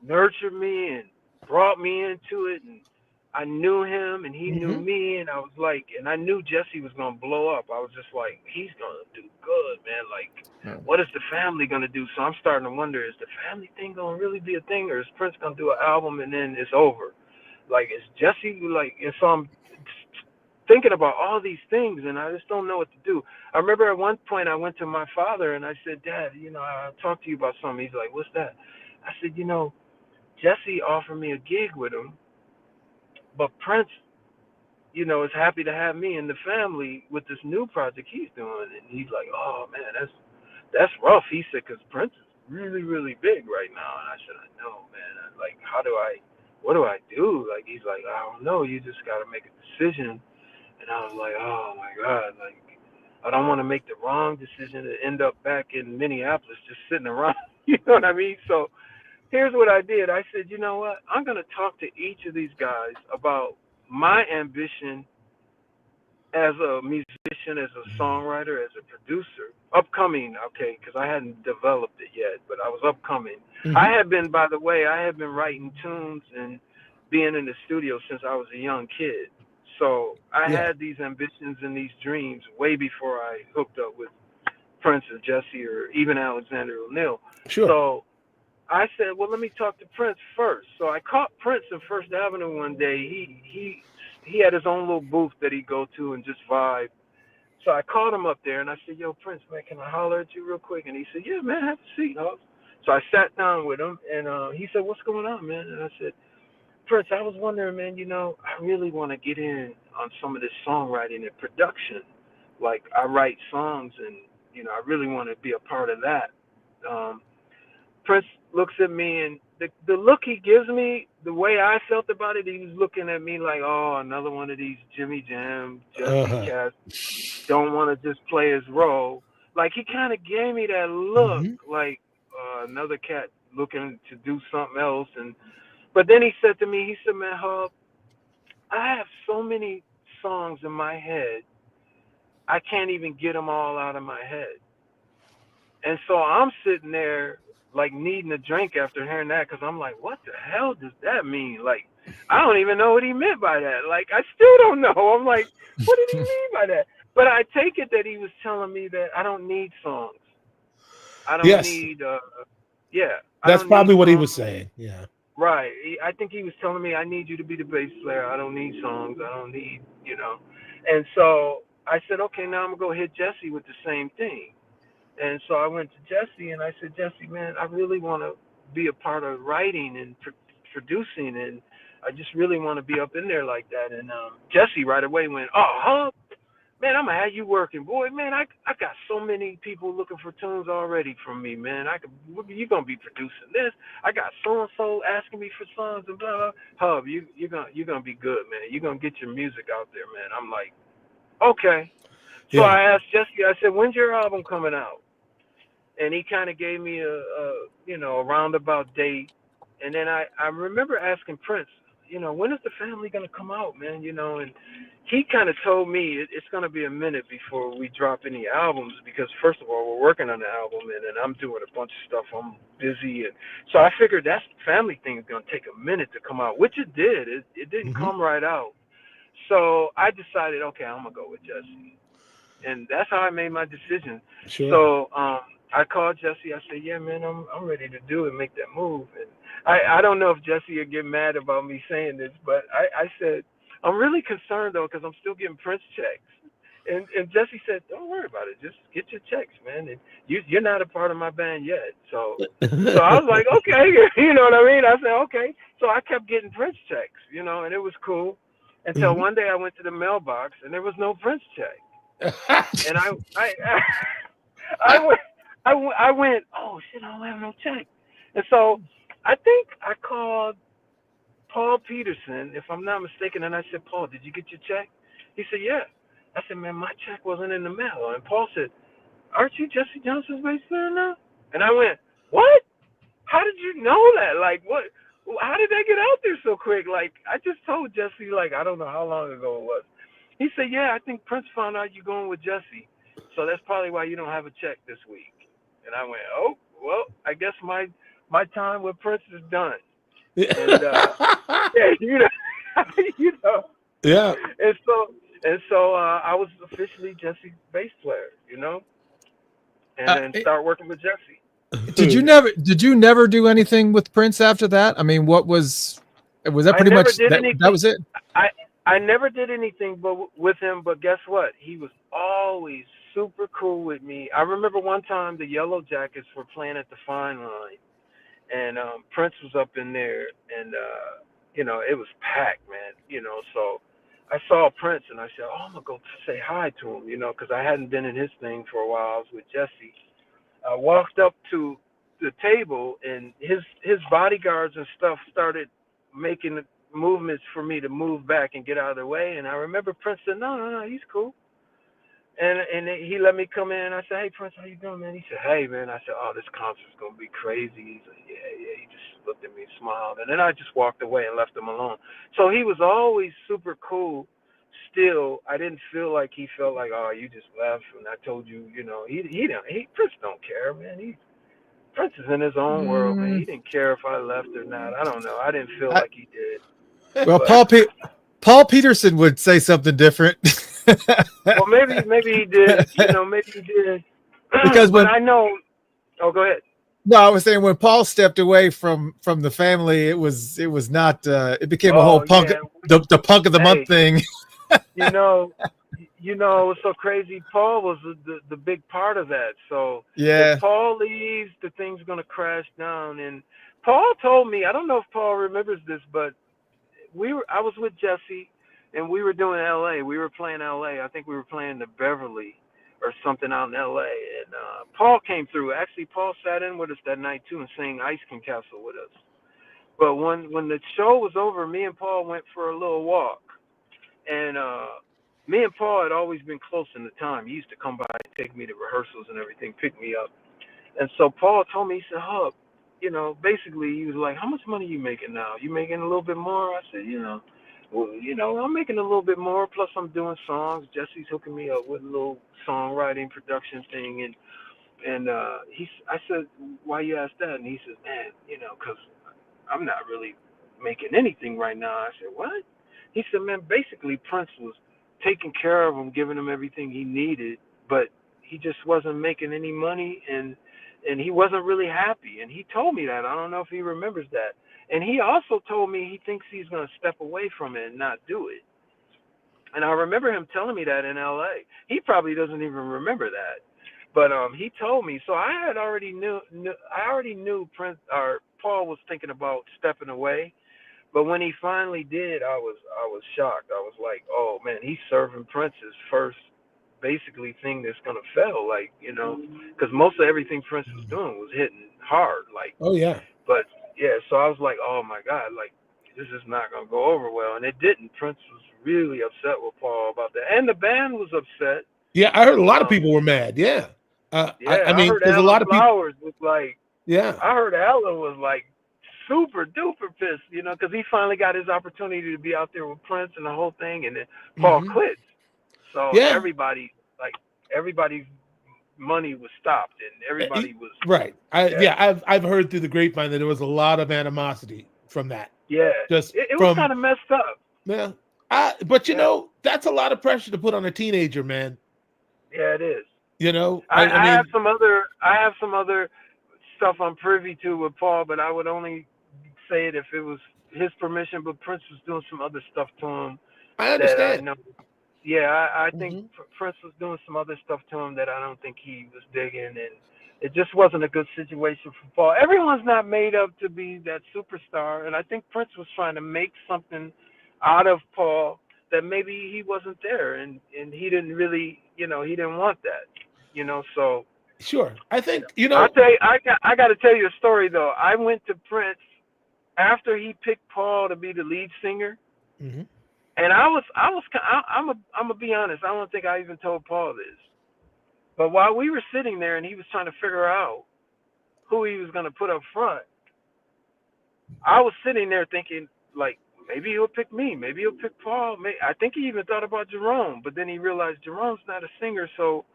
nurtured me and brought me into it, and I knew him and he knew me, and I was like, and I knew Jesse was gonna blow up. I was just like, he's gonna do good, man. Like, what is the family gonna do? So I'm starting to wonder, is the family thing gonna really be a thing, or is Prince gonna do an album and then it's over? Like, is Jesse like? And so I'm thinking about all these things, and I just don't know what to do. I remember at one point I went to my father and I said, "Dad, you know, I'll talk to you about something." He's like, "What's that?" I said, "You know, Jesse offered me a gig with him, but Prince, you know, is happy to have me in the family with this new project he's doing." And he's like, "Oh man, that's rough." He said, "Because Prince is really, really big right now." And I said, "I know, man. Like, what do I do?" Like, he's like, "I don't know. You just got to make a decision." And I was like, "Oh my God, like, I don't want to make the wrong decision and end up back in Minneapolis just sitting around." You know what I mean? So here's what I did. I said, "You know what? I'm going to talk to each of these guys about my ambition as a musician, as a songwriter, as a producer, upcoming, okay, because I hadn't developed it yet, but I was upcoming." I had been writing tunes and being in the studio since I was a young kid. So I had these ambitions and these dreams way before I hooked up with Prince or Jesse or even Alexander O'Neal. Sure. So I said, well, let me talk to Prince first. So I caught Prince in First Avenue one day. He had his own little booth that he'd go to and just vibe. So I called him up there and I said, "Yo, Prince, man, can I holler at you real quick?" And he said, "Yeah, man, have a seat, huh?" So I sat down with him and he said, "What's going on, man?" And I said, "Prince, I was wondering, man, you know, I really want to get in on some of this songwriting and production. Like, I write songs and, you know, I really want to be a part of that." Prince looks at me, and the look he gives me, the way I felt about it, he was looking at me like, "Oh, another one of these Jimmy Jam, Jesse cats don't want to just play his role." Like, he kind of gave me that look, like another cat looking to do something else. But then he said to me, he said, "Man, Hub, I have so many songs in my head, I can't even get them all out of my head." And so I'm sitting there like needing a drink after hearing that, because I'm like, what the hell does that mean? Like, I don't even know what he meant by that. Like, I still don't know. I'm like, what did he mean by that? But I take it that he was telling me that I don't need songs. I don't Yes, need, yeah, I that's don't need probably what he songs. was saying. Yeah. Right. I think he was telling me I need you to be the bass player. I don't need songs. I don't need, you know. And so I said, okay, now I'm gonna go hit Jesse with the same thing. And so I went to Jesse and I said, Jesse, man, I really want to be a part of writing and producing, and I just really want to be up in there like that. And Jesse right away went, oh, huh? Man, I'm gonna have you working, boy. Man, I got so many people looking for tunes already from me, man. You gonna be producing this? I got so and so asking me for songs and blah blah. Hub, you're gonna be good, man. You're gonna get your music out there, man. I'm like, okay. So Yeah. I asked Jesse. I said, when's your album coming out? And he kind of gave me a roundabout date. And then I remember asking Prince, when is the family gonna come out, man? And he kind of told me it's gonna be a minute before we drop any albums, because first of all we're working on the album, and then I'm doing a bunch of stuff. I'm busy, and so I figured that family thing is gonna take a minute to come out, which it did. It didn't come right out. So I decided, okay, I'm gonna go with Jesse, and that's how I made my decision. Sure. So I called Jesse. I said, yeah, man, I'm ready to do it, make that move. And I don't know if Jesse would get mad about me saying this, but I said, I'm really concerned, though, because I'm still getting Prince checks. And Jesse said, don't worry about it. Just get your checks, man. And you're not a part of my band yet. So I was like, okay, you know what I mean? I said, okay. So I kept getting Prince checks, and it was cool. Until one day I went to the mailbox and there was no Prince check. And I went, oh shit, I don't have no check. And so I think I called Paul Peterson, if I'm not mistaken, and I said, Paul, did you get your check? He said, yeah. I said, man, my check wasn't in the mail. And Paul said, aren't you Jesse Johnson's bass player now? And I went, what? How did you know that? Like, what? How did that get out there so quick? Like, I just told Jesse, like, I don't know how long ago it was. He said, yeah, I think Prince found out you're going with Jesse. So that's probably why you don't have a check this week. And I went, oh, well, I guess my time with Prince is done. And, yeah, Yeah. And so I was officially Jesse's bass player, and then start working with Jesse. Did you never do anything with Prince after that? I mean, was that pretty much that was it? I never did anything with him, but guess what? He was always super cool with me. I remember one time the Yellow Jackets were playing at the Fine Line, and Prince was up in there, and it was packed, man. So I saw Prince, and I said, oh, I'm gonna go say hi to him, because I hadn't been in his thing for a while. I was with Jesse. I walked up to the table, and his bodyguards and stuff started making movements for me to move back and get out of their way. And I remember Prince said, no, he's cool. And he let me come in. I said, hey, Prince, how you doing, man? He said, hey, man. I said, oh, this concert's going to be crazy. He's like, yeah. He just looked at me and smiled. And then I just walked away and left him alone. So he was always super cool. Still, I didn't feel like he felt like, oh, you just left and I told you, Prince don't care, man. Prince is in his own world, man. He didn't care if I left or not. I don't know. I didn't feel like he did. Well, Paul Peterson would say something different. Well, maybe he did. Maybe he did. Because when I know. Oh, go ahead. No, I was saying when Paul stepped away from the family, it was not. It became a whole punk, the punk of the month thing. It was so crazy. Paul was the big part of that. So yeah, if Paul leaves, the thing's gonna crash down. And Paul told me, I don't know if Paul remembers this, but I was with Jesse, and we were doing LA. We were playing LA. I think we were playing the Beverly or something out in LA. And Paul came through. Actually, Paul sat in with us that night too and sang Ice Cream Castle with us. But when the show was over, me and Paul went for a little walk. And me and Paul had always been close in the time. He used to come by and take me to rehearsals and everything, pick me up. And so Paul told me, he said, Hub, basically he was like, how much money are you making now? You making a little bit more? I said, I'm making a little bit more. Plus I'm doing songs. Jesse's hooking me up with a little songwriting production thing. And I said, why you ask that? And he said, man, because I'm not really making anything right now. I said, what? He said, man, basically Prince was taking care of him, giving him everything he needed, but he just wasn't making any money. And he wasn't really happy. And he told me that. I don't know if he remembers that. And he also told me he thinks he's going to step away from it and not do it. And I remember him telling me that in L.A. He probably doesn't even remember that, but he told me. So I already knew Prince or Paul was thinking about stepping away. But when he finally did, I was shocked. I was like, oh man, he's serving Prince's first basically thing that's gonna fail, like, you know, because most of everything Prince was doing was hitting hard, like. Oh yeah. But yeah, so I was like, oh my God, like this is not gonna go over well, and it didn't. Prince was really upset with Paul about that, and the band was upset. Yeah, I heard a lot of people were mad. Yeah. I mean, heard there's a Alan lot of people. Flowers was like, yeah, I heard Alan was like super duper pissed, you know, because he finally got his opportunity to be out there with Prince and the whole thing, and then Paul quit. So everybody's money was stopped, and everybody was right. I've heard through the grapevine that there was a lot of animosity from that. Yeah, just it was kind of messed up. Yeah, but you know, that's a lot of pressure to put on a teenager, man. Yeah, it is. You know, I mean, have some other stuff I'm privy to with Paul, but I would only say it if it was his permission. But Prince was doing some other stuff to him. I understand. I know. Yeah, I think Prince was doing some other stuff to him that I don't think he was digging, and it just wasn't a good situation for Paul. Everyone's not made up to be that superstar, and I think Prince was trying to make something out of Paul that maybe he wasn't there, and he didn't really, you know, he didn't want that, you know. So sure, I think, you know, I'll tell you, I got to tell you a story though. I went to Prince after he picked Paul to be the lead singer. And I'm gonna be honest. I don't think I even told Paul this. But while we were sitting there and he was trying to figure out who he was gonna put up front, I was sitting there thinking, like, maybe he'll pick me. Maybe he'll pick Paul. I think he even thought about Jerome, but then he realized Jerome's not a singer, so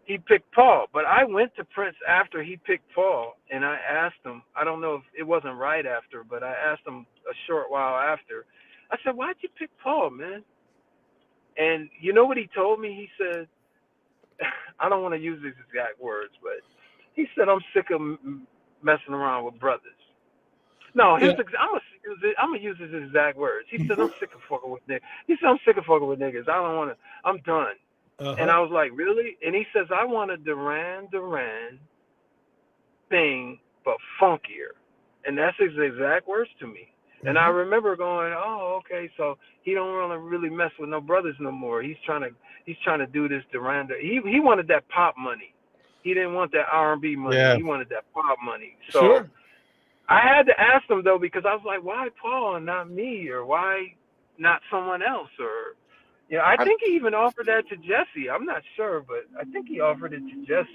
he picked Paul. But I went to Prince after he picked Paul, and I asked him. I don't know if it wasn't right after, but I asked him a short while after. I said, why'd you pick Paul, man? And you know what he told me? He said, I don't want to use these exact words, but he said, I'm sick of messing around with brothers. No, I'm gonna use his exact words. He said, I'm sick of fucking with niggas. He said, I'm sick of fucking with niggas. I don't want to, I'm done. And I was like, really? And he says, I want a Duran thing, but funkier. And that's his exact words to me. And I remember going, oh, okay, so he don't want to really mess with no brothers no more. He's trying to do this Duran. He wanted that pop money. He didn't want that R&B money. Yeah. He wanted that pop money. So I had to ask him though, because I was like, why Paul and not me, or why not someone else? Or I think he even offered that to Jesse. I'm not sure, but I think he offered it to Jesse.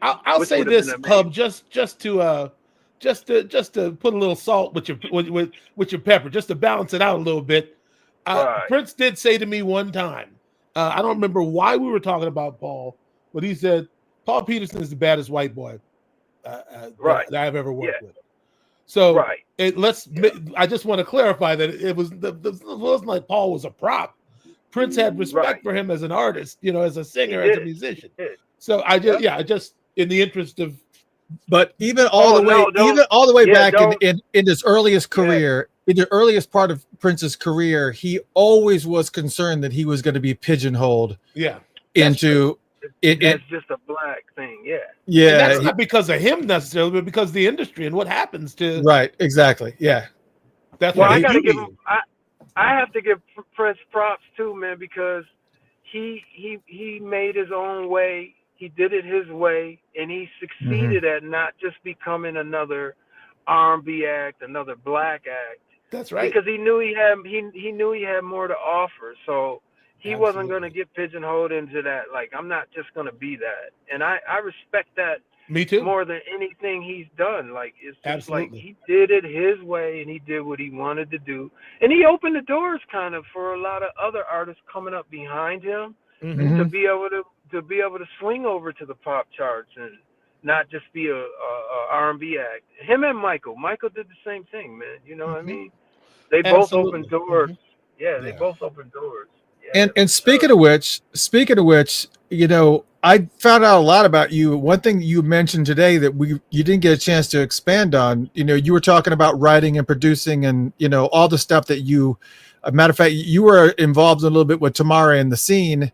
I'll say this, Hub, just to put a little salt with your pepper, just to balance it out a little bit. Prince did say to me one time, I don't remember why we were talking about Paul, but he said, Paul Peterson is the baddest white boy that I've ever worked with. So I just want to clarify that it wasn't like Paul was a prop. Prince had respect for him as an artist, you know, as a singer, as a musician. So I just in the interest of. But even all the way back in his earliest career, in the earliest part of Prince's career, he always was concerned that he was going to be pigeonholed. Into it's just a black thing. And that's not because of him necessarily, but because of the industry and what happens to. Right. Exactly. Yeah. That's what I got to give him. I have to give Prince props too, man, because he made his own way. He did it his way, and he succeeded at not just becoming another R&B act, another black act. That's right. Because he knew he had more to offer. So he wasn't going to get pigeonholed into that. Like, I'm not just going to be that. And I respect that. Me too. More than anything he's done. Like, it's just like he did it his way, and he did what he wanted to do. And he opened the doors kind of for a lot of other artists coming up behind him to be able to swing over to the pop charts and not just be a R&B act. Him and Michael did the same thing, man. You know what I mean? They both opened doors. They both opened doors. And speaking of which, you know, I found out a lot about you. One thing you mentioned today that you didn't get a chance to expand on, you were talking about writing and producing and, all the stuff that matter of fact, you were involved a little bit with Tamara in the scene,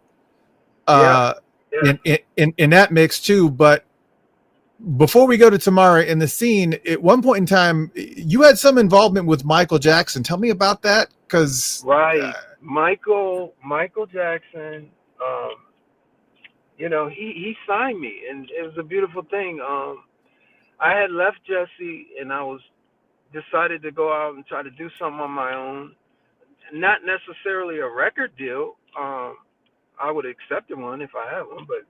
in that mix too. But before we go to Tamara in the scene, at one point in time, you had some involvement with Michael Jackson. Tell me about that. Michael Jackson, he signed me, and it was a beautiful thing. I had left Jesse, and I was decided to go out and try to do something on my own. Not necessarily a record deal. I would accept one if I had one, but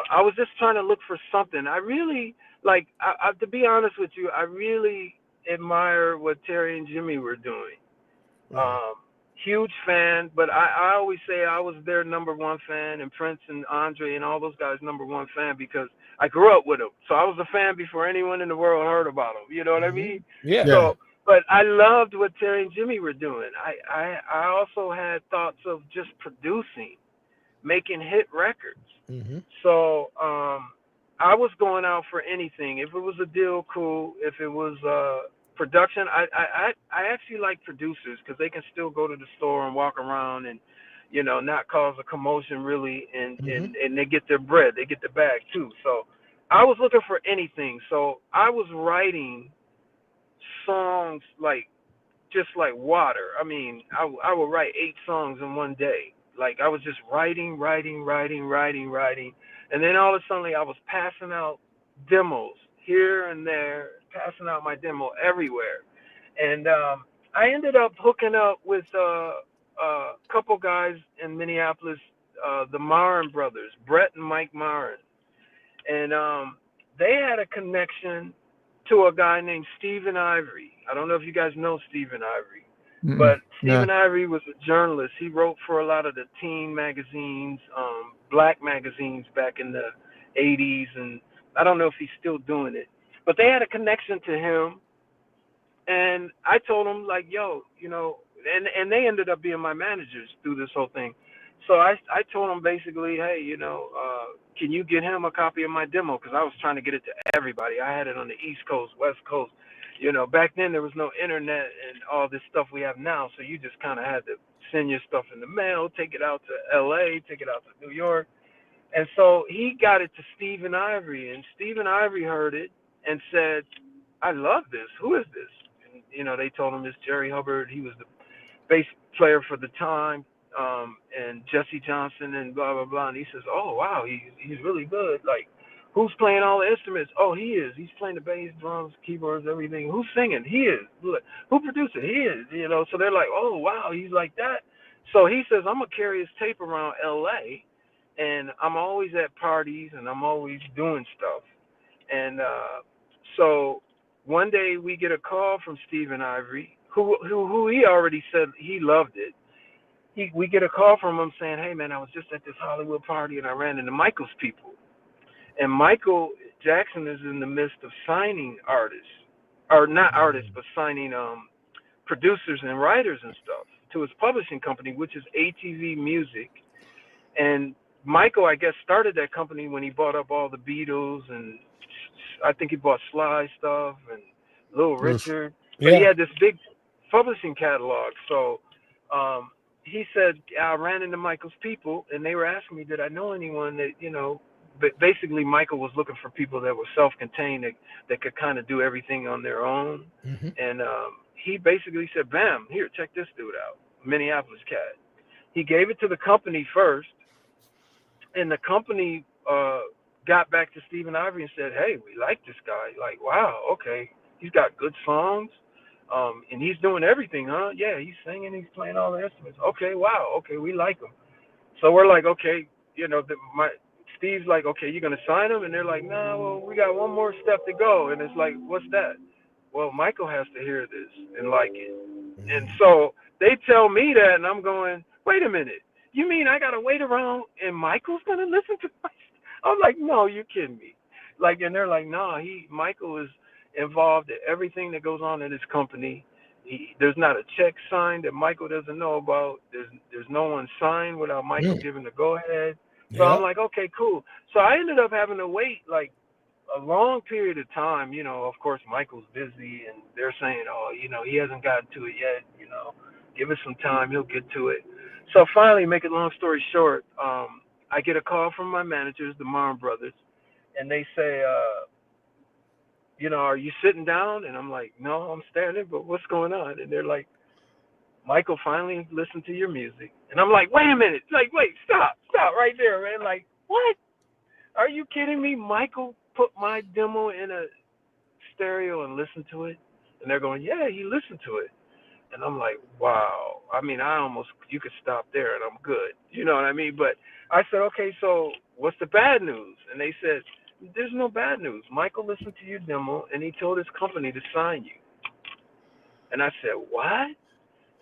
I was just trying to look for something. I really to be honest with you, I really admire what Terry and Jimmy were doing. Huge fan, but I always say I was their number one fan, and Prince and Andre and all those guys number one fan, because I grew up with them. So I was a fan before anyone in the world heard about them. You know what I mean? Yeah. So, but I loved what Terry and Jimmy were doing. I also had thoughts of just producing, making hit records. So I was going out for anything. If it was a deal, cool. If it was production, I actually like producers, because they can still go to the store and walk around and not cause a commotion really, and they get their bread, they get the bag too. So I was looking for anything. So I was writing songs just like water. I mean, I would write 8 songs in one day. Like, I was just writing, and then all of a sudden I was passing out demos here and there, passing out my demo everywhere. And I ended up hooking up with a couple guys in Minneapolis, the Marin brothers, Brett and Mike Marin. And they had a connection to a guy named Stephen Ivory. I don't know if you guys know Stephen Ivory, but Stephen Ivory was a journalist. He wrote for a lot of the teen magazines, black magazines back in the 80s, and I don't know if he's still doing it. But they had a connection to him, and I told him, like, yo, and they ended up being my managers through this whole thing. So I told him basically, hey, can you get him a copy of my demo? Because I was trying to get it to everybody. I had it on the East Coast, West Coast. Back then there was no internet and all this stuff we have now. So you just kind of had to send your stuff in the mail, take it out to LA, take it out to New York. And so he got it to Stephen Ivory, and Stephen Ivory heard it and said, I love this. Who is this? And, they told him it's Jerry Hubbard. He was the bass player for the time, and Jesse Johnson and blah, blah, blah. And he says, oh, wow, he's really good. Like, who's playing all the instruments? Oh, he is. He's playing the bass, drums, keyboards, everything. Who's singing? He is. Who produced it? He is. So they're like, oh, wow, he's like that. So he says, I'm going to carry his tape around L.A., and I'm always at parties, and I'm always doing stuff. And so one day we get a call from Stephen Ivory, who he already said he loved it. We get a call from him saying, hey, man, I was just at this Hollywood party, and I ran into Michael's people. And Michael Jackson is in the midst of signing artists, or not artists, but signing producers and writers and stuff to his publishing company, which is ATV Music. And Michael, I guess, started that company when he bought up all the Beatles, and I think he bought Sly stuff and Little Richard. But he had this big publishing catalog. So he said, I ran into Michael's people, and they were asking me, did I know anyone that, but basically Michael was looking for people that were self-contained, that could kind of do everything on their own. And he basically said, bam, here, check this dude out, Minneapolis cat. He gave it to the company first, and the company got back to Stephen Ivory and said, hey, we like this guy. Like, wow, okay, he's got good songs, and he's doing everything, huh? Yeah, he's singing, he's playing all the instruments. Okay, wow, okay, we like him. So we're like, okay, Steve's like, okay, you're going to sign him? And they're like, no, well, we got one more step to go. And it's like, what's that? Well, Michael has to hear this and like it. And so they tell me that, and I'm going, wait a minute. You mean I got to wait around and Michael's going to listen to my stuff? I'm like, no, you're kidding me. Like, and they're like, no, Michael is involved in everything that goes on in his company. There's not a check signed that Michael doesn't know about. There's no one signed without Michael giving the go ahead. So I'm like, okay, cool. So I ended up having to wait like a long period of time. You know, of course, Michael's busy, and they're saying, oh, you know, he hasn't gotten to it yet. You know, give us some time, he'll get to it. So finally, make a long story short, I get a call from my managers, the Marn brothers, and they say, you know, are you sitting down? And I'm like, no, I'm standing, but what's going on? And they're like, Michael finally listened to your music. And I'm like, wait a minute. Like, wait, stop right there, man. Like, what? Are you kidding me? Michael put my demo in a stereo and listened to it? And they're going, yeah, he listened to it. And I'm like, wow. I mean, you could stop there and I'm good. You know what I mean? But I said, okay, so what's the bad news? And they said, there's no bad news. Michael listened to your demo and he told his company to sign you. And I said, what?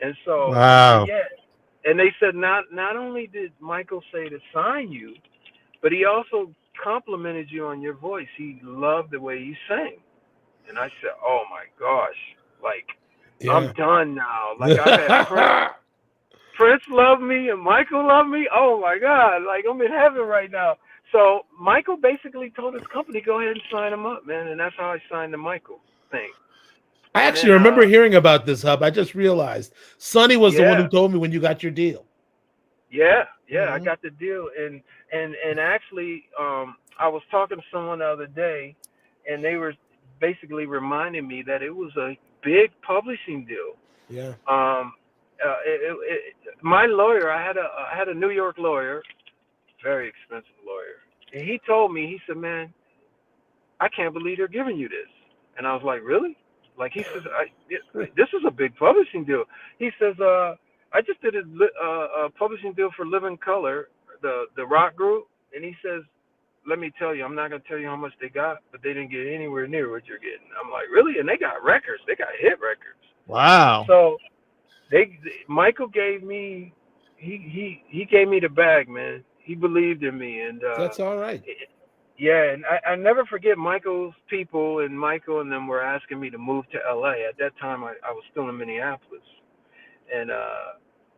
And so I said, yeah. And they said, not only did Michael say to sign you, but he also complimented you on your voice. He loved the way you sang. And I said, oh my gosh, like, I'm done now. Like, I've had Prince loved me and Michael loved me. Oh my God, like, I'm in heaven right now. So Michael basically told his company, go ahead and sign him up, man. And that's how I signed the Michael thing. I actually remember hearing about this, Hub. I just realized Sonny was the one who told me when you got your deal. Yeah, I got the deal, and actually, I was talking to someone the other day, and they were basically reminding me that it was a big publishing deal. Yeah. My lawyer, I had a New York lawyer, very expensive lawyer, and he told me, he said, man, I can't believe they're giving you this, and I was like, really? Like, he says, this is a big publishing deal. He says, I just did a publishing deal for Living Color, the rock group, and he says, let me tell you, I'm not going to tell you how much they got, but they didn't get anywhere near what you're getting. I'm like, really? And they got records. They got hit records. Wow. So Michael gave me, he gave me the bag, man. He believed in me. And that's all right. Yeah, and I never forget Michael's people, and Michael and them were asking me to move to LA. At that time, I was still in Minneapolis. And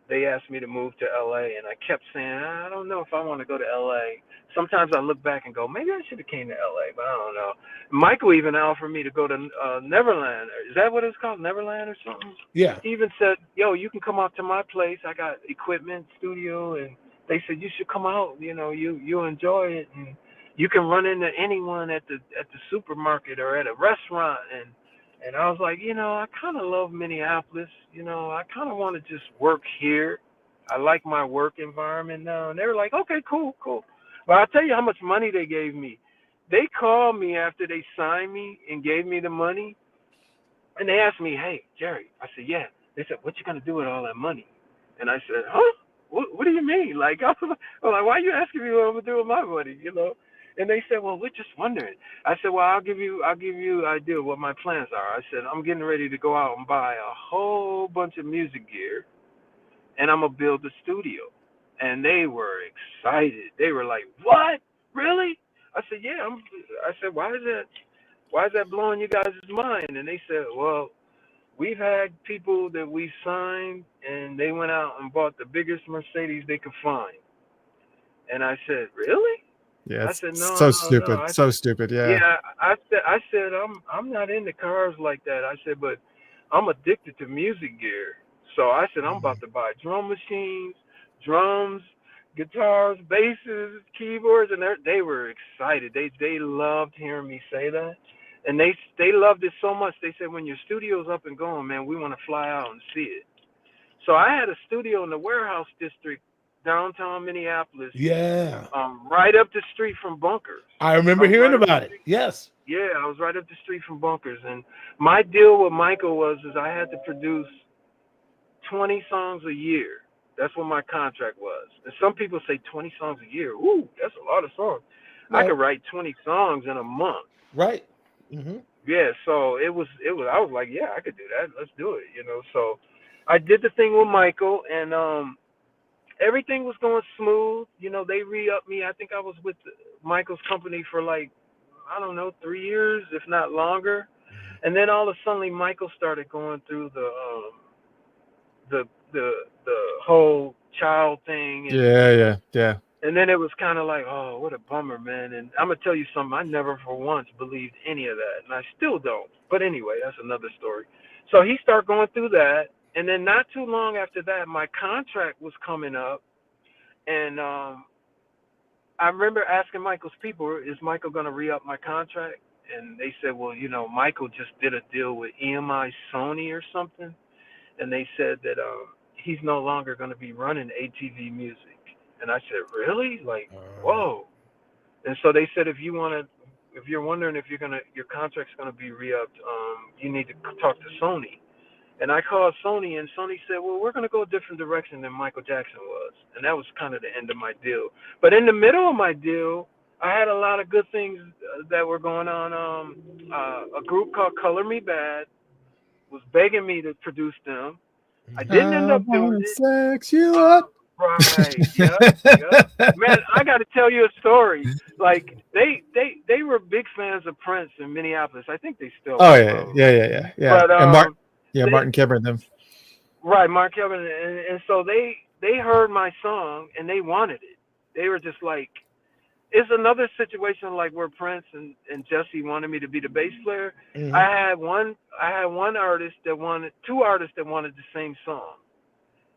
they asked me to move to LA, and I kept saying, I don't know if I want to go to LA. Sometimes I look back and go, maybe I should have came to LA, but I don't know. Michael even offered me to go to Neverland. Is that what it's called, Neverland or something? Yeah. He even said, yo, you can come out to my place. I got equipment, studio, and they said you should come out. You know, you enjoy it, and you can run into anyone at the supermarket or at a restaurant. And I was like, you know, I kind of love Minneapolis. You know, I kind of want to just work here. I like my work environment now. And they were like, okay, cool. But I'll tell you how much money they gave me. They called me after they signed me and gave me the money. And they asked me, hey, Jerry. I said, yeah. They said, what you going to do with all that money? And I said, huh? What do you mean? Like, I'm like, why are you asking me what I'm going to do with my money, you know? And they said, well, we're just wondering. I said, well, I'll give you an idea of what my plans are. I said, I'm getting ready to go out and buy a whole bunch of music gear, and I'm going to build a studio. And they were excited. They were like, what? Really? I said, yeah. I said, why is that blowing you guys' mind? And they said, well, we've had people that we signed, and they went out and bought the biggest Mercedes they could find. And I said, really? Yeah, I said, no, so stupid. no. So stupid. Yeah. Yeah, I said, I'm not into cars like that. I said, but I'm addicted to music gear. So I said, I'm about to buy drum machines, drums, guitars, basses, keyboards, and they were excited. They loved hearing me say that, and they loved it so much. They said, when your studio's up and going, man, we want to fly out and see it. So I had a studio in the Warehouse District, downtown Minneapolis. Yeah. Right up the street from Bunkers. I remember hearing about it. Yes. Yeah, I was right up the street from Bunkers. And my deal with Michael was I had to produce 20 songs a year. That's what my contract was. And some people say 20 songs a year. Ooh, that's a lot of songs. No. I could write 20 songs in a month. Right. Mm-hmm. Yeah, so it was. I was like, yeah, I could do that. Let's do it. You know, so I did the thing with Michael, and everything was going smooth. You know, they re-upped me. I think I was with Michael's company for like, I don't know, 3 years, if not longer. And then all of a sudden, Michael started going through the whole child thing. And, yeah. And then it was kind of like, oh, what a bummer, man. And I'm going to tell you something. I never for once believed any of that. And I still don't. But anyway, that's another story. So he started going through that. And then not too long after that, my contract was coming up. And I remember asking Michael's people, is Michael going to re-up my contract? And they said, well, you know, Michael just did a deal with EMI Sony or something. And they said that he's no longer going to be running ATV Music. And I said, really? Like, whoa. And so they said, if you're wondering if your contract's gonna be re-upped, you need to talk to Sony. And I called Sony, and Sony said, well, we're gonna go a different direction than Michael Jackson was. And that was kind of the end of my deal. But in the middle of my deal, I had a lot of good things that were going on. A group called Color Me Bad was begging me to produce them. I didn't end up doing it. Sex you up. Right. Yeah. Man, I got to tell you a story. Like they were big fans of Prince in Minneapolis. I think they still. Oh yeah. But, and Martin Kemper and them. Right, Mark Kemper, and so they heard my song and they wanted it. They were just like, it's another situation like where Prince and Jesse wanted me to be the bass player. Mm-hmm. I had one artist that wanted, two artists that wanted the same song.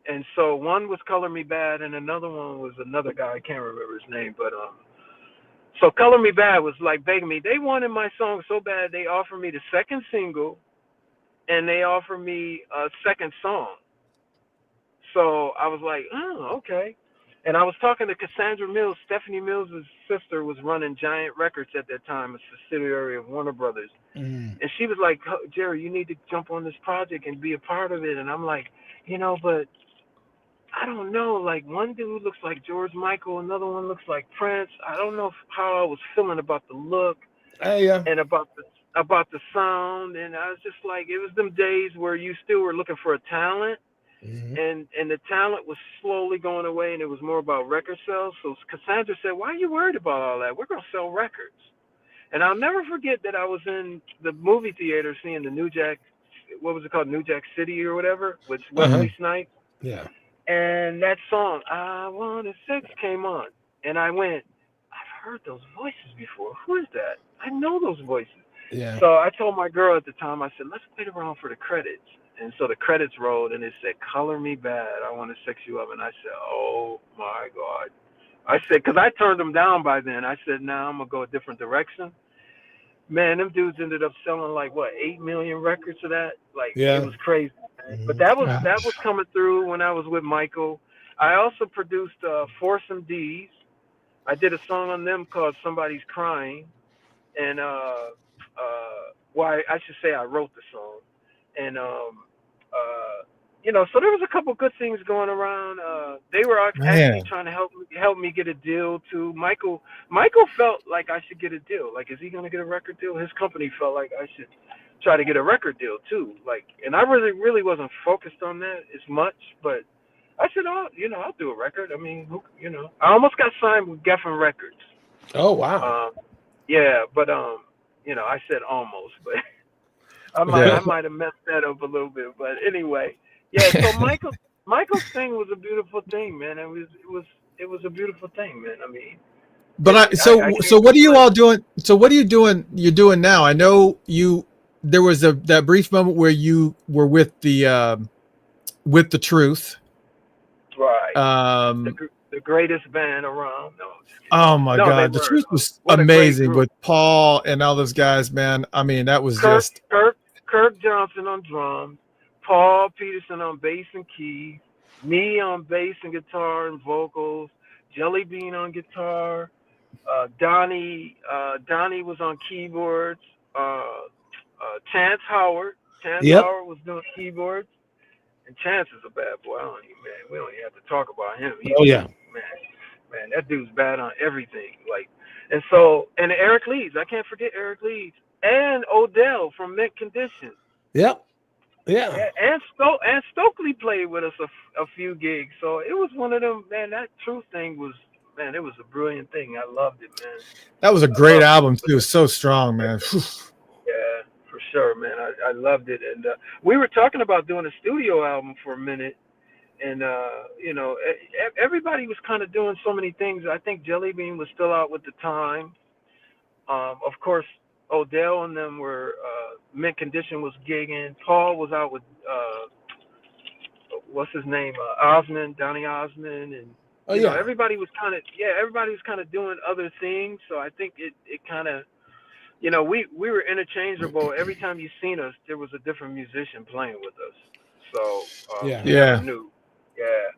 And so one was Color Me Bad, and another one was another guy. I can't remember his name, but so Color Me Bad was like begging me. They wanted my song so bad, they offered me the second single, and they offered me a second song. So I was like, oh, okay. And I was talking to Cassandra Mills. Stephanie Mills' sister was running Giant Records at that time, a subsidiary of Warner Brothers. Mm. And she was like, Jerry, you need to jump on this project and be a part of it. And I'm like, you know, but I don't know, like one dude looks like George Michael, another one looks like Prince. I don't know how I was feeling about the look and about the sound. And I was just like, it was them days where you still were looking for a talent, and the talent was slowly going away, and it was more about record sales. So Cassandra said, why are you worried about all that? We're going to sell records. And I'll never forget that I was in the movie theater seeing the New Jack, what was it called, New Jack City or whatever, with Wesley Snipes. Yeah. And that song, I Want a Sex, came on. And I went, I've heard those voices before. Who is that? I know those voices. Yeah. So I told my girl at the time, I said, let's wait around for the credits. And so the credits rolled, and it said, Color Me Bad, I Want to Sex You Up. And I said, oh, my God. I said, because I turned them down by then. I said, nah, I'm going to go a different direction. Man, them dudes ended up selling like, 8 million records of that? Like, It was crazy. But that was coming through when I was with Michael. I also produced Foursome D's. I did a song on them called Somebody's Crying. And, I should say I wrote the song. And, so there was a couple good things going around. They were actually trying to help me get a deal too. Michael felt like I should get a deal. Like, is he going to get a record deal? His company felt like I should try to get a record deal too. Like, and I really wasn't focused on that as much, but I said, I'll do a record. I mean, I almost got signed with Geffen Records. Oh, wow. But I said almost, but I might have messed that up a little bit. But anyway, yeah. So Michael's thing was a beautiful thing, man. It was a beautiful thing, man. I mean, but so what are you all doing? So what are you doing? You're doing now? I know there was that brief moment where you were with the Truth, right? The greatest band around. No, oh my God, the Truth was amazing with Paul and all those guys, man. I mean, that was Kirk Johnson on drums, Paul Peterson on bass and keys, me on bass and guitar and vocals, Jelly Bean on guitar, Donnie was on keyboards, Chance Howard Howard was doing keyboards, and Chance is a bad boy. We don't even have to talk about him. Man, that dude's bad on everything. Like, and Eric Leeds, I can't forget Eric Leeds, and Odell from Mint Condition. Yep. Yeah. And Stokely played with us a few gigs. So it was one of them, man. That Truth thing was, man, it was a brilliant thing. I loved it, man. That was a great album too. It was so strong, man. Yeah, for sure, man. I loved it. And we were talking about doing a studio album for a minute. And everybody was kind of doing so many things. I think Jelly Bean was still out with the time. Of course, Odell and them were Mint Condition was gigging. Paul was out with what's his name, Donny Osmond, and everybody was kind of doing other things. So I think it kind of, we were interchangeable. Every time you seen us, there was a different musician playing with us. So you never knew. Yeah.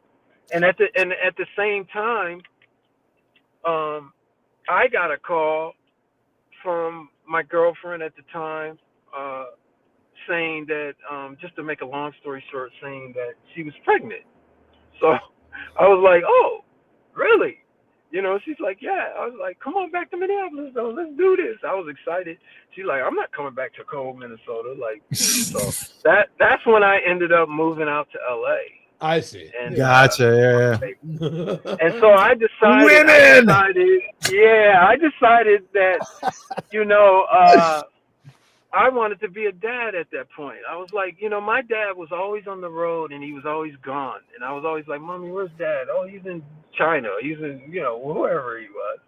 And at the same time, I got a call from my girlfriend at the time, saying that, just to make a long story short, saying that she was pregnant. So I was like, oh, really? She's like, yeah. I was like, come on back to Minneapolis, though. Let's do this. I was excited. She's like, I'm not coming back to cold Minnesota. Like, so that's when I ended up moving out to LA. I see. And, gotcha. And so I decided that, I wanted to be a dad at that point. I was like, my dad was always on the road and he was always gone. And I was always like, Mommy, where's Dad? Oh, he's in China. He's in, whoever he was.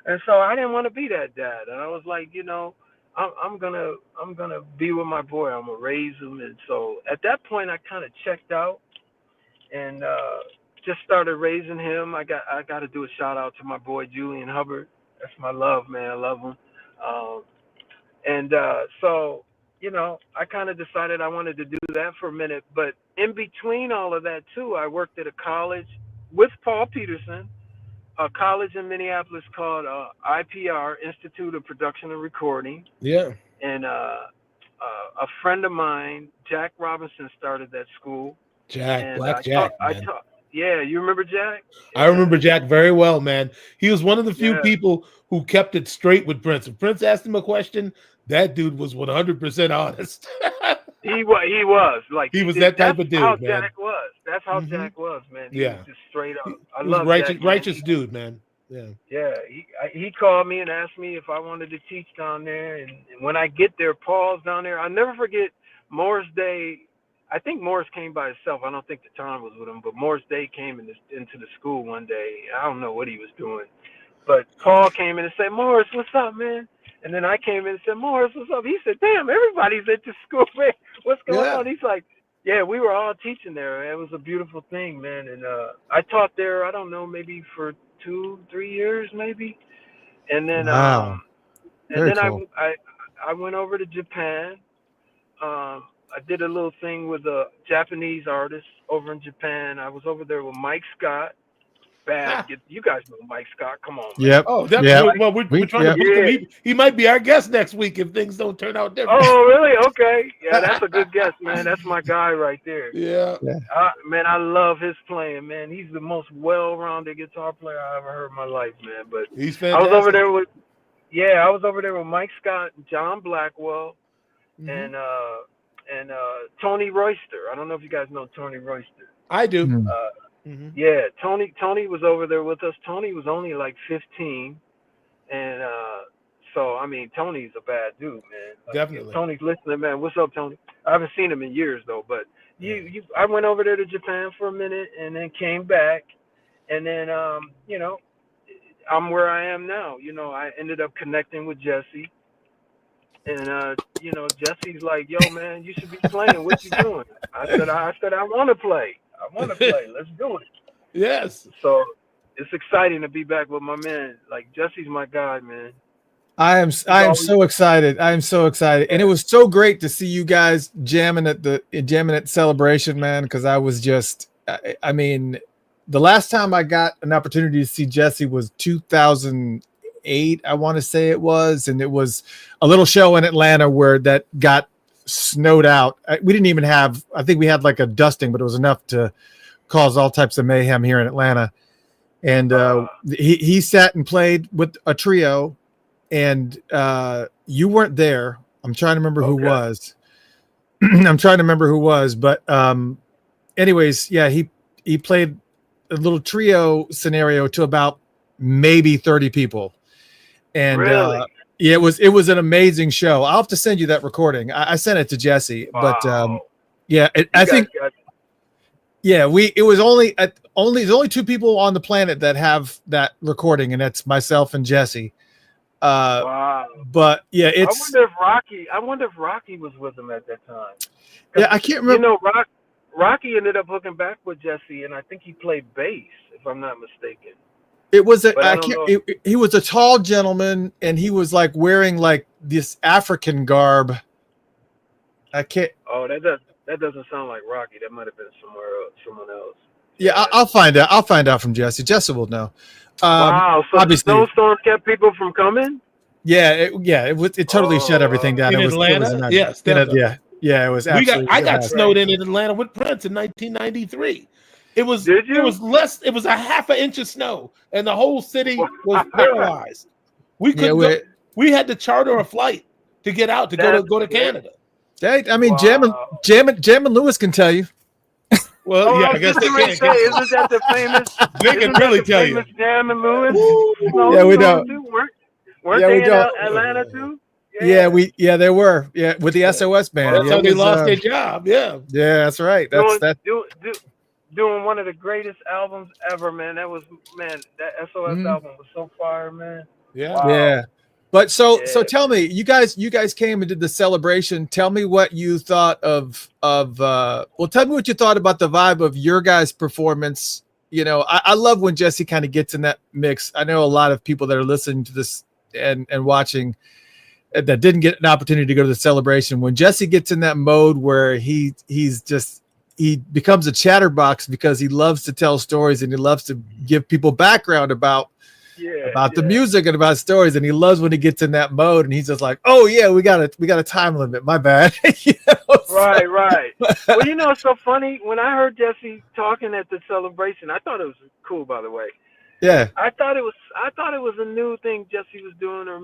And so I didn't want to be that dad. And I was like, I'm gonna be with my boy. I'm gonna raise him. And so at that point, I kind of checked out and just started raising him. I got to do a shout out to my boy Julian Hubbard. That's my love, man. I love him. So, I kind of decided I wanted to do that for a minute. But in between all of that, too, I worked at a college with Paul Peterson, a college in Minneapolis called IPR, Institute of Production and Recording. Yeah. And a friend of mine, Jack Robinson, started that school. Jack. Yeah, you remember Jack? I remember Jack very well, man. He was one of the few people who kept it straight with Prince. If Prince asked him a question, that dude was 100% honest. He was like he was that type of dude, man. Jack was. That's how Jack was, man. He was just straight up. I love righteous dude, man. Yeah. Yeah. He called me and asked me if I wanted to teach down there, and when I get there, Paul's down there. I'll never forget Morris Day. I think Morris came by himself. I don't think the Tom was with him, but Morris Day came into the school one day. I don't know what he was doing, but Paul came in and said, Morris, what's up, man? And then I came in and said, Morris, what's up? He said, damn, everybody's at the school, man. What's going on? He's like, yeah, we were all teaching there. It was a beautiful thing, man. And I taught there, I don't know, maybe for 2-3 years, maybe. And then, wow. Cool. I went over to Japan. I did a little thing with a Japanese artist over in Japan. I was over there with Mike Scott. You guys know Mike Scott. Come on, man. Yep. Oh, definitely. Well, we're trying to book him. He might be our guest next week if things don't turn out different. Oh, really? Okay. Yeah, that's a good guest, man. That's my guy right there. Yeah. Man, I love his playing, man. He's the most well-rounded guitar player I ever heard in my life, man. But he's fantastic. I was over there with Mike Scott, John Blackwell, and Tony Royster. I don't know if you guys know Tony Royster. I do. Yeah, Tony was over there with us. Tony was only like 15, and so I mean, Tony's a bad dude, man. Definitely. If Tony's listening, man. What's up, Tony? I haven't seen him in years though, but I went over there to Japan for a minute and then came back, and then I'm where I am now. I ended up connecting with Jesse. And Jesse's like, yo, man, you should be playing. What you doing? I said, I want to play. Let's do it. Yes. So it's exciting to be back with my man. Like, Jesse's my guy, man. I am so excited. I am so excited. And it was so great to see you guys jamming at Celebration, man, because I was just, I mean, the last time I got an opportunity to see Jesse was 2008, I want to say it was, and it was a little show in Atlanta where that got snowed out. We didn't even have, I think we had like a dusting, but it was enough to cause all types of mayhem here in Atlanta. And he sat and played with a trio, and you weren't there. I'm trying to remember who was. I'm trying to remember who was, but anyways, yeah, he played a little trio scenario to about maybe 30 people. And really? Yeah, it was an amazing show. I'll have to send you that recording. I sent it to Jesse, but yeah, I think Yeah, it was there's only two people on the planet that have that recording, and that's myself and Jesse. Wow. But yeah, I wonder if Rocky was with him at that time. Yeah, I can't remember. You know, Rocky ended up hooking back with Jesse, and I think he played bass, if I'm not mistaken. It was he was a tall gentleman, and he was like wearing like this African garb. I can't. Oh, that doesn't sound like Rocky. That might have been someone else. Yeah, I'll find out. I'll find out from Jesse. Jesse will know. Wow, so the snowstorm kept people from coming? Yeah, it totally shut everything down. In Atlanta? Yes, definitely. Yeah, it was absolutely. I got snowed in Atlanta with Prince in 1993. It was less. It was a half an inch of snow, and the whole city was paralyzed. We couldn't. We had to charter a flight to get out to go to Canada. Hey, I mean, Jam and Lewis can tell you. Well, yeah, I guess they can. Isn't that the famous? They can really tell you. Jam and Lewis. Yeah, we don't. Weren't they in Atlanta too? Yeah, they were. Yeah, with the SOS band. That's how they lost their job. Yeah. Yeah, that's right. Doing one of the greatest albums ever, man. That SOS album was so fire, man. Yeah. Wow. Yeah. But so tell me, you guys came and did the celebration. Tell me what you thought tell me what you thought about the vibe of your guys' performance. You know, I love when Jesse kind of gets in that mix. I know a lot of people that are listening to this and watching that didn't get an opportunity to go to the celebration. When Jesse gets in that mode where he becomes a chatterbox because he loves to tell stories and he loves to give people background about the music and about stories, and he loves when he gets in that mode and he's just like, oh yeah, we got a time limit, my bad. Right. Well, you know, it's so funny when I heard Jesse talking at the celebration. I thought it was cool, by the way. Yeah, I thought it was a new thing Jesse was doing, or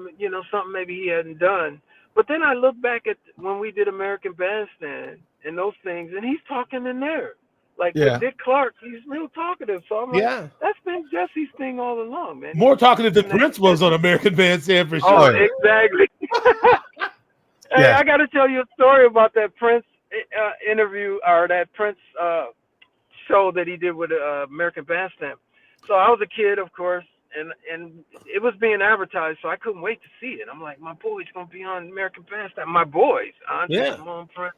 something maybe he hadn't done. But then I look back at when we did American Bandstand and those things, and he's talking in there. Like with Dick Clark, he's real talkative. So I'm like, that's been Jesse's thing all along, man. More talkative than Prince was on American Bandstand for sure. Oh, exactly. Hey, I got to tell you a story about that Prince interview, or that Prince show that he did with American Bandstand. So I was a kid, of course, and it was being advertised, so I couldn't wait to see it. I'm like, my boy's gonna be on American Bandstand. My boys, Andre, Mom, Prince.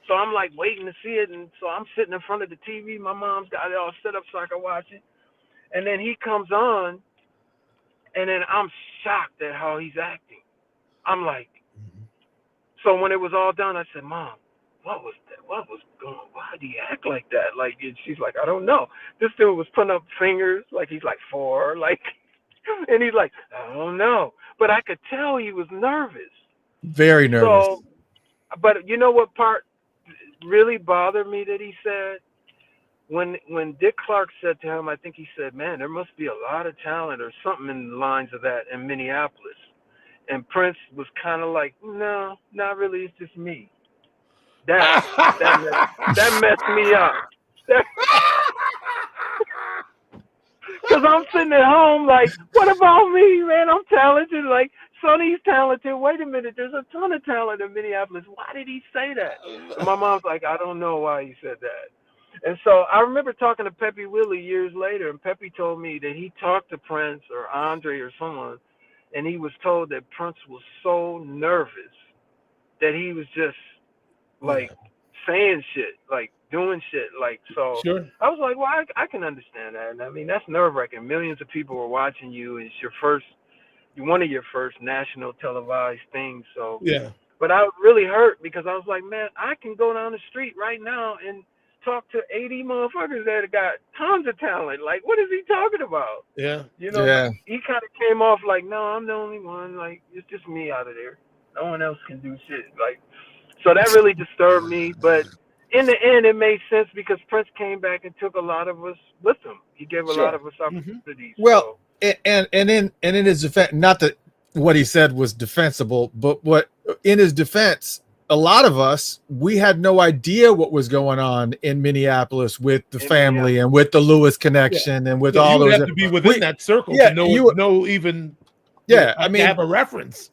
So I'm like waiting to see it, and so I'm sitting in front of the TV. My mom's got it all set up so I can watch it. And then he comes on, and then I'm shocked at how he's acting. I'm like, so when it was all done, I said, Mom, what was that? What was going on? Why did he act like that? Like, and she's like, I don't know. This dude was putting up fingers like he's like 4, like, and he's like, I don't know. But I could tell he was nervous. Very nervous. So, but you know what part really bothered me that he said? When Dick Clark said to him, I think he said, man, there must be a lot of talent or something in the lines of that in Minneapolis. And Prince was kind of like, no, not really. It's just me. That messed me up. Because I'm sitting at home like, what about me, man? I'm talented. Like, Sonny's talented. Wait a minute. There's a ton of talent in Minneapolis. Why did he say that? And my mom's like, I don't know why he said that. And so I remember talking to Peppy Willie years later, and Peppy told me that he talked to Prince or Andre or someone, and he was told that Prince was so nervous that he was just like saying shit, like doing shit, like, so sure. I was like, well, I can understand that. And I mean, that's nerve-wracking. Millions of people were watching you, and it's one of your first national televised things. So but I was really hurt because I was like, man, I can go down the street right now and talk to 80 motherfuckers that got tons of talent. Like, what is he talking about? Yeah. You know, he kind of came off like, no, I'm the only one. Like, it's just me out of there. No one else can do shit. Like, so that really disturbed me. But in the end, it made sense because Prince came back and took a lot of us with him. He gave a lot of us opportunities. Well, and in his defense, not that what he said was defensible, but what in his defense, a lot of us, we had no idea what was going on in Minneapolis with the family and with the Lewis connection and with all those. You have to be within that circle to know even. I mean, have a reference.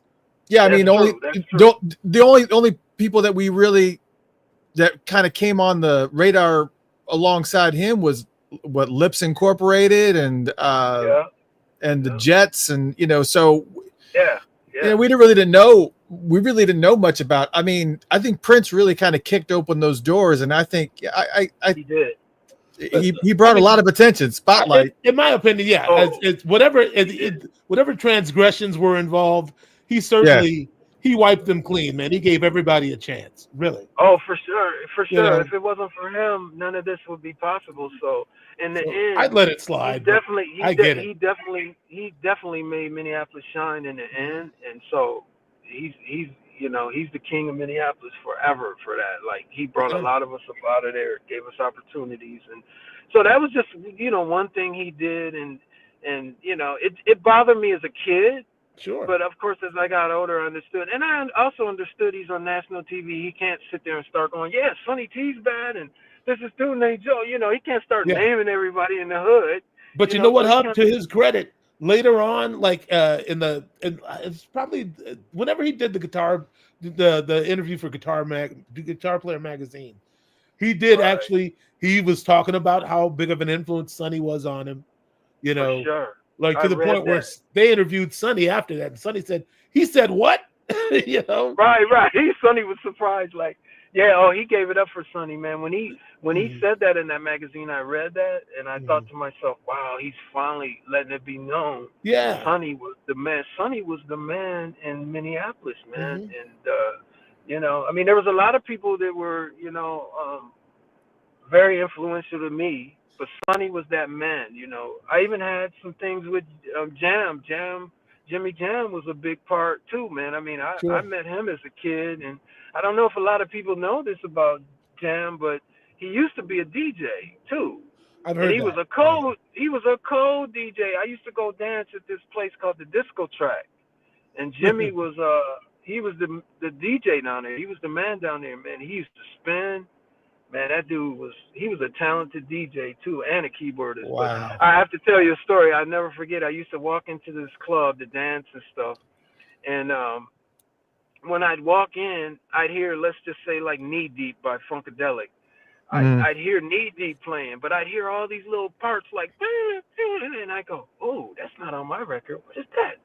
Yeah, I mean, the only people that we really that kind of came on the radar alongside him was what Lips Incorporated and the Jets, and so we really didn't know much about. I mean, I think Prince really kind of kicked open those doors, and I think he did. He brought a lot of attention, spotlight. In my opinion, it's whatever transgressions were involved, he certainly he wiped them clean, man. He gave everybody a chance, really. Oh, for sure. If it wasn't for him, none of this would be possible. So in the end, I'd let it slide. He definitely made Minneapolis shine in the end, and so he's the king of Minneapolis forever for that. Like, he brought a lot of us up out of there, gave us opportunities, and so that was just one thing he did, and it bothered me as a kid. Sure. But of course, as I got older, I understood, and I also understood he's on national TV. He can't sit there and start going, "Yeah, Sonny T's bad," and this is dude named Joe. He can't start naming everybody in the hood. But you know what, Hub? To his credit, later on, like it's probably whenever he did the interview for Guitar Player magazine, he did actually. He was talking about how big of an influence Sonny was on him. For sure. Like, to the point where they interviewed Sonny after that, and Sonny said, "He said what?" Right. Sonny was surprised, like, he gave it up for Sonny, man. When he said that in that magazine, I read that, and I thought to myself, wow, he's finally letting it be known. Yeah, Sonny was the man. Sonny was the man in Minneapolis, man. And I mean, there was a lot of people that were, very influential to me. But Sonny was that man, I even had some things with Jam. Jimmy Jam was a big part too, man. I mean, I met him as a kid, and I don't know if a lot of people know this about Jam, but he used to be a DJ too. I've heard he was a co DJ. I used to go dance at this place called the Disco Track, and Jimmy was he was the DJ down there. He was the man down there, man. He used to spin. Man, that dude was a talented DJ too, and a keyboardist. Wow. But I have to tell you a story I never forget. I used to walk into this club to dance and stuff, and when I'd walk in, I'd hear, let's just say, like Knee Deep by Funkadelic. I'd hear Knee Deep playing, but I'd hear all these little parts like, and I go, oh, that's not on my record. What is that?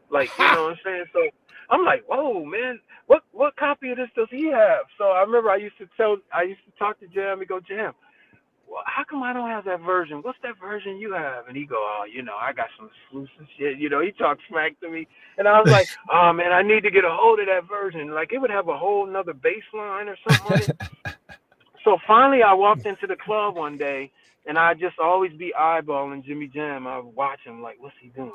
Like, you know what I'm saying? So I'm like, whoa, man, what copy of this does he have? So I remember I used to talk to Jam and go, Jam, well, how come I don't have that version? What's that version you have? And he go, oh, I got some exclusive shit. He talked smack to me. And I was like, oh, man, I need to get a hold of that version. Like, it would have a whole nother bass line or something on it. So finally I walked into the club one day, and I'd just always be eyeballing Jimmy Jam. I would watch him like, what's he doing?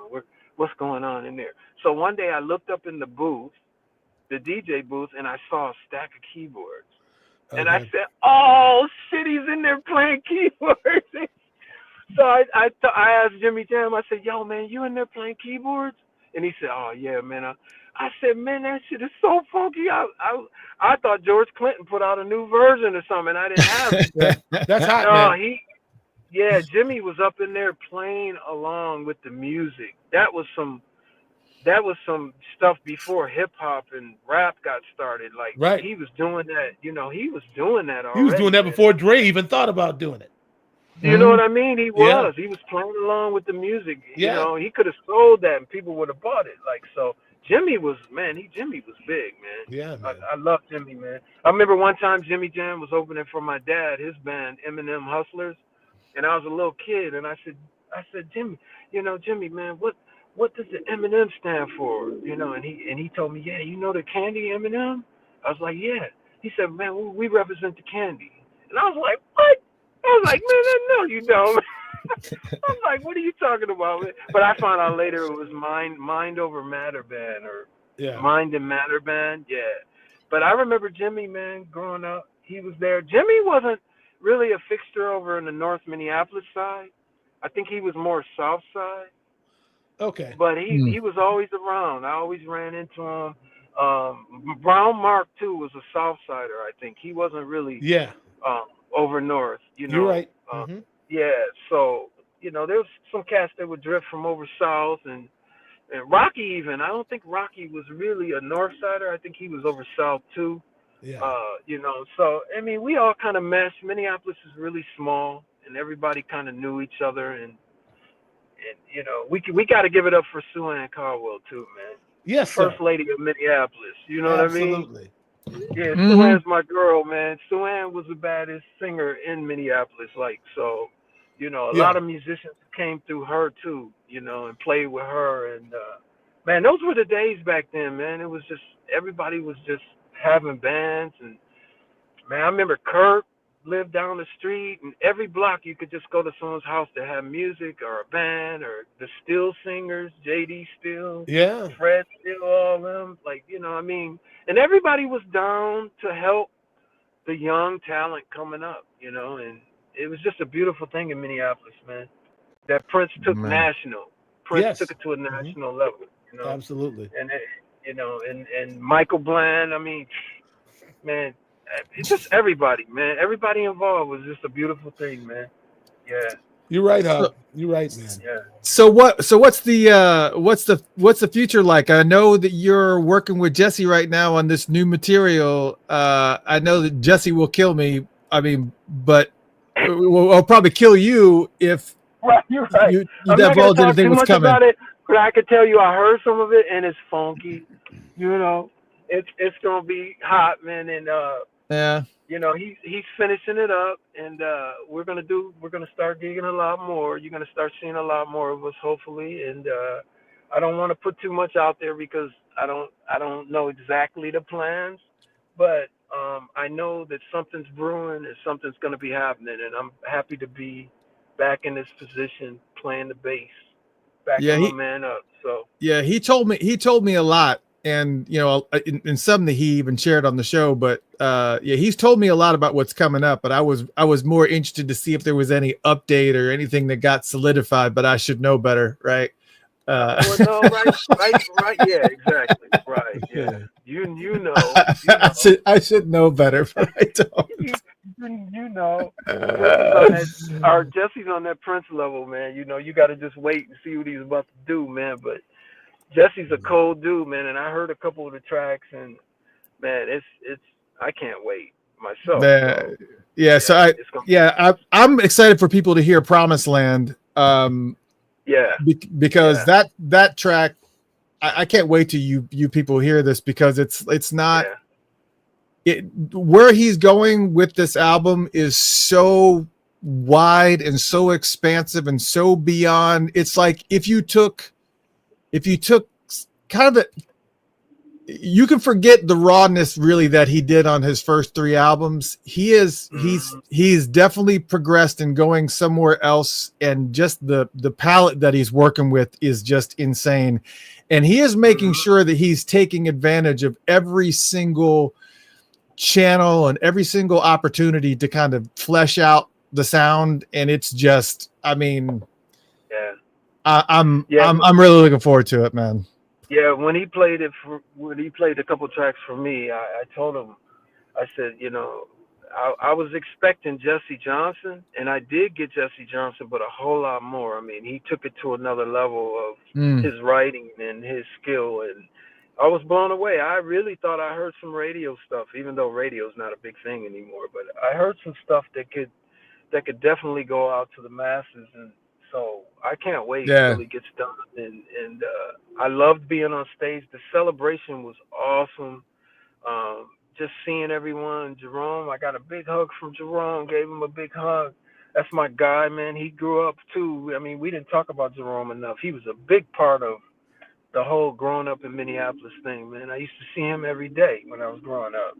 What's going on in there? So one day I looked up in the booth, the DJ booth, and I saw a stack of keyboards. Okay. And I said, oh, shit, he's in there playing keyboards. So I asked Jimmy Jam, I said, yo, man, you in there playing keyboards? And he said, oh, yeah, man. I said, man, that shit is so funky. I thought George Clinton put out a new version or something. I didn't have it. That's hot, man. Jimmy was up in there playing along with the music. That was some stuff before hip hop and rap got started. Like, right. He was doing that. He was doing that already. He was doing that before Dre even thought about doing it. You know what I mean? He was playing along with the music. Yeah. He could have sold that and people would have bought it. Like, so Jimmy was Jimmy was big, man. Yeah, man. I love Jimmy, man. I remember one time Jimmy Jam was opening for my dad, his band, Eminem Hustlers. And I was a little kid, and I said, Jimmy, Jimmy, man, what does the M&M stand for? And he told me, yeah, the candy M&M? I was like, yeah. He said, man, we represent the candy. And I was like, what? I was like, man, no, you don't. I was like, what are you talking about, man? But I found out later it was Mind Over Matter Band, or Mind and Matter Band, yeah. But I remember Jimmy, man, growing up, he was there. Jimmy wasn't really a fixture over in the North Minneapolis side. I think he was more South side. Okay. But he was always around. I always ran into him. Brown Mark too was a South Sider, I think. He wasn't really over North. You're right. Yeah. So there's some cats that would drift from over South, and Rocky even. I don't think Rocky was really a North Sider. I think he was over South too. Yeah. You know, so I mean, we all kind of meshed. Minneapolis is really small, and everybody kind of knew each other, and you know, we got to give it up for Sue Ann Caldwell too, man. Yes, First sir. lady of Minneapolis. You know what I mean? Absolutely. Yeah, Sue Ann's my girl, man. Sue Ann was the baddest singer in Minneapolis, like, so, you know, a lot Yeah. of musicians came through her too, you know, and played with her, and man, those were the days back then, man. It was just everybody was just having bands, and man, I remember Kurt lived down the street, and every block you could just go to someone's house to have music or a band, or the Still singers, J.D. Still, Yeah. Fred Still, all of them. Like, you know, I mean, and everybody was down to help the young talent coming up, you know, and it was just a beautiful thing in Minneapolis, man. That Prince took national. Prince took Yes. it to a national level, you know, Absolutely. and you know, and Michael Bland. I mean, man, it's just everybody, man. Everybody involved was just a beautiful thing, man. Yeah. You're right, Hub. You're right, man. Yeah. So what's the future like? I know that you're working with Jesse right now on this new material. I know that Jesse will kill me. I mean, but will probably kill you if Right, you're right. you I'm not going divulge to talk anything too what's much coming. about it, but I can tell you I heard some of it and it's funky. You know, it's gonna be hot, man, and Yeah. you know, he's finishing it up, and we're gonna start gigging a lot more. You're gonna start seeing a lot more of us, hopefully, and I don't want to put too much out there because I don't know exactly the plans, but I know that something's brewing and something's gonna be happening, and I'm happy to be back in this position playing the bass, backing my man up. So yeah, he told me a lot, and you know, in some that he even shared on the show. But yeah, he's told me a lot about what's coming up. But I was more interested to see if there was any update or anything that got solidified. But I should know better, right? Well, no, right, yeah, exactly, right, yeah. You know. I should know better, but I don't. You know, Jesse's on that Prince level, man. You know, you got to just wait and see what he's about to do, man. But Jesse's a cold dude, man, and I heard a couple of the tracks, and man, it's I can't wait myself. I'm excited for people to hear "Promised Land." Because that track, I can't wait till you people hear this, because it's not. Where he's going with this album is so wide and so expansive and so beyond. It's like if you took kind of you can forget the rawness really that he did on his first 3 albums. He's definitely progressed and going somewhere else, and just the palette that he's working with is just insane. And he is making sure that he's taking advantage of every single channel and every single opportunity to kind of flesh out the sound. And it's just, I mean, I'm really looking forward to it, man. Yeah, when he played a couple tracks for me, I told him, I said, you know, I was expecting Jesse Johnson, and I did get Jesse Johnson, but a whole lot more. I mean, he took it to another level of his writing and his skill, and I was blown away. I really thought I heard some radio stuff, even though radio's not a big thing anymore. But I heard some stuff that could definitely go out to the masses, and so I can't wait till he gets done. And I loved being on stage. The celebration was awesome. Just seeing everyone. Jerome, I got a big hug from Jerome. Gave him a big hug. That's my guy, man. He grew up too. I mean, we didn't talk about Jerome enough. He was a big part of the whole growing up in Minneapolis thing, man. I used to see him every day when I was growing up.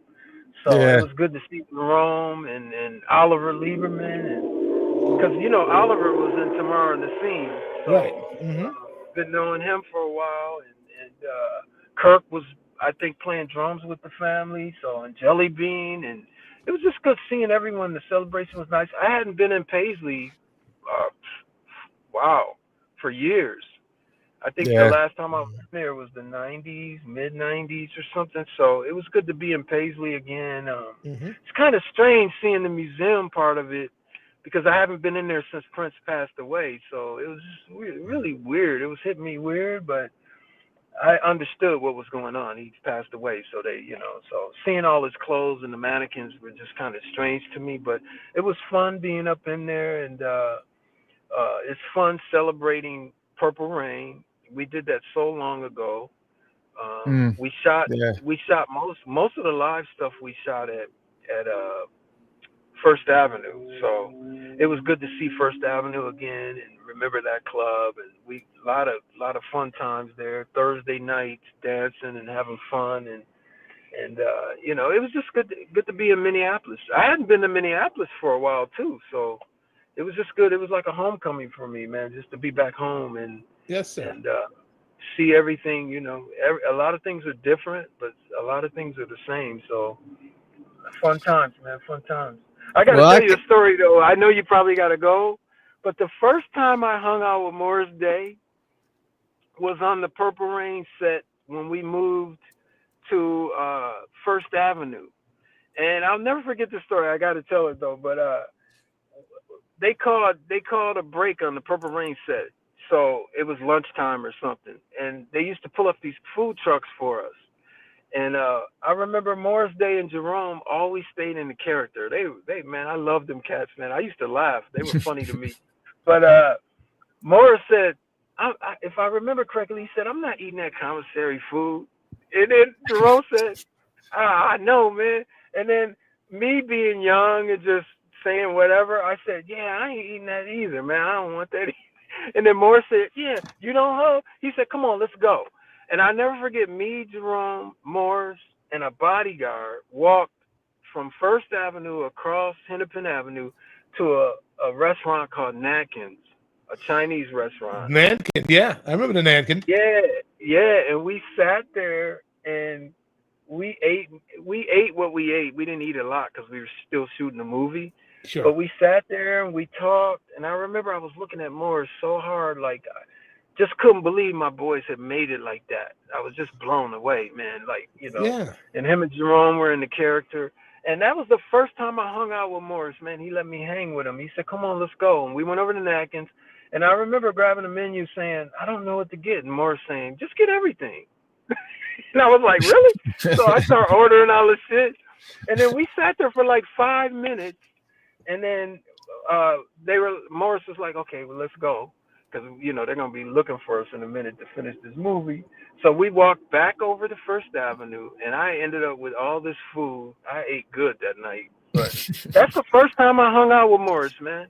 So it was good to see Jerome and Oliver Lieberman, and because you know Oliver was in Tomorrow in the Scene, so right. Been knowing him for a while, and Kirk was, I think, playing drums with the family, so, and Jelly Bean, and it was just good seeing everyone. The celebration was nice. I hadn't been in Paisley, for years. I think the last time I was there was the 90s, mid 90s or something. So it was good to be in Paisley again. It's kind of strange seeing the museum part of it, because I haven't been in there since Prince passed away. So it was just really weird. It was hitting me weird, but I understood what was going on. He passed away, so so seeing all his clothes and the mannequins were just kind of strange to me. But it was fun being up in there, and it's fun celebrating Purple Rain. We did that so long ago. We shot most of the live stuff we shot at First Avenue. So it was good to see First Avenue again and remember that club. And we a lot of fun times there. Thursday nights dancing and having fun, and it was just good to be in Minneapolis. I hadn't been to Minneapolis for a while too, so it was just good. It was like a homecoming for me, man, just to be back home and yes, sir. And see everything. A lot of things are different, but a lot of things are the same. So fun times, man, fun times. I got to tell you a story, though. I know you probably got to go, but the first time I hung out with Morris Day was on the Purple Rain set when we moved to First Avenue. And I'll never forget this story. I got to tell it, though. But they called a break on the Purple Rain set. So it was lunchtime or something. And they used to pull up these food trucks for us. And I remember Morris Day and Jerome always stayed in the character. They man, I loved them cats, man. I used to laugh. They were funny to me. But Morris said, if I remember correctly, he said, "I'm not eating that commissary food." And then Jerome said, "I know, man." And then me being young and just saying whatever, I said, "Yeah, I ain't eating that either, man. I don't want that either." And then Morris said, "Yeah, you don't hope?" He said, "Come on, let's go." And I never forget, me, Jerome, Morris, and a bodyguard walked from First Avenue across Hennepin Avenue to a restaurant called Nankin's, a Chinese restaurant. Nankin, yeah. I remember the Nankin. Yeah. And we sat there and we ate what we ate. We didn't eat a lot because we were still shooting a movie. Sure. But we sat there and we talked. And I remember I was looking at Morris so hard, like just couldn't believe my boys had made it like that. I was just blown away, man. Like, Yeah. And him and Jerome were in the character. And that was the first time I hung out with Morris, man. He let me hang with him. He said, "Come on, let's go." And we went over to Napkins. And I remember grabbing a menu saying, "I don't know what to get." And Morris saying, "Just get everything." And I was like, "Really?" So I started ordering all this shit. And then we sat there for like 5 minutes. And then Morris was like, "Okay, well, let's go." Because, they're going to be looking for us in a minute to finish this movie. So we walked back over to First Avenue, and I ended up with all this food. I ate good that night. But that's the first time I hung out with Morris, man.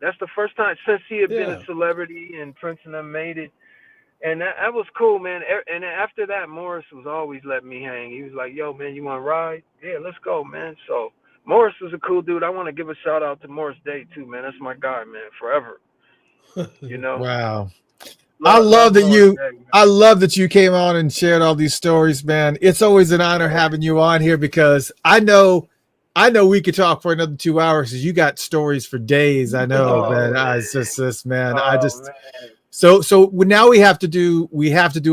That's the first time since he had been a celebrity and Prince and them made it. And that was cool, man. And after that, Morris was always letting me hang. He was like, "Yo, man, you want to ride? Yeah, let's go, man." So Morris was a cool dude. I want to give a shout out to Morris Day, too, man. That's my guy, man, forever. Wow. I love that you came on and shared all these stories, man. It's always an honor having you on here because I know we could talk for another 2 hours because you got stories for days. I know, man. It's just this, man. Man. So now we have to do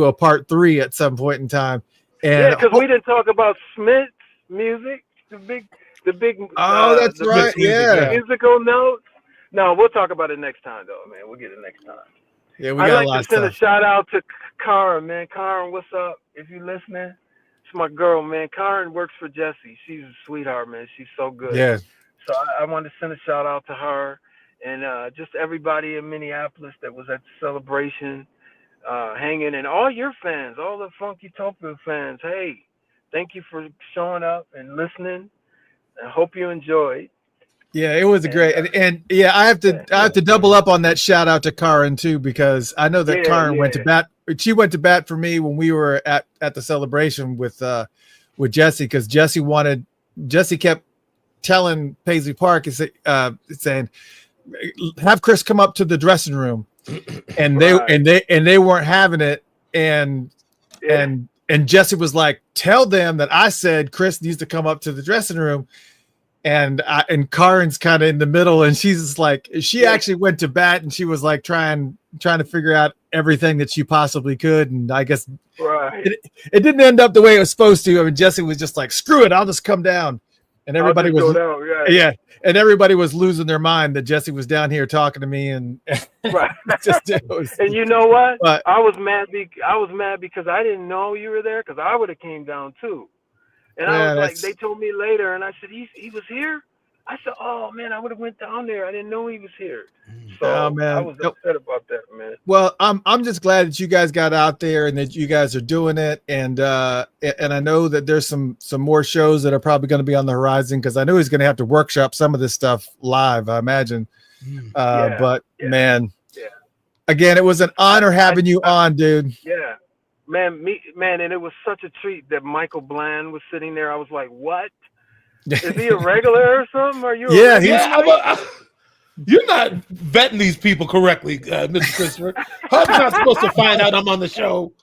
a part 3 at some point in time. And because we didn't talk about Smith's music, the big. Oh, that's right. Yeah. Musical notes. No, we'll talk about it next time, though, man. We'll get it next time. Yeah, we got a lot of I'd like to send a shout out to Karen, man. Karen, what's up? If you're listening, it's my girl, man. Karen works for Jesse. She's a sweetheart, man. She's so good. Yeah. So I wanted to send a shout out to her and just everybody in Minneapolis that was at the celebration, hanging, and all your fans, all the Funky Topia fans. Hey, thank you for showing up and listening. I hope you enjoyed. Yeah, it was great, and I have to double up on that shout out to Karen too because I know that Karen went to bat. She went to bat for me when we were at the celebration with Jesse because Jesse kept telling Paisley Park saying, "Have Chris come up to the dressing room," and they weren't having it, and Jesse was like, "Tell them that I said Chris needs to come up to the dressing room." And Karen's kind of in the middle, and she's just like, she actually went to bat, and she was like trying to figure out everything that she possibly could, and I guess it didn't end up the way it was supposed to. I mean, Jesse was just like, "Screw it, I'll just come down," And everybody was down, yeah, and everybody was losing their mind that Jesse was down here talking to me, and right. Was, and you know what? But, I was mad because I didn't know you were there, because I would have came down too. And I was like, they told me later, and I said, he was here? I said, oh, man, I would have went down there. I didn't know he was here. So man. I was upset about that, man. Well, I'm just glad that you guys got out there and that you guys are doing it. And I know that there's some more shows that are probably going to be on the horizon, because I know he's going to have to workshop some of this stuff live, I imagine. But, man, again, it was an honor having you on, dude. Yeah. Man, and it was such a treat that Michael Bland was sitting there. I was like, what? Is he a regular or something? Are you? Yeah, you're not vetting these people correctly, Mr. Christopher. Hub's not supposed to find out I'm on the show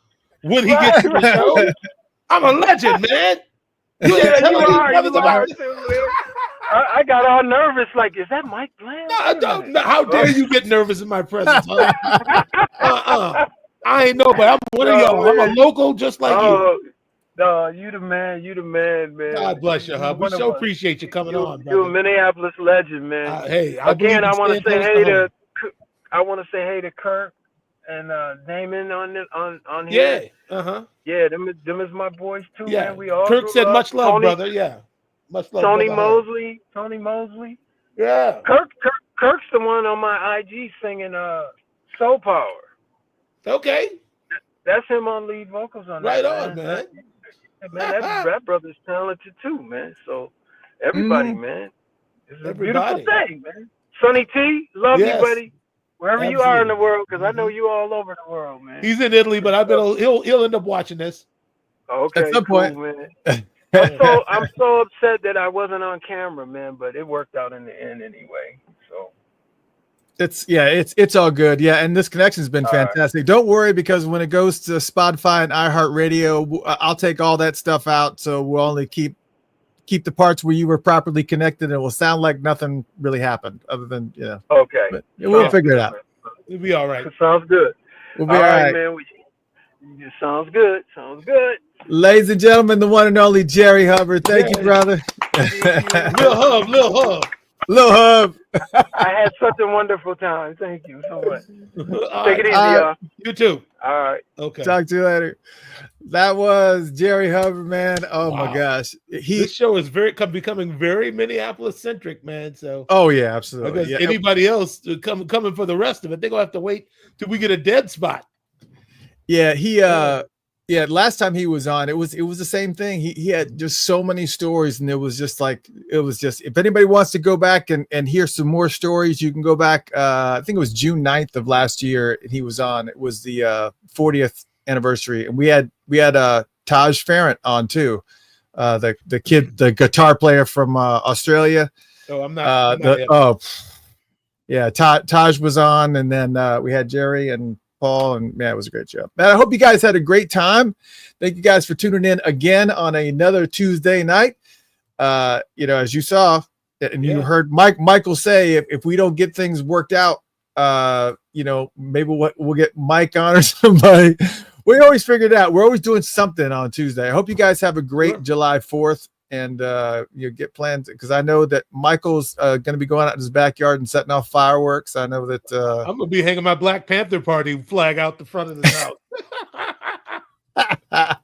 when he gets to the show. I'm a legend, man. You are. I got all nervous. Like, is that Mike Bland? No, how dare you get nervous in my presence? Huh? I ain't nobody. I'm one of y'all. I'm a local just like you. No, you the man, man. God bless you, Hub. We so appreciate you coming on, brother. You're a Minneapolis legend, man. Hey, I want to say hey to Kirk and Damon on here. Yeah, Yeah, them is my boys too, man. We all Kirk said much love, brother. Yeah, much love. Tony Mosley. Yeah. Kirk's the one on my IG singing Soul Power. Okay. That's him on lead vocals on that. Right on, man. Man, that brother's talented too, man. So everybody, man. It's a beautiful thing, man. Sonny T, love you, buddy. Wherever you are in the world, because I know you all over the world, man. He's in Italy, but I bet he'll end up watching this. Okay, at some point, man. I'm so upset that I wasn't on camera, man, but it worked out in the end anyway. So it's all good. Yeah, and this connection's been fantastic. Right. Don't worry, because when it goes to Spotify and iHeartRadio, I'll take all that stuff out, so we'll only keep the parts where you were properly connected, and it will sound like nothing really happened, other than Okay, but we'll figure it out. We'll be all right. It sounds good. We'll be all right, man. It sounds good. Ladies and gentlemen, the one and only Jerry Hubbard. Thank you, brother. Lil Hub. I had such a wonderful time. Thank you so much. Take it easy, y'all. You too. All right. Okay. Talk to you later. That was Jerry Hubbard, man. Oh my gosh. This show is becoming very Minneapolis centric, man. So yeah, absolutely. I guess anybody else coming for the rest of it, they're gonna have to wait till we get a dead spot. Yeah, last time he was on, it was the same thing. He had just so many stories, and it was just if anybody wants to go back and hear some more stories, you can go back. I think it was June 9th of last year, and he was on. It was the 40th anniversary, and we had Taj Farrant on too, the guitar player from Australia. Oh, I'm not. Taj was on, and then we had Jerry and Paul, and man, it was a great show. Man, I hope you guys had a great time. Thank you guys for tuning in again on another Tuesday night. As you saw, and you heard Michael say, if we don't get things worked out, maybe we'll get Mike on or somebody. We always figure it out. We're always doing something on Tuesday. I hope you guys have a great July 4th, and get plans, because I know that Michael's going to be going out in his backyard and setting off fireworks. I know that I'm going to be hanging my Black Panther Party flag out the front of the house.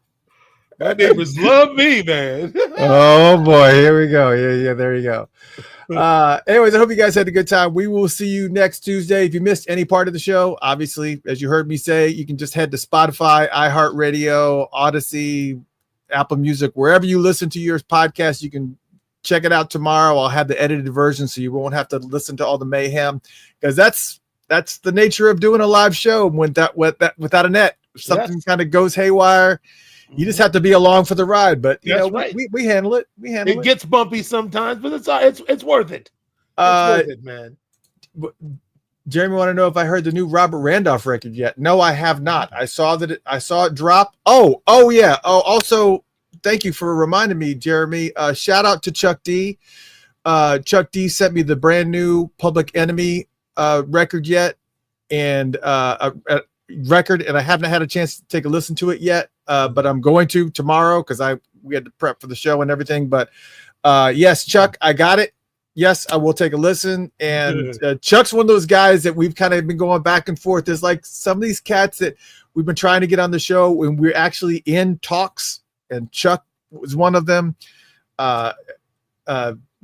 My neighbors love me, man. Oh boy, here we go. Yeah, there you go. Anyways, I hope you guys had a good time. We will see you next Tuesday. If you missed any part of the show, obviously, as you heard me say, you can just head to Spotify, iHeartRadio, Odyssey, Apple Music, wherever you listen to your podcast. You can check it out tomorrow. I'll have the edited version, so you won't have to listen to all the mayhem, because that's the nature of doing a live show without a net. If something kind of goes haywire, you just have to be along for the ride. But we handle it. It gets bumpy sometimes, but it's worth it. It's worth it, man. Jeremy, want to know if I heard the new Robert Randolph record yet? No, I have not. I saw it drop. Oh yeah. Oh, also, thank you for reminding me, Jeremy. Shout out to Chuck D. Chuck D sent me the brand new Public Enemy record yet, and a record, and I haven't had a chance to take a listen to it yet. But I'm going to tomorrow, because we had to prep for the show and everything. But Yes, Chuck, I got it. Yes, I will take a listen. And Chuck's one of those guys that we've kind of been going back and forth. There's like some of these cats that we've been trying to get on the show when we're actually in talks, and Chuck was one of them.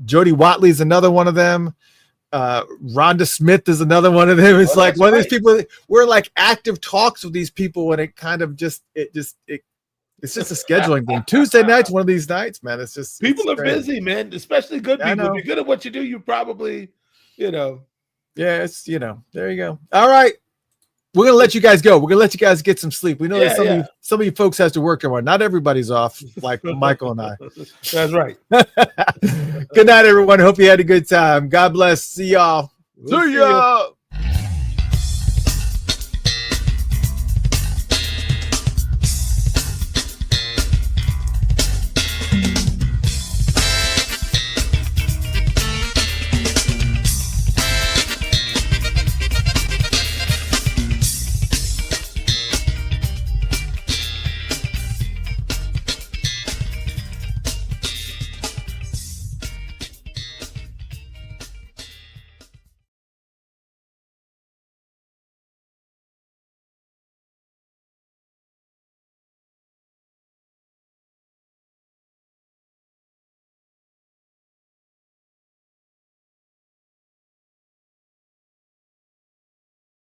Jody Watley is another one of them. Rhonda Smith is another one of them. It's like one of these people. We're like active talks with these people, and it kind of it's just a scheduling thing. Tuesday nights, one of these nights, man. It's just people are busy, man. Especially good people. If you're good at what you do, you probably, Yeah, it's there you go. All right. We're going to let you guys go. We're going to let you guys get some sleep. We know that some of you folks has to work tomorrow. Not everybody's off like Michael and I. That's right. Good night, everyone. Hope you had a good time. God bless. See y'all. See ya.